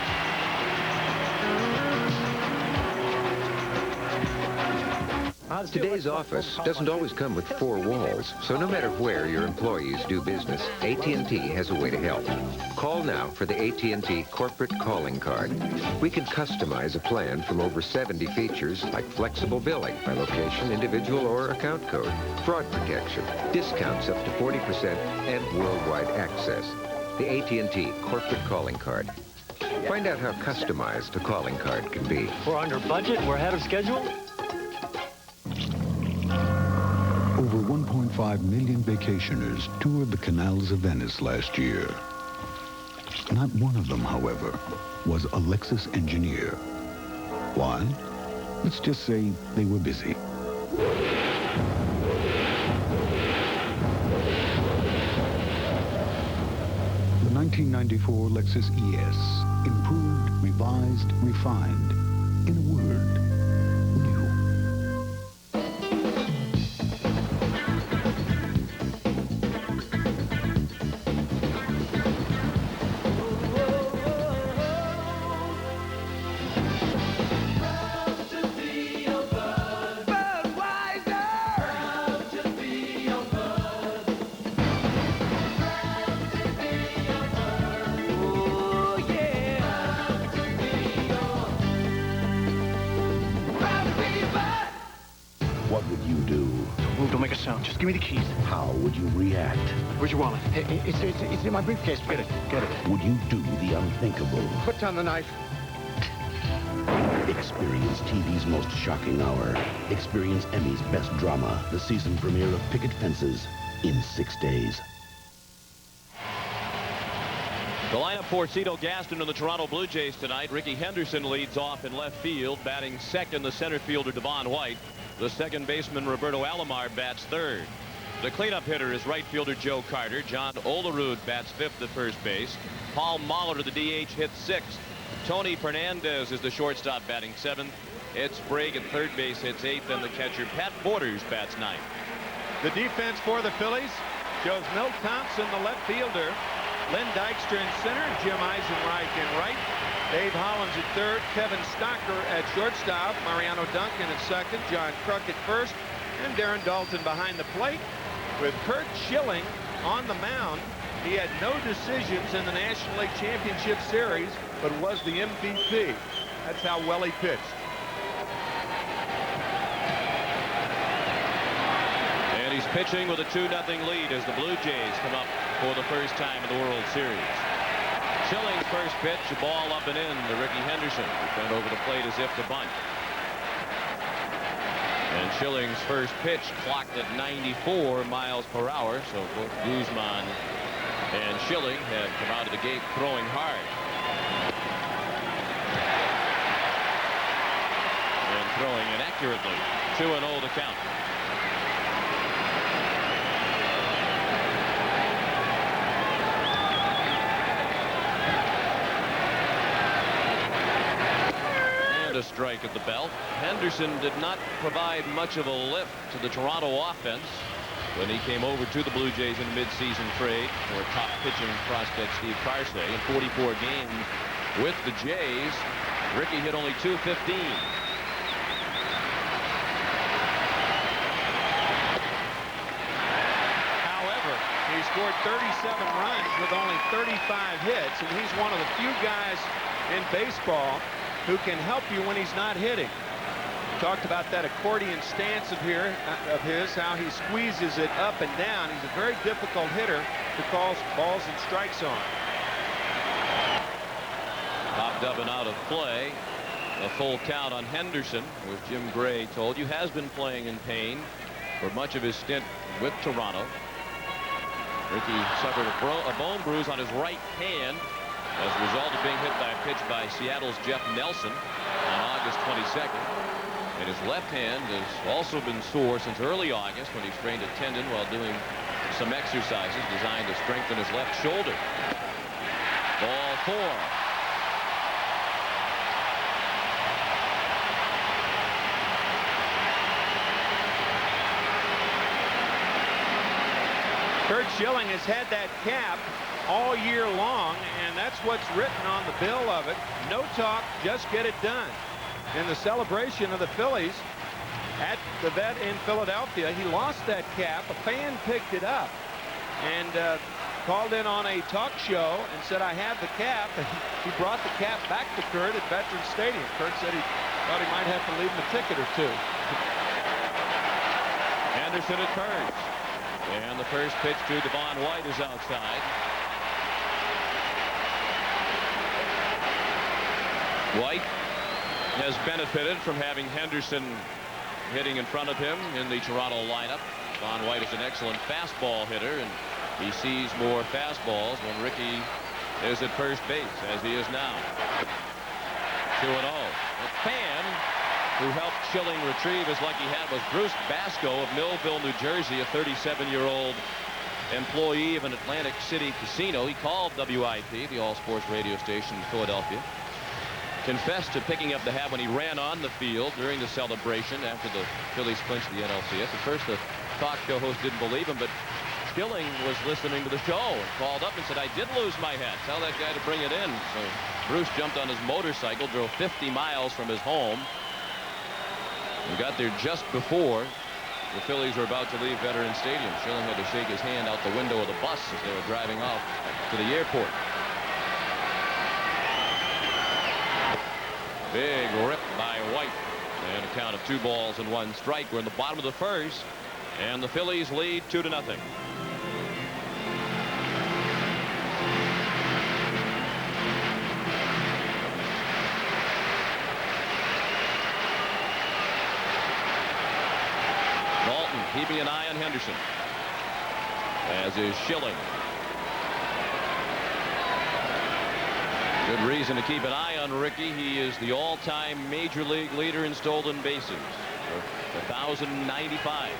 Speaker 5: Today's office doesn't always come with 4 walls, so no matter where your employees do business, AT&T has a way to help. Call now for the AT&T Corporate Calling Card. We can customize a plan from over 70 features like flexible billing by location, individual, or account code, fraud protection, discounts up to 40%, and worldwide access. The AT&T Corporate Calling Card. Find out how customized a calling card can be.
Speaker 10: We're under budget. We're ahead of schedule.
Speaker 21: Over 1.5 million vacationers toured the canals of Venice last year. Not one of them, however, was a Lexus engineer. Why? Let's just say they were busy. The 1994 Lexus ES, improved, revised, refined, in a word, new.
Speaker 10: What would you do? Don't make a sound. Just give me the keys. How would you react? Where's your wallet? It's in my briefcase. Get it. Get it. Would you do the unthinkable? Put down the knife. Experience TV's most shocking hour. Experience Emmy's best drama. The season premiere of Picket Fences in 6 days.
Speaker 3: The lineup for Cito Gaston and the Toronto Blue Jays tonight. Ricky Henderson leads off in left field, batting second the center fielder Devon White. The second baseman Roberto Alomar bats third. The cleanup hitter is right fielder Joe Carter. John Olerud bats fifth at first base. Paul Molitor, the DH, hits sixth. Tony Fernandez is the shortstop batting seventh. Ed Sprague at third base hits eighth, and the catcher Pat Borders bats ninth.
Speaker 7: The defense for the Phillies shows Milt Thompson, the left fielder, Lynn Dykstra in center, Jim Eisenreich in right, Dave Hollins at third, Kevin Stocker at shortstop, Mariano Duncan at second, John Kruk at first, And Darren Dalton behind the plate with Curt Schilling on the mound. He had no decisions in the National League Championship Series, but was the MVP. That's how well he pitched.
Speaker 3: And he's pitching with a 2-0 lead as the Blue Jays come up for the first time in the World Series. Schilling's first pitch, a ball up and in to Ricky Henderson, who went over the plate as if to bunt. And Schilling's first pitch clocked at 94 miles per hour, so both Guzman and Schilling have come out of the gate throwing hard. And throwing inaccurately. 2-0 the count. And a strike at the belt. Henderson did not provide much of a lift to the Toronto offense when he came over to the Blue Jays in a mid-season trade for top pitching prospect Steve Carsey. In 44 games with the Jays, Ricky hit only .215.
Speaker 7: However, he scored 37 runs with only 35 hits, and he's one of the few guys in baseball who can help you when he's not hitting. Talked about that accordion stance of his, how he squeezes it up and down. He's a very difficult hitter to call balls and strikes on.
Speaker 3: Popped up and out of play. A full count on Henderson, as Jim Gray told you, has been playing in pain for much of his stint with Toronto. Ricky suffered a bone bruise on his right hand as a result of being hit by a pitch by Seattle's Jeff Nelson on August 22nd. And his left hand has also been sore since early August when he strained a tendon while doing some exercises designed to strengthen his left shoulder. Ball 4.
Speaker 7: Curt Schilling has had that cap all year long, and that's what's written on the bill of it. No talk, just get it done. In the celebration of the Phillies at the vet in Philadelphia, he lost that cap. A fan picked it up and called in on a talk show and said, I have the cap. And he brought the cap back to Curt at Veterans Stadium. Curt said he thought he might have to leave him a ticket or two.
Speaker 3: Anderson at first. And the first pitch to Devon White is outside. White has benefited from having Henderson hitting in front of him in the Toronto lineup. Devon White is an excellent fastball hitter, and he sees more fastballs when Ricky is at first base, as he is now. 2-0. A fan who helped Schilling retrieve his lucky hat was Bruce Basco of Millville, New Jersey, a 37-year-old employee of an Atlantic City casino. He called WIP, the all-sports radio station in Philadelphia. Confessed to picking up the hat when he ran on the field during the celebration after the Phillies clinched the NLCS. At first, the talk show host didn't believe him, but Schilling was listening to the show and called up and said, I did lose my hat. Tell that guy to bring it in. So Bruce jumped on his motorcycle, drove 50 miles from his home, and got there just before the Phillies were about to leave Veterans Stadium. Schilling had to shake his hand out the window of the bus as they were driving off to the airport. Big rip by White, and a count of 2 balls and 1 strike. We're in the bottom of the first, and the Phillies lead 2-0. Dalton keeping an eye on Henderson, as is Schilling. Good reason to keep an eye on Ricky. He is the all-time major league leader in stolen bases, 1,095.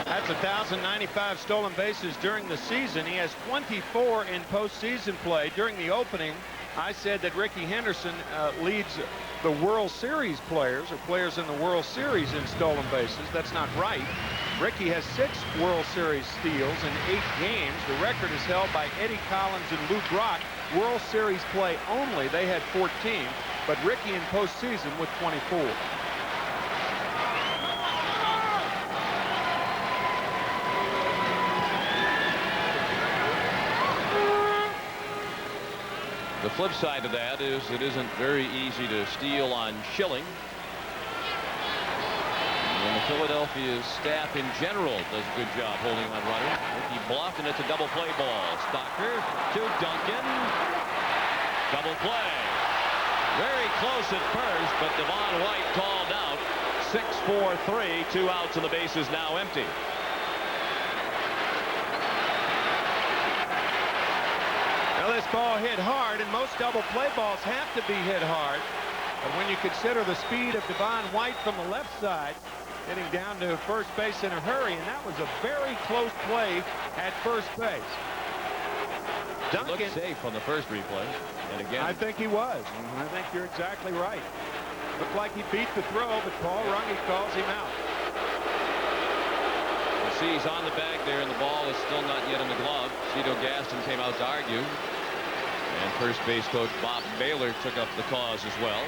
Speaker 7: That's 1,095 stolen bases during the season. He has 24 in postseason play. During the opening, I said that Ricky Henderson leads the World Series players, or players in the World Series, in stolen bases. That's not right. Ricky has 6 World Series steals in 8 games. The record is held by Eddie Collins and Lou Brock World Series play only, they had 14, but Ricky in postseason with 24.
Speaker 3: The flip side of that is it isn't very easy to steal on Schilling. And the Philadelphia staff in general does a good job holding on runners. Ricky bluffed, and it's a double play ball. Stocker to Duncan. Double play. Very close at first, but Devon White called out. 6-4-3, 2 outs, and the base is now empty.
Speaker 7: Well, this ball hit hard, and most double play balls have to be hit hard. But when you consider the speed of Devon White from the left side, getting down to first base in a hurry, and that was a very close play at first base. Duncan
Speaker 3: looked safe on the first replay, and again,
Speaker 7: I think he was. I think you're exactly right. Looked like he beat the throw, but Paul Runge calls him out.
Speaker 3: You see he's on the bag there, and the ball is still not yet in the glove. Cito Gaston came out to argue, and first base coach Bob Baylor took up the cause as well.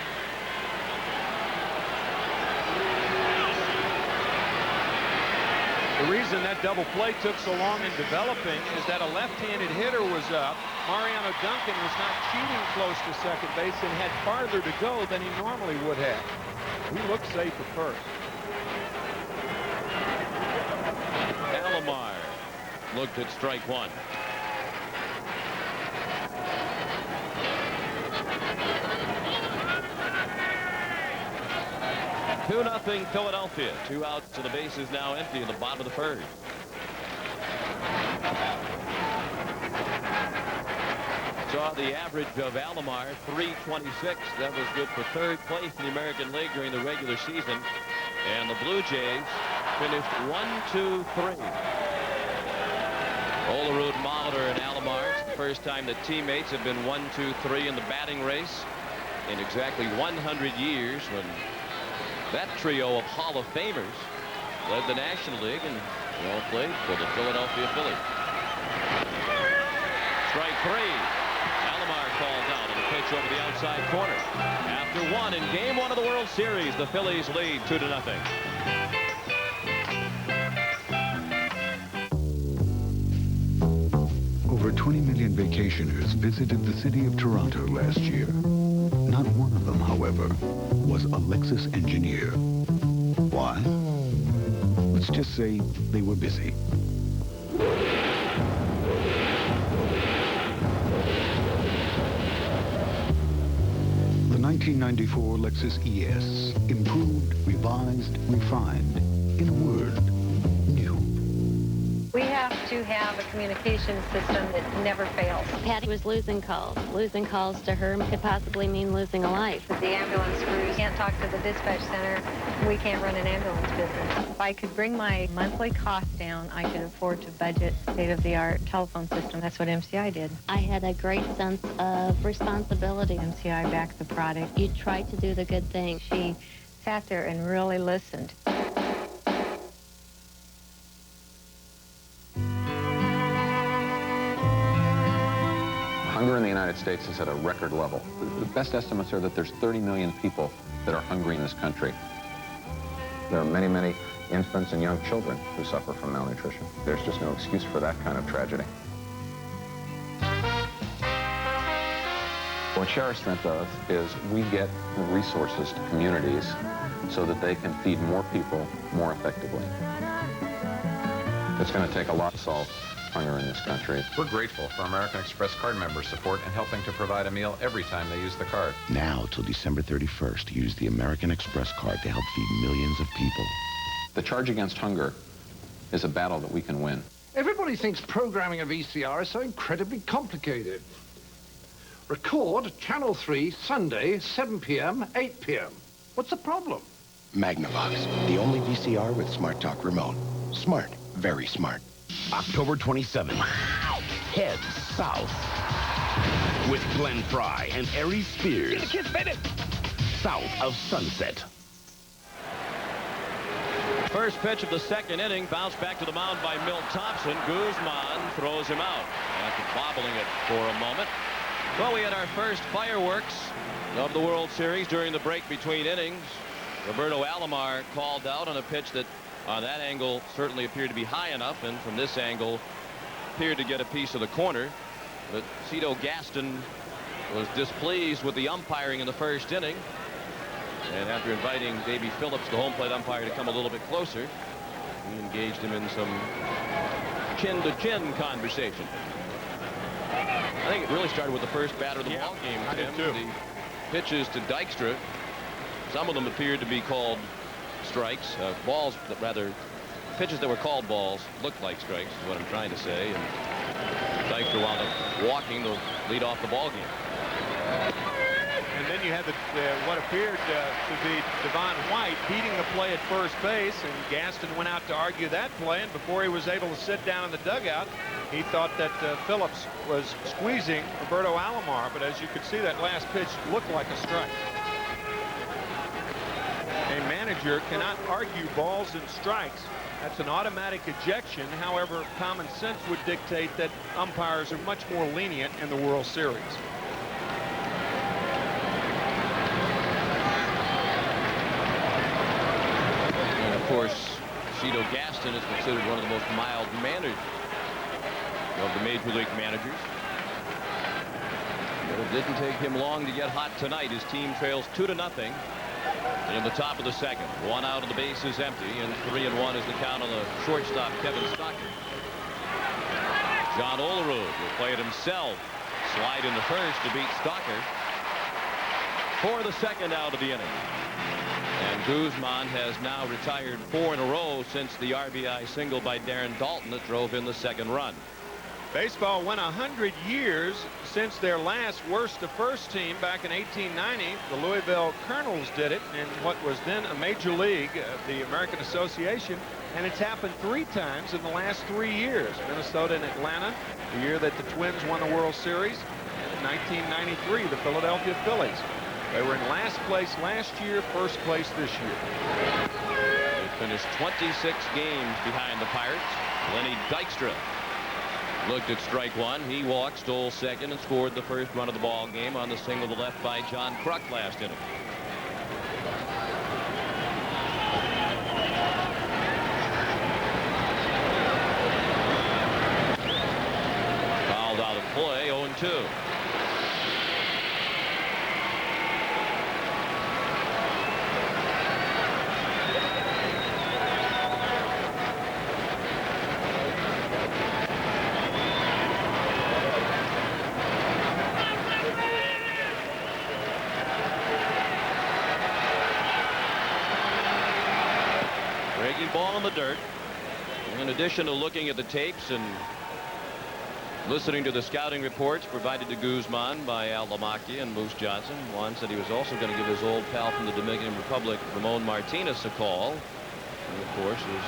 Speaker 7: The reason that double play took so long in developing is that a left-handed hitter was up. Mariano Duncan was not cheating close to second base and had farther to go than he normally would have. He looked safe at first.
Speaker 3: Alomar looked at strike one. Two-0 Philadelphia. 2 outs to the base is now empty in the bottom of the first. Saw the average of Alomar, 326. That was good for third place in the American League during the regular season. And the Blue Jays finished 1-2-3. Olerud, Molitor, and Alomar. It's the first time that teammates have been 1-2-3 in the batting race in exactly 100 years, when that trio of Hall of Famers led the National League and all played for the Philadelphia Phillies. Strike three. Alomar called out on a pitch over the outside corner. After one in Game 1 of the World Series, the Phillies lead 2-0.
Speaker 21: Over 20 million vacationers visited the city of Toronto last year. Not one of them, however, was a Lexus engineer. Why? Let's just say they were busy. The 1994 Lexus ES, improved, revised, refined. In a word, new.
Speaker 11: We have to have a communication system that never fails.
Speaker 13: Patty was losing calls. Losing calls to her could possibly mean losing a life.
Speaker 11: The ambulance crews can't talk to the dispatch center. We can't run an ambulance business. If I could bring my monthly cost down, I could afford to budget state-of-the-art telephone system. That's what MCI did.
Speaker 13: I had a great sense of responsibility.
Speaker 11: MCI backed the product.
Speaker 13: You tried to do the good thing.
Speaker 11: She sat there and really listened.
Speaker 14: Hunger in the United States is at a record level. The best estimates are that there's 30 million people that are hungry in this country. There are many, many infants and young children who suffer from malnutrition. There's just no excuse for that kind of tragedy. What Share Strength does is we get resources to communities so that they can feed more people more effectively. It's going to take a lot to solve hunger in this country. We're grateful for American Express card members' support in helping to provide a meal every time they use the card.
Speaker 21: Now till December 31st, use the American Express card to help feed millions of people.
Speaker 14: The charge against hunger is a battle that we can win.
Speaker 22: Everybody thinks programming a VCR is so incredibly complicated. Record Channel 3, Sunday, 7 p.m., 8 p.m. What's the problem?
Speaker 10: Magnavox, the only VCR with Smart Talk remote. Smart, very smart.
Speaker 16: October 27th. Head south with Glenn Fry and Aries Spears.
Speaker 22: Get the kids fed it.
Speaker 16: South of Sunset.
Speaker 3: First pitch of the second inning, bounced back to the mound by Milt Thompson. Guzman throws him out after bobbling it for a moment. Well, we had our first fireworks of the World Series during the break between innings. Roberto Alomar called out on a pitch that on that angle certainly appeared to be high enough, and from this angle appeared to get a piece of the corner. But Cito Gaston was displeased with the umpiring in the first inning, and after inviting Davey Phillips, the home plate umpire, to come a little bit closer, he engaged him in some chin-to-chin conversation. I think it really started with the first batter of the ball game, Tim. The pitches to Dykstra, some of them appeared to be called strikes. Balls that rather, pitches that were called balls looked like strikes, is what I'm trying to say. And Dykstra wound up walking to lead off the ball game.
Speaker 7: And then you had what appeared to be Devon White beating the play at first base, and Gaston went out to argue that play, and before he was able to sit down in the dugout, he thought that Phillips was squeezing Roberto Alomar, but as you could see, that last pitch looked like a strike. A manager cannot argue balls and strikes. That's an automatic ejection. However, common sense would dictate that umpires are much more lenient in the World Series.
Speaker 3: And of course, Cito Gaston is considered one of the most mild-mannered of the Major League managers. But it didn't take him long to get hot tonight. His team trails 2-0 in the top of the second. One out, and the base is empty, and 3-1 is the count on the shortstop, Kevin Stocker. John Olerud will play it himself. Slide into first to beat Stocker for the second out of the inning. And Guzman has now retired 4 in a row since the RBI single by Darren Dalton that drove in the second run.
Speaker 7: Baseball went 100 years since their last worst to first team back in 1890. The Louisville Colonels did it in what was then a major league, the American Association, and it's happened 3 times in the last 3 years. Minnesota and Atlanta, the year that the Twins won the World Series, and in 1993, the Philadelphia Phillies. They were in last place last year, first place this year.
Speaker 3: They finished 26 games behind the Pirates. Lenny Dykstra looked at strike one. He walked, stole second, and scored the first run of the ball game on the single to left by John Kruk last inning. Fouled out of play, 0-2. Ball in the dirt. In addition to looking at the tapes and listening to the scouting reports provided to Guzman by Al Lamacchia and Moose Johnson, Juan said he was also going to give his old pal from the Dominican Republic, Ramon Martinez, a call. And of course is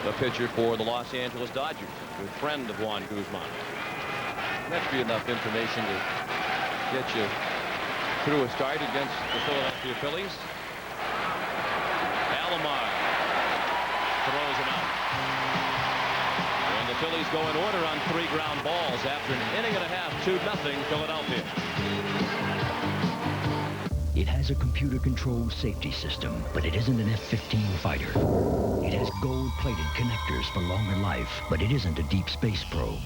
Speaker 3: a pitcher for the Los Angeles Dodgers, a good friend of Juan Guzman. That should be enough information to get you through a start against the Philadelphia Phillies. Alomar throws him out. And the Phillies go in order on 3 ground balls after an inning and a half, 2-0 Philadelphia.
Speaker 8: It has a computer-controlled safety system, but it isn't an F-15 fighter. It has gold-plated connectors for longer life, but it isn't a deep space probe.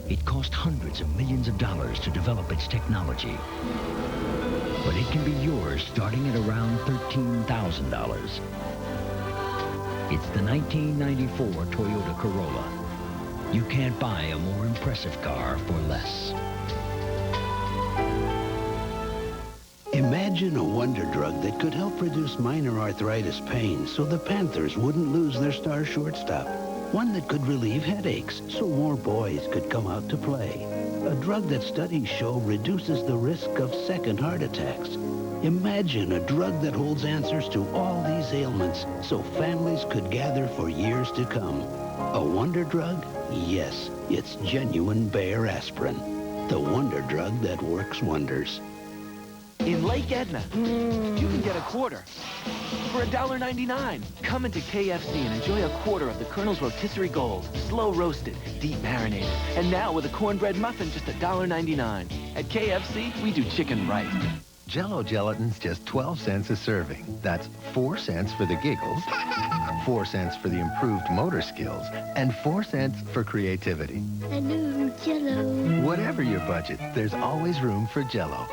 Speaker 8: It cost hundreds of millions of dollars to develop its technology, but it can be yours starting at around $13,000. It's the 1994 Toyota Corolla. You can't buy a more impressive car for less.
Speaker 12: Imagine a wonder drug that could help reduce minor arthritis pain so the Panthers wouldn't lose their star shortstop. One that could relieve headaches so more boys could come out to play. A drug that studies show reduces the risk of second heart attacks. Imagine a drug that holds answers to all these ailments so families could gather for years to come. A wonder drug? Yes, it's genuine Bayer aspirin. The wonder drug that works wonders.
Speaker 18: In
Speaker 4: Lake Edna. You can get a quarter for $1.99. Come into KFC and enjoy a quarter of the Colonel's Rotisserie Gold. Slow roasted, deep marinated. And now with a cornbread muffin, just $1.99. At KFC, we do chicken right.
Speaker 6: Jell-O gelatin's just 12 cents a serving. That's 4 cents for the giggles, 4 cents for the improved motor skills, and 4 cents for creativity.
Speaker 18: I love Jell-O.
Speaker 6: Whatever your budget, there's always room for Jell-O.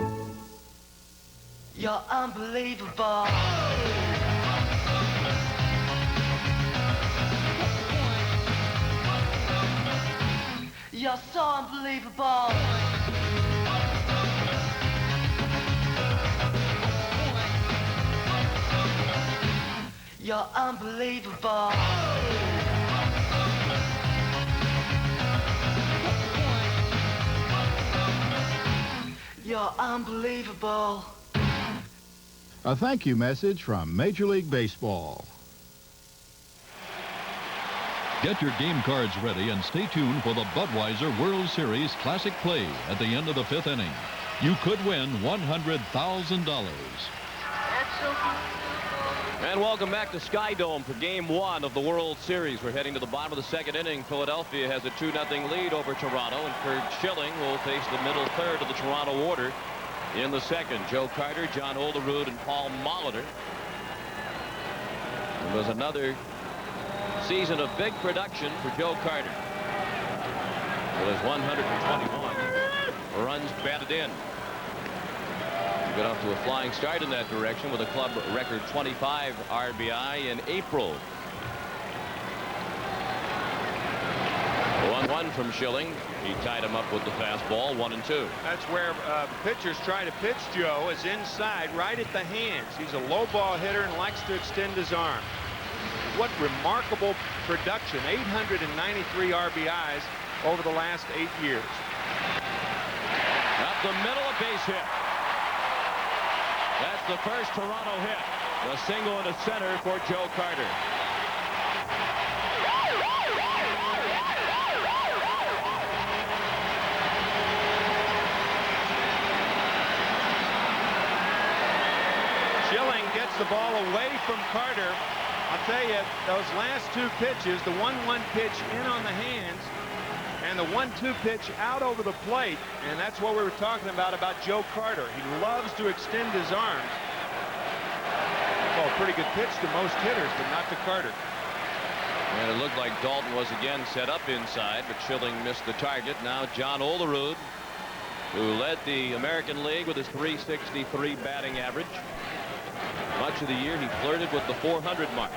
Speaker 17: You're unbelievable. You're so unbelievable. You're unbelievable. You're unbelievable.
Speaker 19: A thank you message from Major League Baseball.
Speaker 9: Get your game cards ready and stay tuned for the Budweiser World Series Classic Play at the end of the 5th inning. You could win $100,000.
Speaker 3: And welcome back to Sky Dome for Game 1 of the World Series. We're heading to the bottom of the 2nd inning. Philadelphia has a 2-0 lead over Toronto, and Kurt Schilling will face the middle third of the Toronto order in the 2nd. Joe Carter, John Olerud, and Paul Molitor. It was another season of big production for Joe Carter. With his 121 runs batted in. Got off to a flying start in that direction with a club record 25 RBI in April. 1-1 from Schilling. He tied him up with the fastball, 1-2.
Speaker 7: That's where pitchers try to pitch Joe, is inside, right at the hands. He's a low ball hitter and likes to extend his arm. What remarkable production. 893 RBIs over the last 8 years.
Speaker 3: Up the middle, a base hit. That's the first Toronto hit. The single into center for Joe Carter.
Speaker 7: Schilling gets the ball away from Carter. I'll tell you, those last 2 pitches, the 1-1 pitch in on the hands and the 1-2 pitch out over the plate, and that's what we were talking about Joe Carter. He loves to extend his arms. Well, pretty good pitch to most hitters, but not to Carter.
Speaker 3: And it looked like Dalton was again set up inside, but Schilling missed the target. Now John Olerud, who led the American League with his .363 batting average. Much of the year he flirted with the 400 mark.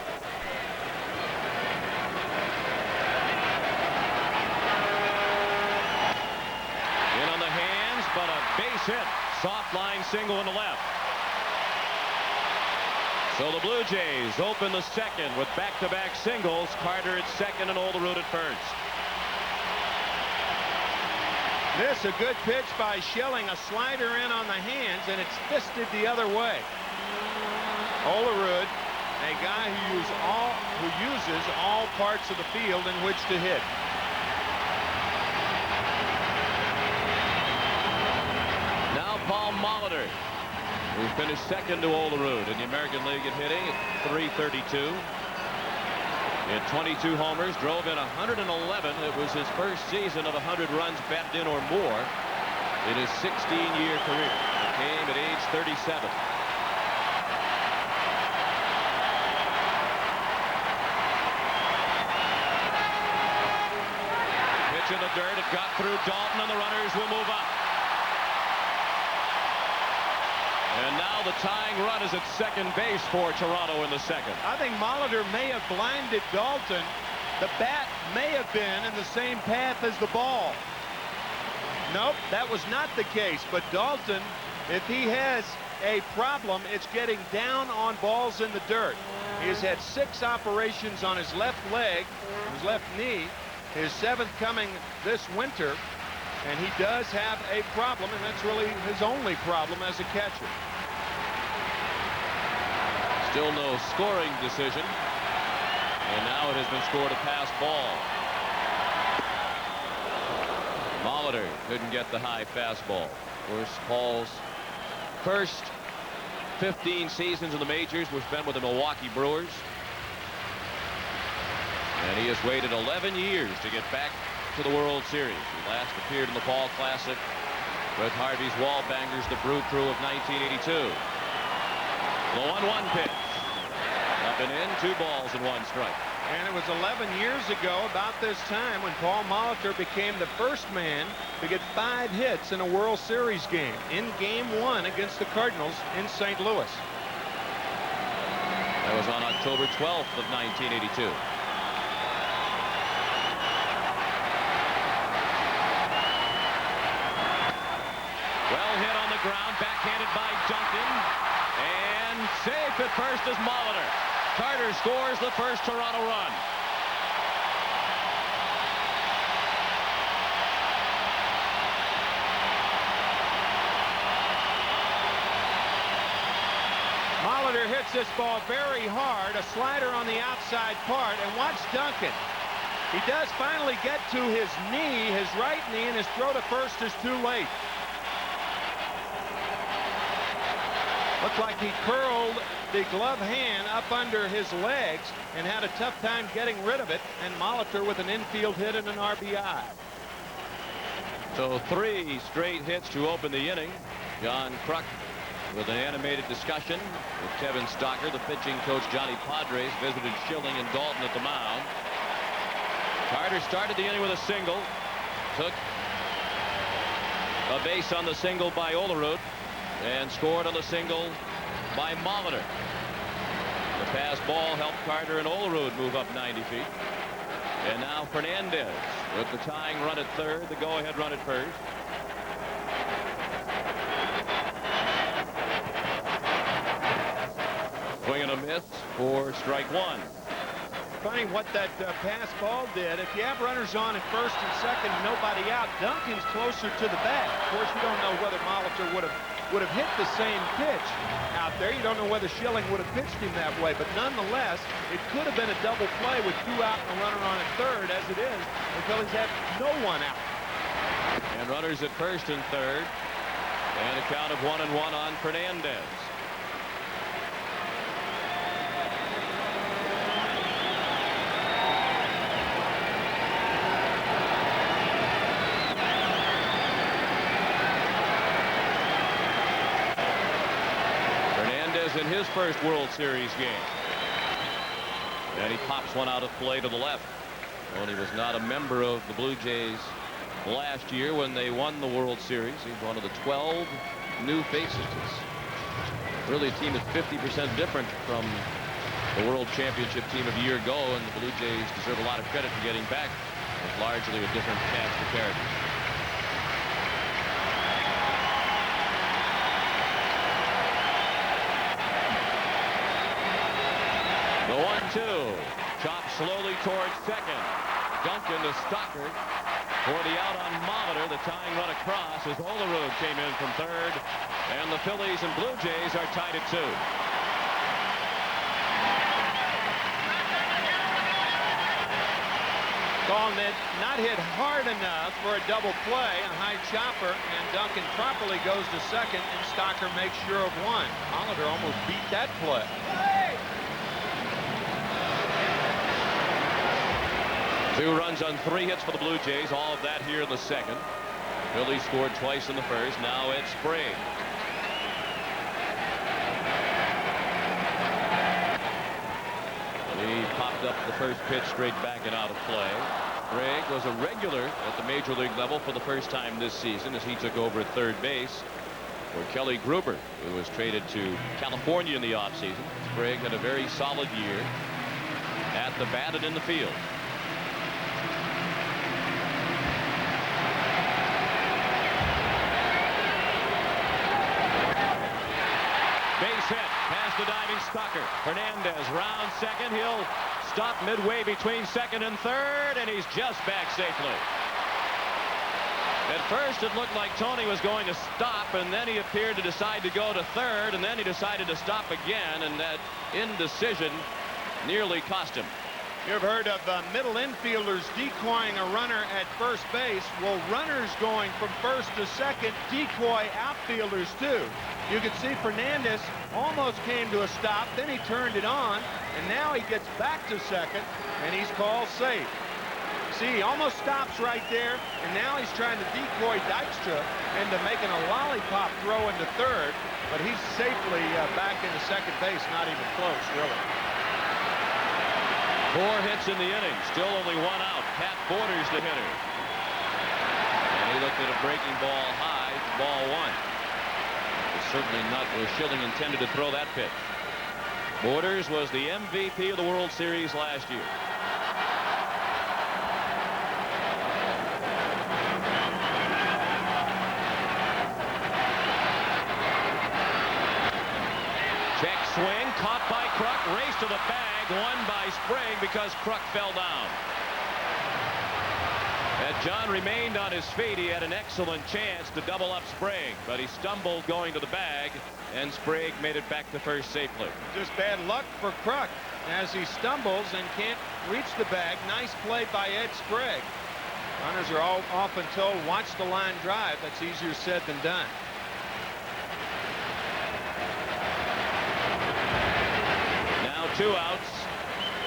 Speaker 3: In on the hands, but a base hit. Soft line single in the left. So the Blue Jays open the 2nd with back-to-back singles. Carter at 2nd and Olerud at 1st.
Speaker 7: This a good pitch by Schilling, a slider in on the hands, and it's fisted the other way. Olerud, a guy who uses all parts of the field in which to hit.
Speaker 3: Now Paul Molitor, who finished 2nd to Olerud in the American League at hitting at .332. Hit 22 homers, drove in 111. It was his first season of 100 runs batted in or more in his 16-year career. It came at age 37. In the dirt, it got through Dalton, and the runners will move up. And now the tying run is at 2nd base for Toronto in the 2nd.
Speaker 7: I think Molitor may have blinded Dalton. The bat may have been in the same path as the ball. Nope, that was not the case. But Dalton, if he has a problem, it's getting down on balls in the dirt. He has had 6 operations on his left leg, his left knee. His 7th coming this winter, and he does have a problem, and that's really his only problem as a catcher.
Speaker 3: Still no scoring decision, and now it has been scored a pass ball. Molitor couldn't get the high fastball. Of course, Paul's first 15 seasons in the majors were spent with the Milwaukee Brewers. And he has waited 11 years to get back to the World Series. He last appeared in the Fall Classic with Harvey's Wallbangers, the Brew Crew of 1982. The 1-1 pitch. Up and in, 2 balls and 1 strike.
Speaker 7: And it was 11 years ago, about this time, when Paul Molitor became the first man to get 5 hits in a World Series game in Game 1 against the Cardinals in St. Louis.
Speaker 3: That was on October 12th of 1982. Well hit on the ground, backhanded by Duncan, and safe at first is Molitor. Carter scores the first Toronto run.
Speaker 7: Molitor hits this ball very hard, a slider on the outside part, and watch Duncan. He does finally get to his knee, his right knee, and his throw to first is too late. Looks like he curled the glove hand up under his legs and had a tough time getting rid of it, and Molitor with an infield hit and an RBI.
Speaker 3: So 3 straight hits to open the inning. John Kruk with an animated discussion with Kevin Stocker. The pitching coach Johnny Padres visited Schilling and Dalton at the mound. Carter started the inning with a single, took a base on the single by Olerud, and scored on the single by Molitor. The pass ball helped Carter and Olerud move up 90 feet. And now Fernandez with the tying run at third, the go-ahead run at first. Swing and a miss for strike 1.
Speaker 7: Funny what that pass ball did. If you have runners on at first and second and nobody out, Duncan's closer to the bat. Of course, you don't know whether Molitor would have hit the same pitch out there. You don't know whether Schilling would have pitched him that way, but nonetheless, it could have been a double play with 2 out and a runner on at third. As it is, the Phillies have no one out.
Speaker 3: And runners at first and third, and a count of 1-1 on Fernandez. In his first World Series game. And he pops one out of play to the left. Well, he was not a member of the Blue Jays last year when they won the World Series. He's one of the 12 new faces. It's really a team that's 50% different from the World Championship team of a year ago, and the Blue Jays deserve a lot of credit for getting back. It's largely a different cast of characters. The 1-2. Chopped slowly towards second. Duncan to Stocker for the out on Molitor. The tying run across as Olerud came in from third. And the Phillies and Blue Jays are tied at 2.
Speaker 7: Ball not hit hard enough for a double play. A high chopper, and Duncan properly goes to second, and Stocker makes sure of one. Molitor almost beat that play.
Speaker 3: 2 runs on 3 hits for the Blue Jays. All of that here in the second. Phillies scored twice in the first. Now it's Sprague. He popped up the first pitch straight back and out of play. Sprague was a regular at the major league level for the first time this season as he took over at third base for Kelly Gruber, who was traded to California in the offseason. Sprague had a very solid year at the bat and in the field. Base hit past the diving Stocker. Hernandez round second. He'll stop midway between second and third, and he's just back safely. At first, it looked like Tony was going to stop, and then he appeared to decide to go to third, and then he decided to stop again, and that indecision nearly cost him.
Speaker 7: You've heard of middle infielders decoying a runner at first base. Well, runners going from first to second decoy outfielders too. You can see Fernandez almost came to a stop, then he turned it on, and now he gets back to second, and he's called safe. See, he almost stops right there, and now he's trying to decoy Dykstra into making a lollipop throw into third, but he's safely back into second base, not even close, really.
Speaker 3: 4 hits in the inning, still only 1 out. Pat Borders the hitter. And he looked at a breaking ball high, ball 1. It's certainly not where Schilling intended to throw that pitch. Borders was the MVP of the World Series last year. Check swing, caught by Kruk, race to the bag, won by Sprague because Kruk fell down. Had John remained on his feet, he had an excellent chance to double up Sprague, but he stumbled going to the bag, and Sprague made it back to first safely.
Speaker 7: Just bad luck for Kruk as he stumbles and can't reach the bag. Nice play by Ed Sprague. Runners are often told, watch the line drive. That's easier said than done.
Speaker 3: Now 2 outs,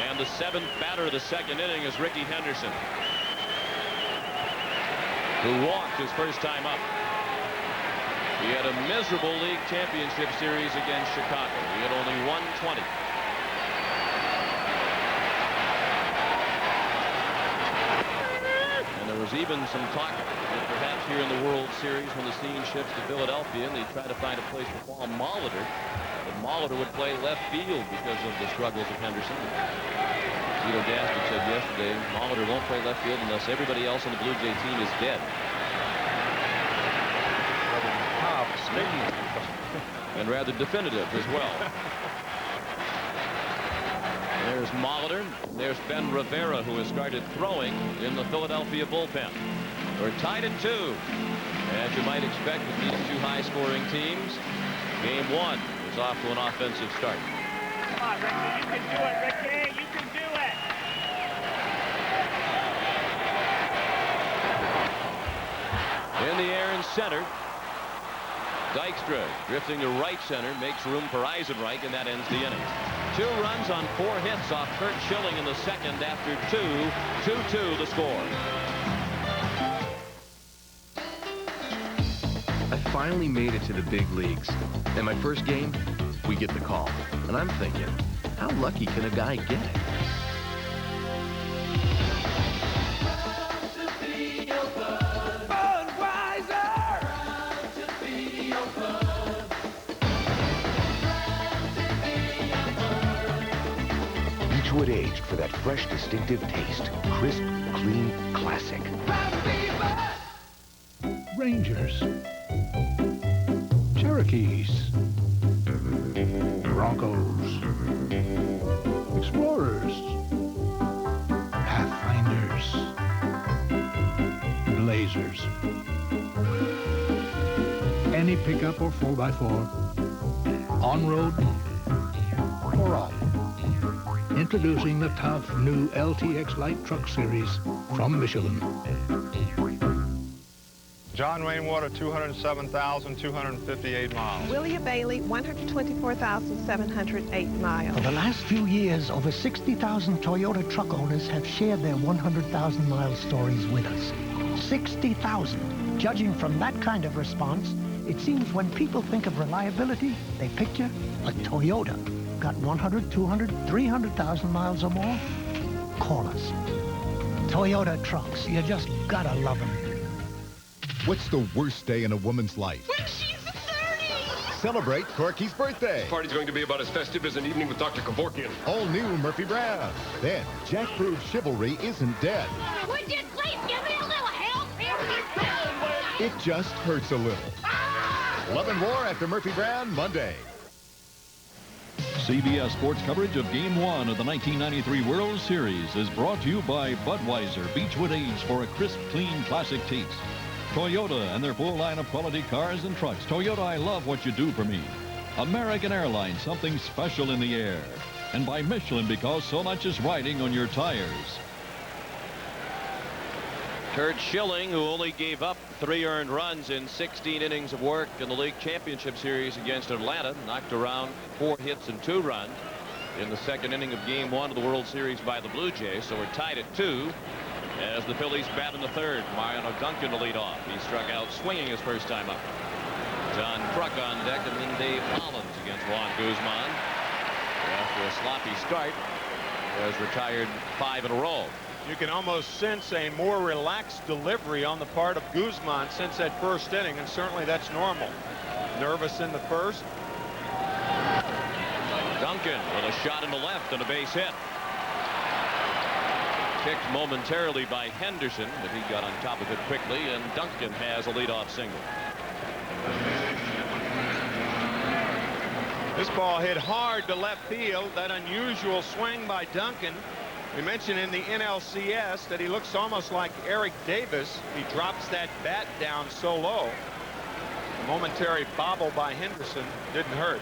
Speaker 3: and the 7th batter of the second inning is Ricky Henderson, who walked his first time up. He had a miserable league championship series against Chicago. He had only 120. And there was even some talk that perhaps here in the World Series, when the scene shifts to Philadelphia and they try to find a place for Paul Molitor, that Molitor would play left field because of the struggles of Henderson. Tito Gaspard said yesterday, Molitor won't play left field unless everybody else on the Blue Jay team is dead. And rather definitive as well. There's Molitor. There's Ben Rivera, who has started throwing in the Philadelphia bullpen. We're tied at 2. As you might expect with these 2 high-scoring teams, game 1 is off to an offensive start.
Speaker 17: Come on, Ricky. You can do it, Ricky. You can do it.
Speaker 3: In the air in center. Dykstra drifting to right center, makes room for Eisenreich, and that ends the inning. 2 runs on 4 hits off Curt Schilling in the second after 2. 2-2 the score.
Speaker 15: I finally made it to the big leagues. And my first game, we get the call. And I'm thinking, how lucky can a guy get?
Speaker 16: Beechwood aged for that fresh, distinctive taste. Crisp, clean, classic.
Speaker 6: Rangers. Cherokees. Broncos. Explorers. Pathfinders. Blazers. Any pickup or 4x4. On-road or off. Introducing the tough new LTX Light Truck Series from Michelin.
Speaker 20: John Rainwater, 207,258 miles.
Speaker 23: William Bailey, 124,708 miles.
Speaker 24: For the last few years, over 60,000 Toyota truck owners have shared their 100,000 mile stories with us. 60,000. Judging from that kind of response, it seems when people think of reliability, they picture a Toyota. Got 100, 200, 300,000 miles or more? Call us. Toyota trucks. You just gotta love them.
Speaker 25: What's the worst day in a woman's life?
Speaker 17: When she's 30!
Speaker 25: Celebrate Corky's birthday.
Speaker 26: This party's going to be about as festive as an evening with Dr. Kevorkian.
Speaker 25: All new Murphy Brown. Then, Jack proves chivalry isn't dead.
Speaker 17: Would you please give me a little help?
Speaker 25: It just hurts a little. Love and War after Murphy Brown, Monday.
Speaker 9: CBS Sports coverage of Game 1 of the 1993 World Series is brought to you by Budweiser, Beechwood aged for a crisp, clean, classic taste. Toyota and their full line of quality cars and trucks. Toyota, I love what you do for me. American Airlines, something special in the air. and by Michelin, because so much is riding on your tires.
Speaker 3: Kurt Schilling, who only gave up 3 earned runs in 16 innings of work in the league championship series against Atlanta, knocked around 4 hits and 2 runs in the second inning of Game 1 of the World Series by the Blue Jays. So we're tied at 2 as the Phillies bat in the third. Mariano Duncan to lead off. He struck out swinging his first time up. John Kruk on deck, and then Dave Hollins against Juan Guzman. After a sloppy start, has retired 5 in a row.
Speaker 7: You can almost sense a more relaxed delivery on the part of Guzman since that first inning, and certainly that's normal. Nervous in the first.
Speaker 3: Duncan with a shot in the left and a base hit. Kicked momentarily by Henderson, but he got on top of it quickly, and Duncan has a leadoff single.
Speaker 7: This ball hit hard to left field. That unusual swing by Duncan. We mentioned in the NLCS that he looks almost like Eric Davis. He drops that bat down so low. A momentary bobble by Henderson didn't hurt.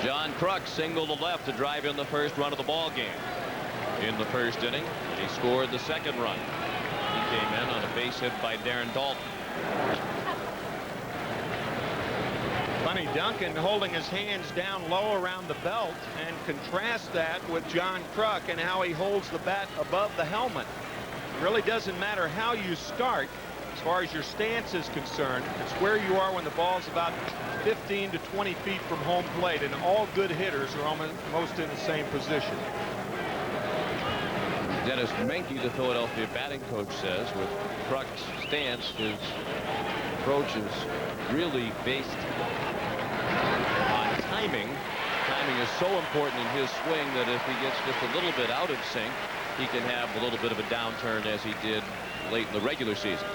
Speaker 3: John Kruk singled to left to drive in the first run of the ball game in the first inning. He scored the second run. He came in on a base hit by Darren Dalton.
Speaker 7: Funny, Duncan holding his hands down low around the belt, and contrast that with John Kruk and how he holds the bat above the helmet. It really doesn't matter how you start as far as your stance is concerned. It's where you are when the ball's about 15 to 20 feet from home plate, and all good hitters are almost in the same position.
Speaker 3: Dennis Menke, the Philadelphia batting coach, says with Kruk's stance, his approach is really based on timing. Timing is so important in his swing that if he gets just a little bit out of sync, he can have a little bit of a downturn as he did late in the regular season.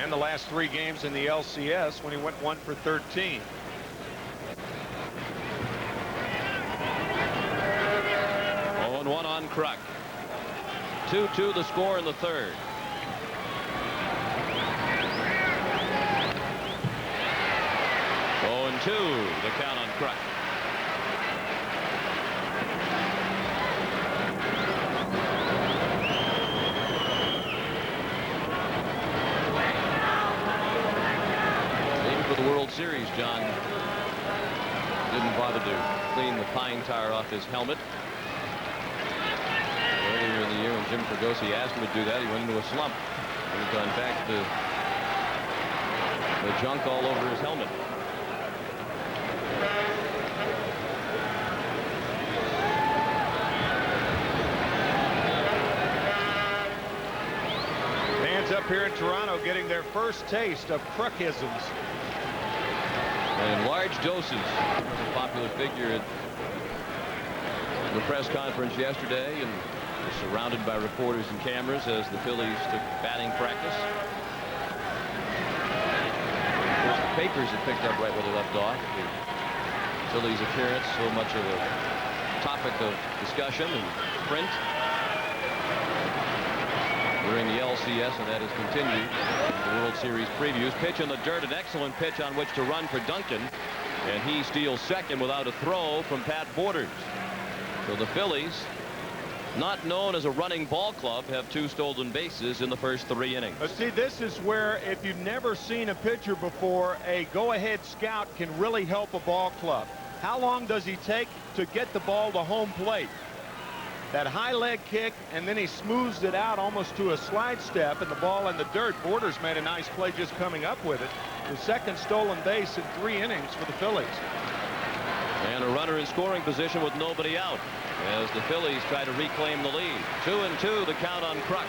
Speaker 7: And the last 3 games in the LCS when he went 1 for 13.
Speaker 3: Oh, 1 on Kruk. 2-2 the score in the third. Oh, and 2 the count on Kruk. Even for the World Series, John didn't bother to clean the pine tar off his helmet. Earlier in the year when Jim Fregosi asked him to do that, he went into a slump. And in fact, the junk all over his helmet.
Speaker 7: Fans up here in Toronto getting their first taste of Krukisms.
Speaker 3: And in large doses. A popular figure at the press conference yesterday, and surrounded by reporters and cameras as the Phillies took batting practice. Of course, the papers had picked up right where they left off. The Phillies' appearance, so much of a topic of discussion and print during the LCS, and that has continued. The World Series previews. Pitch in the dirt, an excellent pitch on which to run for Duncan, and he steals second without a throw from Pat Borders. So the Phillies, not known as a running ball club, have 2 stolen bases in the first 3 innings.
Speaker 7: But see, this is where, if you've never seen a pitcher before, a go-ahead scout can really help a ball club. How long does he take to get the ball to home plate? That high leg kick, and then he smooths it out almost to a slide step, and the ball in the dirt. Borders made a nice play just coming up with it. The second stolen base in 3 innings for the Phillies.
Speaker 3: And a runner in scoring position with nobody out as the Phillies try to reclaim the lead. 2-2 the count on Kruk.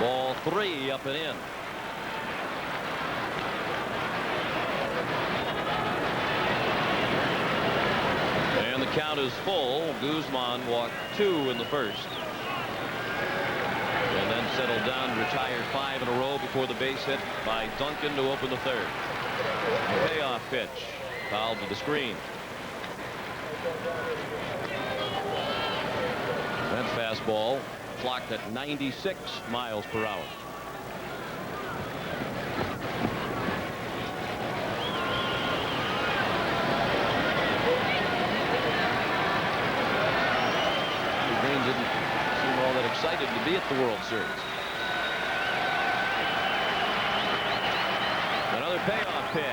Speaker 3: Ball 3 up and in. And the count is full. Guzman walked 2 in the first, and then settled down to retire 5 in a row before the base hit by Duncan to open the third. A payoff pitch, fouled to the screen. That fastball clocked at 96 miles per hour. the World Series. Another payoff pitch.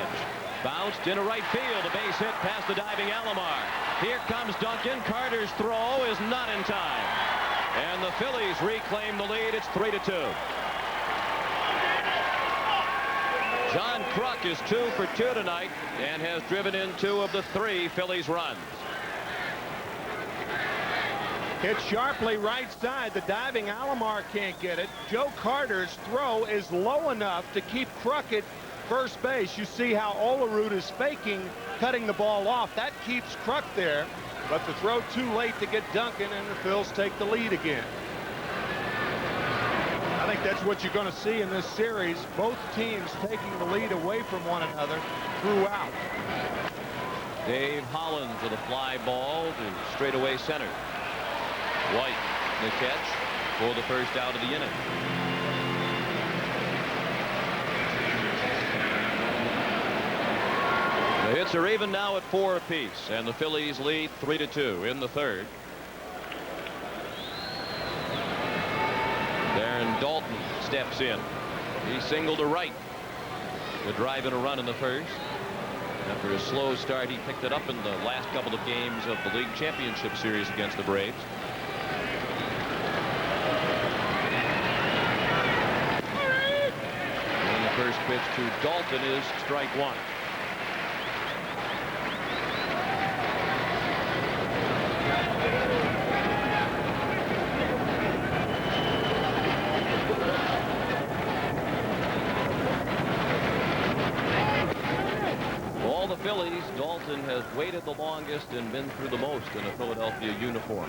Speaker 3: Bounced into right field. A base hit past the diving Alomar. Here comes Duncan. Carter's throw is not in time. And the Phillies reclaim the lead. It's 3-2. John Kruk is 2 for 2 tonight and has driven in 2 of the 3 Phillies runs.
Speaker 7: Hit sharply right side. The diving Alomar can't get it. Joe Carter's throw is low enough to keep Kruk at first base. You see how Olerud is faking cutting the ball off. That keeps Kruk there. But the throw too late to get Duncan, and the Phils take the lead again. I think that's what you're going to see in this series. Both teams taking the lead away from one another throughout.
Speaker 3: Dave Hollins with a fly ball to straightaway center. White the catch for the first out of the inning. The hits are even now at 4 apiece, and the Phillies lead 3-2 in the third. Darren Dalton steps in. He singled to right to drive in a run in the first. After a slow start, he picked it up in the last couple of games of the league championship series against the Braves. And the first pitch to Dalton is strike 1. Phillies, Dalton has waited the longest and been through the most in a Philadelphia uniform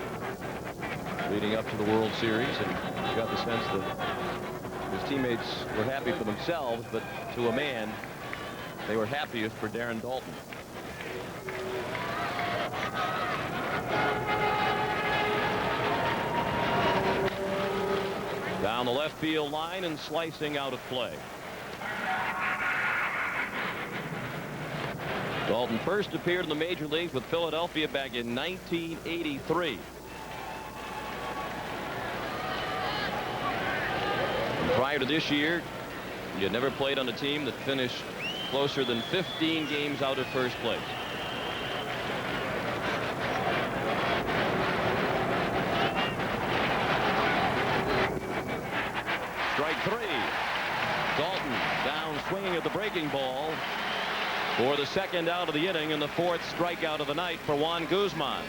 Speaker 3: leading up to the World Series, and you got the sense that his teammates were happy for themselves, but to a man they were happiest for Darren Dalton. Down the left field line and slicing out of play. Dalton first appeared in the major leagues with Philadelphia back in 1983. And prior to this year, he had never played on a team that finished closer than 15 games out of first place. Strike 3. Dalton down swinging at the breaking ball for the second out of the inning and the 4th strikeout of the night for Juan Guzman.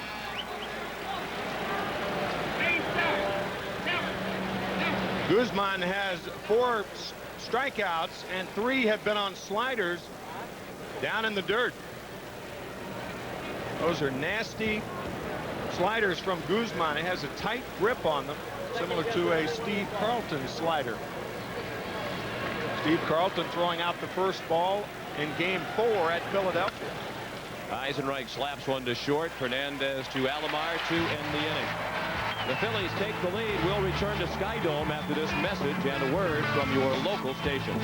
Speaker 7: Guzman has 4 strikeouts and 3 have been on sliders down in the dirt. Those are nasty sliders from Guzman. It has a tight grip on them, similar to a Steve Carlton slider. Steve Carlton throwing out the first ball in game 4 at Philadelphia.
Speaker 3: Eisenreich slaps one to short. Fernandez to Alomar to end the inning. The Phillies take the lead. We'll return to Skydome after this message and a word from your local station.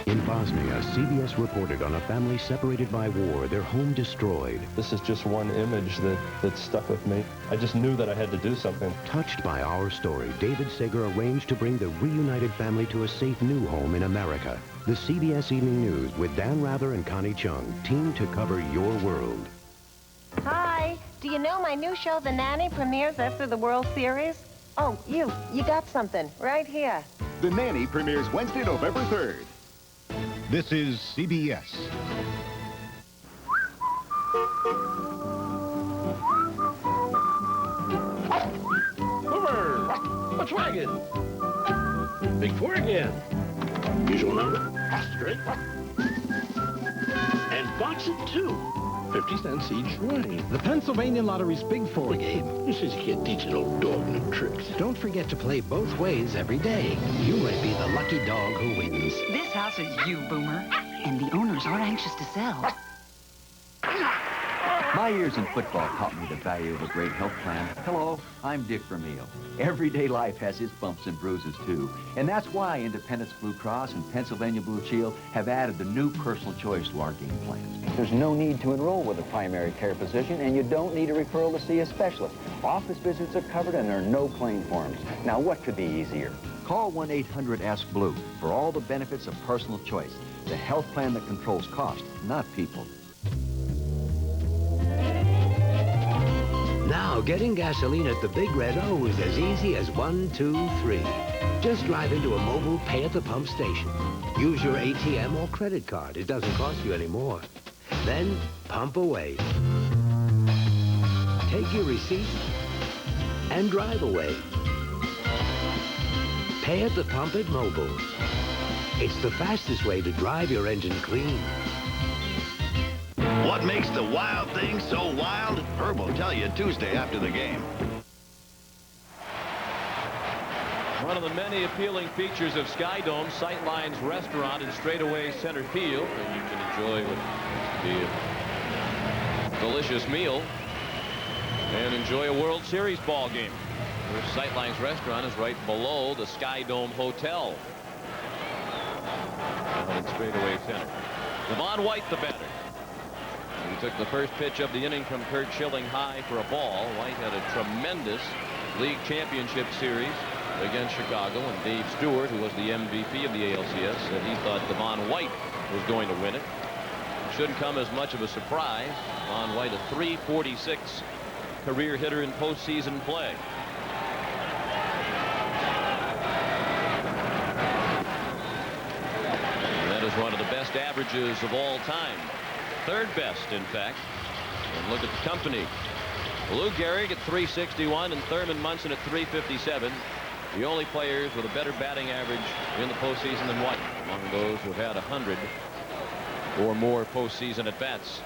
Speaker 16: In Bosnia, CBS reported on a family separated by war, their home destroyed.
Speaker 1: This is just one image that stuck with me. I just knew that I had to do something.
Speaker 16: Touched by our story, David Sager arranged to bring the reunited family to a safe new home in America. The CBS Evening News with Dan Rather and Connie Chung, team to cover your world.
Speaker 2: Hi. Do you know my new show, The Nanny, premieres after the World Series? Oh, you got something right here.
Speaker 25: The Nanny premieres Wednesday, November 3rd. This is CBS.
Speaker 5: Boomer! What's wagging? Big 4 again. Usual number. Straight. And box of 2. 50 cents each way.
Speaker 13: The Pennsylvania Lottery's Big 4 game.
Speaker 5: Who says you can't teach an old dog new tricks?
Speaker 13: Don't forget to play both ways every day. You might be the lucky dog who wins.
Speaker 20: This house is you, Boomer. And the owners aren't anxious to sell.
Speaker 10: My years in football taught me the value of a great health plan. Hello, I'm Dick Vermeil. Everyday life has its bumps and bruises, too. And that's why Independence Blue Cross and Pennsylvania Blue Shield have added the new personal choice to our game plans.
Speaker 11: There's no need to enroll with a primary care physician, and you don't need a referral to see a specialist. Office visits are covered, and there are no claim forms. Now, what could be easier?
Speaker 10: Call 1-800-ASK-BLUE for all the benefits of personal choice. The health plan that controls cost, not people.
Speaker 13: Now, getting gasoline at the Big Red O is as easy as 1, 2, 3. Just drive into a mobile pay-at-the-pump station. Use your ATM or credit card. It doesn't cost you any more. Then, pump away. Take your receipt and drive away. Pay at the pump at Mobile. It's the fastest way to drive your engine clean.
Speaker 14: What makes the wild thing so wild? Herb will tell you Tuesday after the game.
Speaker 3: One of the many appealing features of Skydome, Sightlines Restaurant in straightaway center field, and you can enjoy what be a delicious meal and enjoy a World Series ball game. The Sightlines Restaurant is right below the Skydome Hotel. Down in straightaway center. Devon White, the batter. He took the first pitch of the inning from Kurt Schilling high for a ball. White had a tremendous league championship series against Chicago, and Dave Stewart, who was the MVP of the ALCS, said he thought Devon White was going to win it. It shouldn't come as much of a surprise. Devon White, a .346 career hitter in postseason play. And that is one of the best averages of all time. Third best, in fact. And look at the company. Lou Gehrig at .361 and Thurman Munson at .357. The only players with a better batting average in the postseason than White, among those who have had 100 or more postseason at-bats.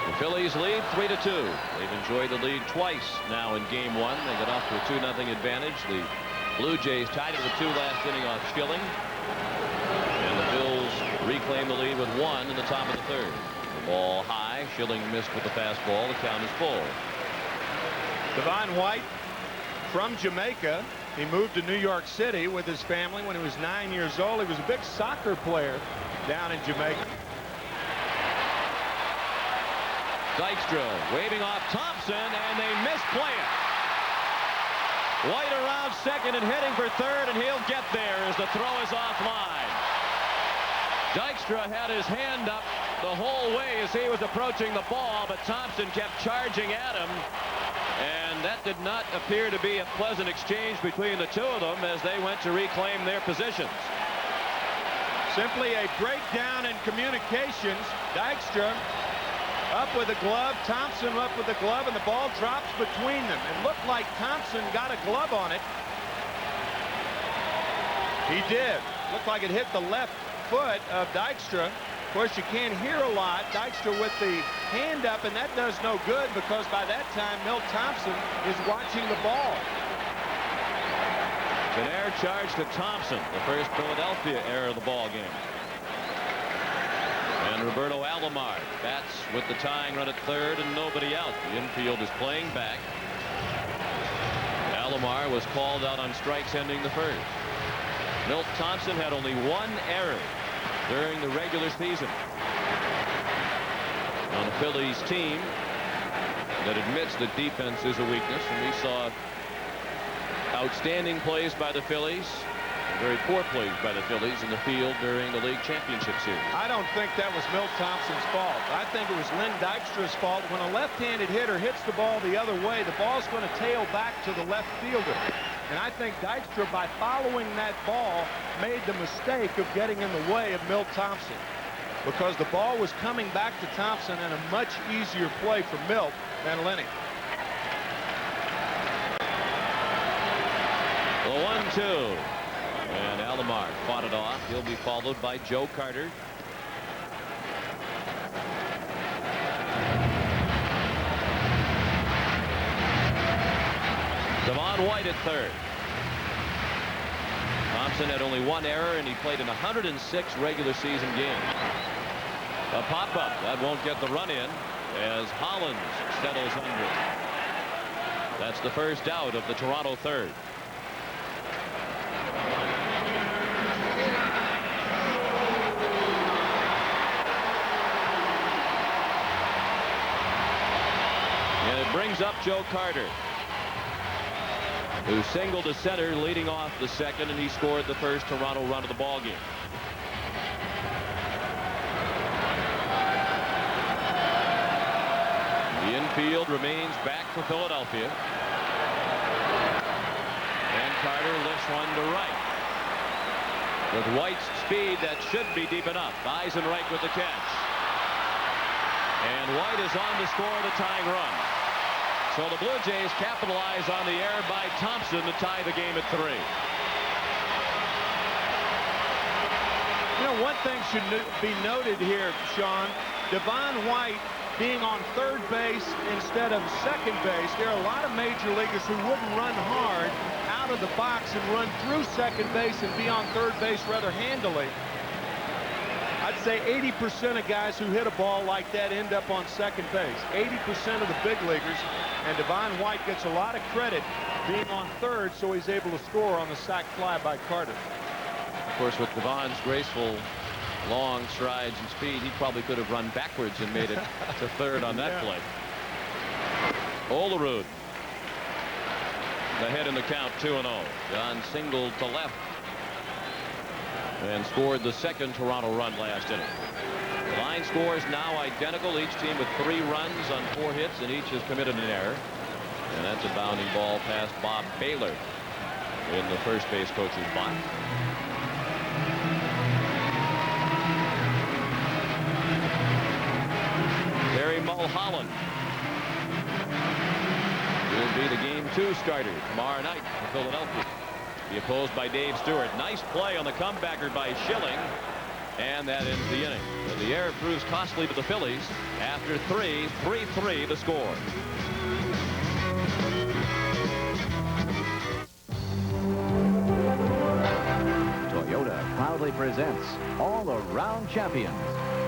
Speaker 3: The Phillies lead 3-2. They've enjoyed the lead twice now in game one. They got off to a 2-0 advantage. The Blue Jays tied it with 2 last inning off Schilling. And the Bills reclaim the lead with 1 in the top of the third. The ball high. Schilling missed with the fastball. The count is full.
Speaker 7: Devon White from Jamaica. He moved to New York City with his family when he was 9 years old. He was a big soccer player down in Jamaica.
Speaker 3: Dykstra waving off Thompson, and they misplay it. White around second and heading for third, and he'll get there as the throw is offline. Dykstra had his hand up the whole way as he was approaching the ball, but Thompson kept charging at him, and that did not appear to be a pleasant exchange between the two of them as they went to reclaim their positions.
Speaker 7: Simply a breakdown in communications. Dykstra up with a glove, Thompson up with a glove, and the ball drops between them. It looked like Thompson got a glove on it. He did. Looked like it hit the left foot of Dykstra. Of course, you can't hear a lot. Dykstra with the hand up, and that does no good because by that time, Milt Thompson is watching the ball.
Speaker 3: An air charge to Thompson, the first Philadelphia error of the ball game. And Roberto Alomar bats with the tying run at third and nobody out. The infield is playing back. Alomar was called out on strikes ending the first. Milt Thompson had only 1 error during the regular season on a Phillies team that admits that defense is a weakness, and we saw outstanding plays by the Phillies, very poor plays by the Phillies in the field during the league championship series.
Speaker 7: I don't think that was Milt Thompson's fault. I think it was Len Dykstra's fault. When a left-handed hitter hits the ball the other way, the ball's going to tail back to the left fielder. And I think Dykstra, by following that ball, made the mistake of getting in the way of Milt Thompson, because the ball was coming back to Thompson and a much easier play for Milt than Lenny.
Speaker 3: The 1-2. And Alomar fought it off. He'll be followed by Joe Carter. Devon White at third. Thompson had only one error, and he played in 106 regular season games. A pop-up. That won't get the run in as Hollins settles under. That's the first out of the Toronto third. And it brings up Joe Carter, who singled to center leading off the second, and he scored the first Toronto run of the ball game. The infield remains back for Philadelphia. And Carter lifts one to right. With White's speed, that should be deep enough. Eisenreich with the catch. And White is on to score the tying run. So the Blue Jays capitalize on the error by Thompson to tie the game at 3.
Speaker 7: You know, one thing should be noted here, Sean. Devon White being on third base instead of second base. There are a lot of major leaguers who wouldn't run hard out of the box and run through second base and be on third base rather handily. I'd say 80% of guys who hit a ball like that end up on second base. 80% of the big leaguers. And Devon White gets a lot of credit being on third, so he's able to score on the sac fly by Carter.
Speaker 3: Of course, with Devon's graceful long strides and speed, he probably could have run backwards and made it to third on that play. Olerud ahead in the count, 2-0. John singled to left and scored the second Toronto run last inning. The line scores now identical. Each team with 3 runs on 4 hits, and each has committed an error. And that's a bounding ball past Bob Baylor in the first base coach's box. Terry Mulholland will be the Game 2 starter tomorrow night for Philadelphia. Be opposed by Dave Stewart. Nice play on the comebacker by Schilling. And that ends the inning. And the error proves costly to the Phillies. After 3-3 the score.
Speaker 10: Toyota proudly presents All-Around Champions.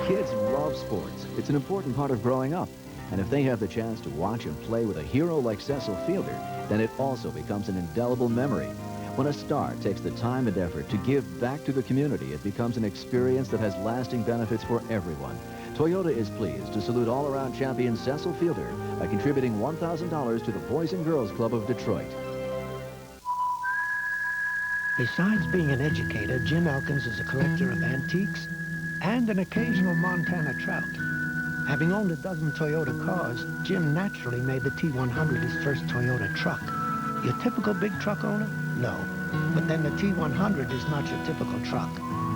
Speaker 10: Kids love sports. It's an important part of growing up. And if they have the chance to watch and play with a hero like Cecil Fielder, then it also becomes an indelible memory. When a star takes the time and effort to give back to the community, it becomes an experience that has lasting benefits for everyone. Toyota is pleased to salute all-around champion Cecil Fielder by contributing $1,000 to the Boys and Girls Club of Detroit.
Speaker 24: Besides being an educator, Jim Elkins is a collector of antiques and an occasional Montana trout. Having owned a dozen Toyota cars, Jim naturally made the T100 his first Toyota truck. Your typical big truck owner? No. But then the T100 is not your typical truck.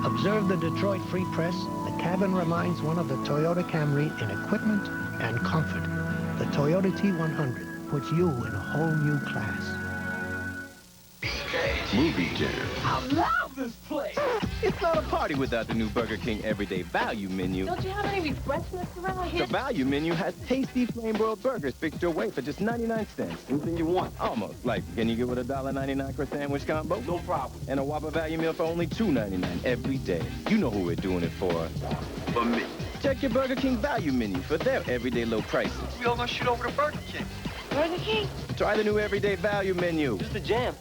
Speaker 24: Observe the Detroit Free Press. The cabin reminds one of the Toyota Camry in equipment and comfort. The Toyota T100 puts you in a whole new class.
Speaker 15: Movie dinner.
Speaker 17: I love this place.
Speaker 15: It's not a party without the new Burger King Everyday Value Menu.
Speaker 2: Don't you have any refreshments around here?
Speaker 15: The Value Menu has tasty flame-broiled burgers fixed your way for just 99 cents. Anything you want. Almost. Like, can you get with a $1.99 for a sandwich combo?
Speaker 17: No problem.
Speaker 15: And a Whopper Value Meal for only $2.99 every day. You know who we're doing it for.
Speaker 17: For me.
Speaker 15: Check your Burger King Value Menu for their everyday low prices.
Speaker 17: We all gonna shoot over to Burger King.
Speaker 2: Burger King?
Speaker 15: Try the new Everyday Value Menu.
Speaker 17: Just the jam.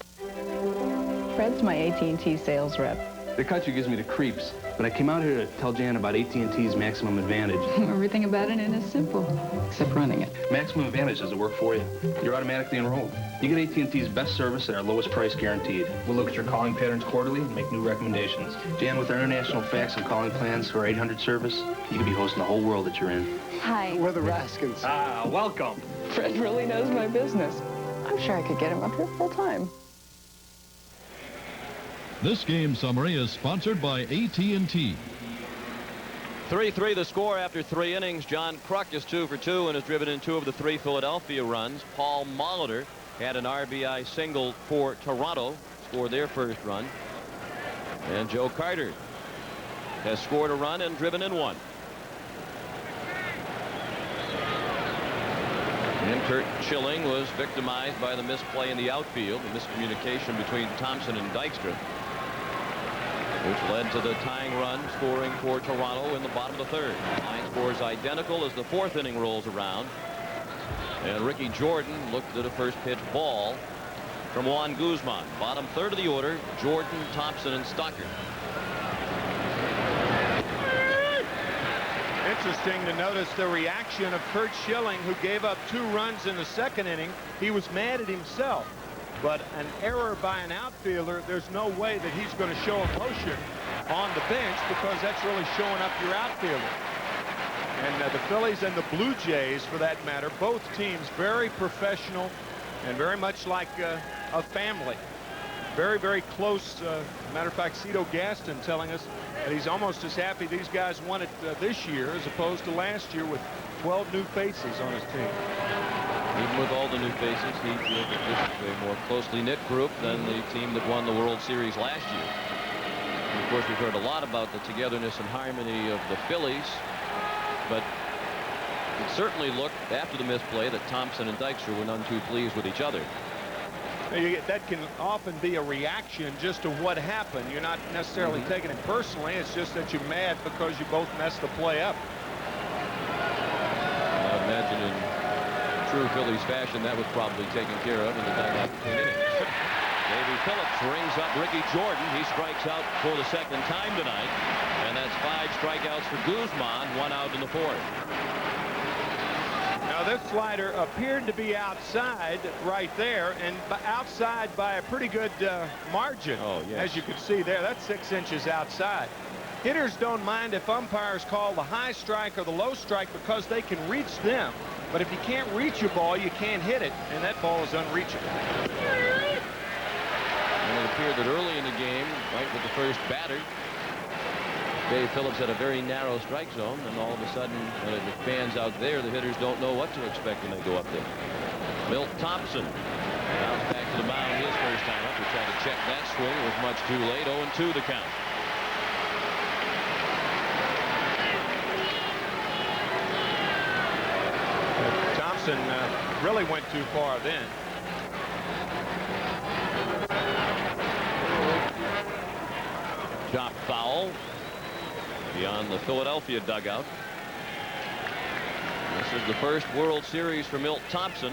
Speaker 8: Fred's my AT&T sales rep.
Speaker 12: The country gives me the creeps, but I came out here to tell Jan about AT&T's Maximum Advantage.
Speaker 8: Everything about it is simple, except running it.
Speaker 12: Maximum Advantage doesn't work for you. You're automatically enrolled. You get AT&T's best service at our lowest price guaranteed. We'll look at your calling patterns quarterly and make new recommendations. Jan, with our international fax and calling plans for our 800 service, you can be hosting the whole world that you're in.
Speaker 8: Hi.
Speaker 12: We're the Raskins. Ah, welcome.
Speaker 8: Fred really knows my business. I'm sure I could get him up here full time.
Speaker 9: This game summary is sponsored by AT&T.
Speaker 3: 3-3 the score after 3 innings. John Kruk is 2 for 2 and has driven in 2 of the 3 Philadelphia runs. Paul Molitor had an RBI single for Toronto, scored their first run. And Joe Carter has scored a run and driven in 1. And Kurt Schilling was victimized by the misplay in the outfield, the miscommunication between Thompson and Dykstra. which led to the tying run scoring for Toronto in the bottom of the third. Line scores identical as the fourth inning rolls around. And Ricky Jordan looked at a first pitch ball from Juan Guzman. Bottom third of the order, Jordan, Thompson, and Stockard.
Speaker 7: Interesting to notice the reaction of Curt Schilling, who gave up 2 runs in the second inning. He was mad at himself. But an error by an outfielder, there's no way that he's going to show emotion on the bench, because that's really showing up your outfielder. And the Phillies and the Blue Jays, for that matter, both teams very professional and very much like a family. Very, very close. Matter of fact, Cito Gaston telling us that he's almost as happy these guys won it this year as opposed to last year with 12 new faces on his team.
Speaker 3: Even with all the new faces, he feels that this is a more closely knit group than the team that won the World Series last year. And of course, we've heard a lot about the togetherness and harmony of the Phillies, but it certainly looked after the misplay that Thompson and Dykstra were none too pleased with each other.
Speaker 7: That can often be a reaction just to what happened. You're not necessarily taking it personally. It's just that you're mad because you both messed the play up.
Speaker 3: I imagine in true Phillies fashion that was probably taken care of in the dugout between innings. Davey Phillips rings up Ricky Jordan. He strikes out for the second time tonight, and that's 5 strikeouts for Guzman, 1 out in the fourth.
Speaker 7: Now this slider appeared to be outside right there, and outside by a pretty good margin.
Speaker 3: Oh, yes.
Speaker 7: As you can see there, that's 6 inches outside. Hitters don't mind if umpires call the high strike or the low strike because they can reach them. But if you can't reach your ball, you can't hit it, and that ball is unreachable.
Speaker 3: And it appeared that early in the game, right with the first batter, Dave Phillips had a very narrow strike zone, and all of a sudden, when it expands out there, the hitters don't know what to expect when they go up there. Milt Thompson bounced back to the mound his first time up. He tried to check that swing. It was much too late. 0-2 the count.
Speaker 7: Thompson really went too far then.
Speaker 3: Chop foul beyond the Philadelphia dugout. This is the first World Series for Milt Thompson.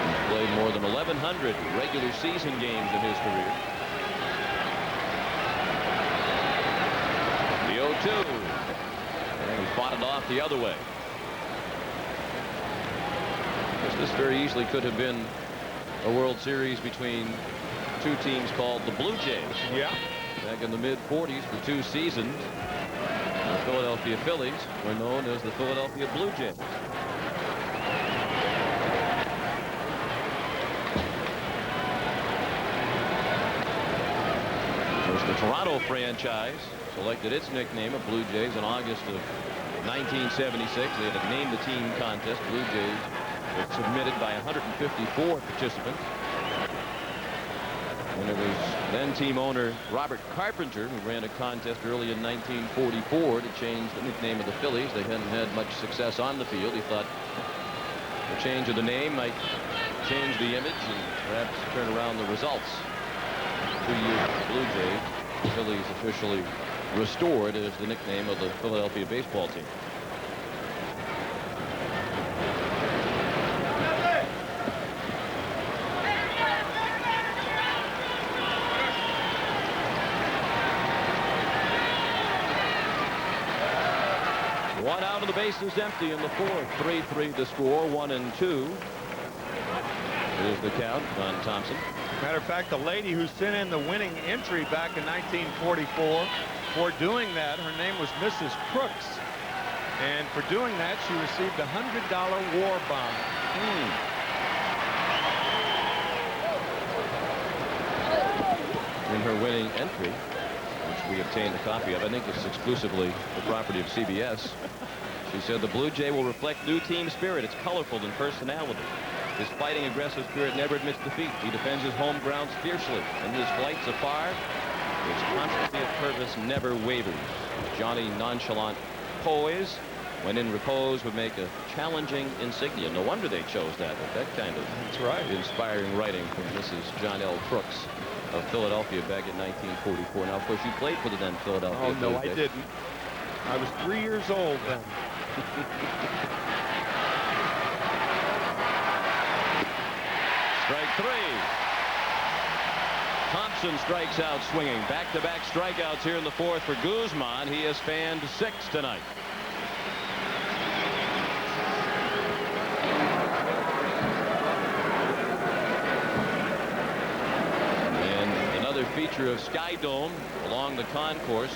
Speaker 3: He's played more than 1,100 regular season games in his career. The 0-2. And he fought it off the other way. This very easily could have been a World Series between 2 teams called the Blue Jays.
Speaker 7: Yeah.
Speaker 3: Back in the mid-40s for 2 seasons, the Philadelphia Phillies were known as the Philadelphia Blue Jays. Of course, the Toronto franchise selected its nickname of Blue Jays in August of 1976. They had named the team contest. Blue Jays were submitted by 154 participants. And it was then team owner Robert Carpenter who ran a contest early in 1944 to change the nickname of the Phillies. They hadn't had much success on the field. He thought the change of the name might change the image and perhaps turn around the results. 2 years with the Blue Jays, the Phillies officially restored as the nickname of the Philadelphia baseball team. One out of the bases empty in the fourth. 3-3 the score. 1-2 is the count on Thompson.
Speaker 7: Matter of fact, the lady who sent in the winning entry back in 1944, for doing that, her name was Mrs. Crooks. And for doing that, she received a $100 war bond.
Speaker 3: In her winning entry, which we obtained a copy of, I think it's exclusively the property of CBS. She said the Blue Jay will reflect new team spirit. It's colorful and personality. His fighting, aggressive spirit never admits defeat. He defends his home grounds fiercely. And his flights afar, his constancy of purpose never wavers. Johnny nonchalant poise when in repose would make a challenging insignia. No wonder they chose that. That kind of inspiring writing from Mrs. John L. Crooks of Philadelphia back in 1944. Now, of course, you played for the then Philadelphia.
Speaker 7: Oh, no,
Speaker 3: Blues,
Speaker 7: I
Speaker 3: Dave.
Speaker 7: didn't. I was 3 years old then.
Speaker 3: Strike 3. Thompson strikes out swinging. Back-to-back strikeouts here in the fourth for Guzman. He has fanned 6 tonight. And another feature of Sky Dome along the concourse.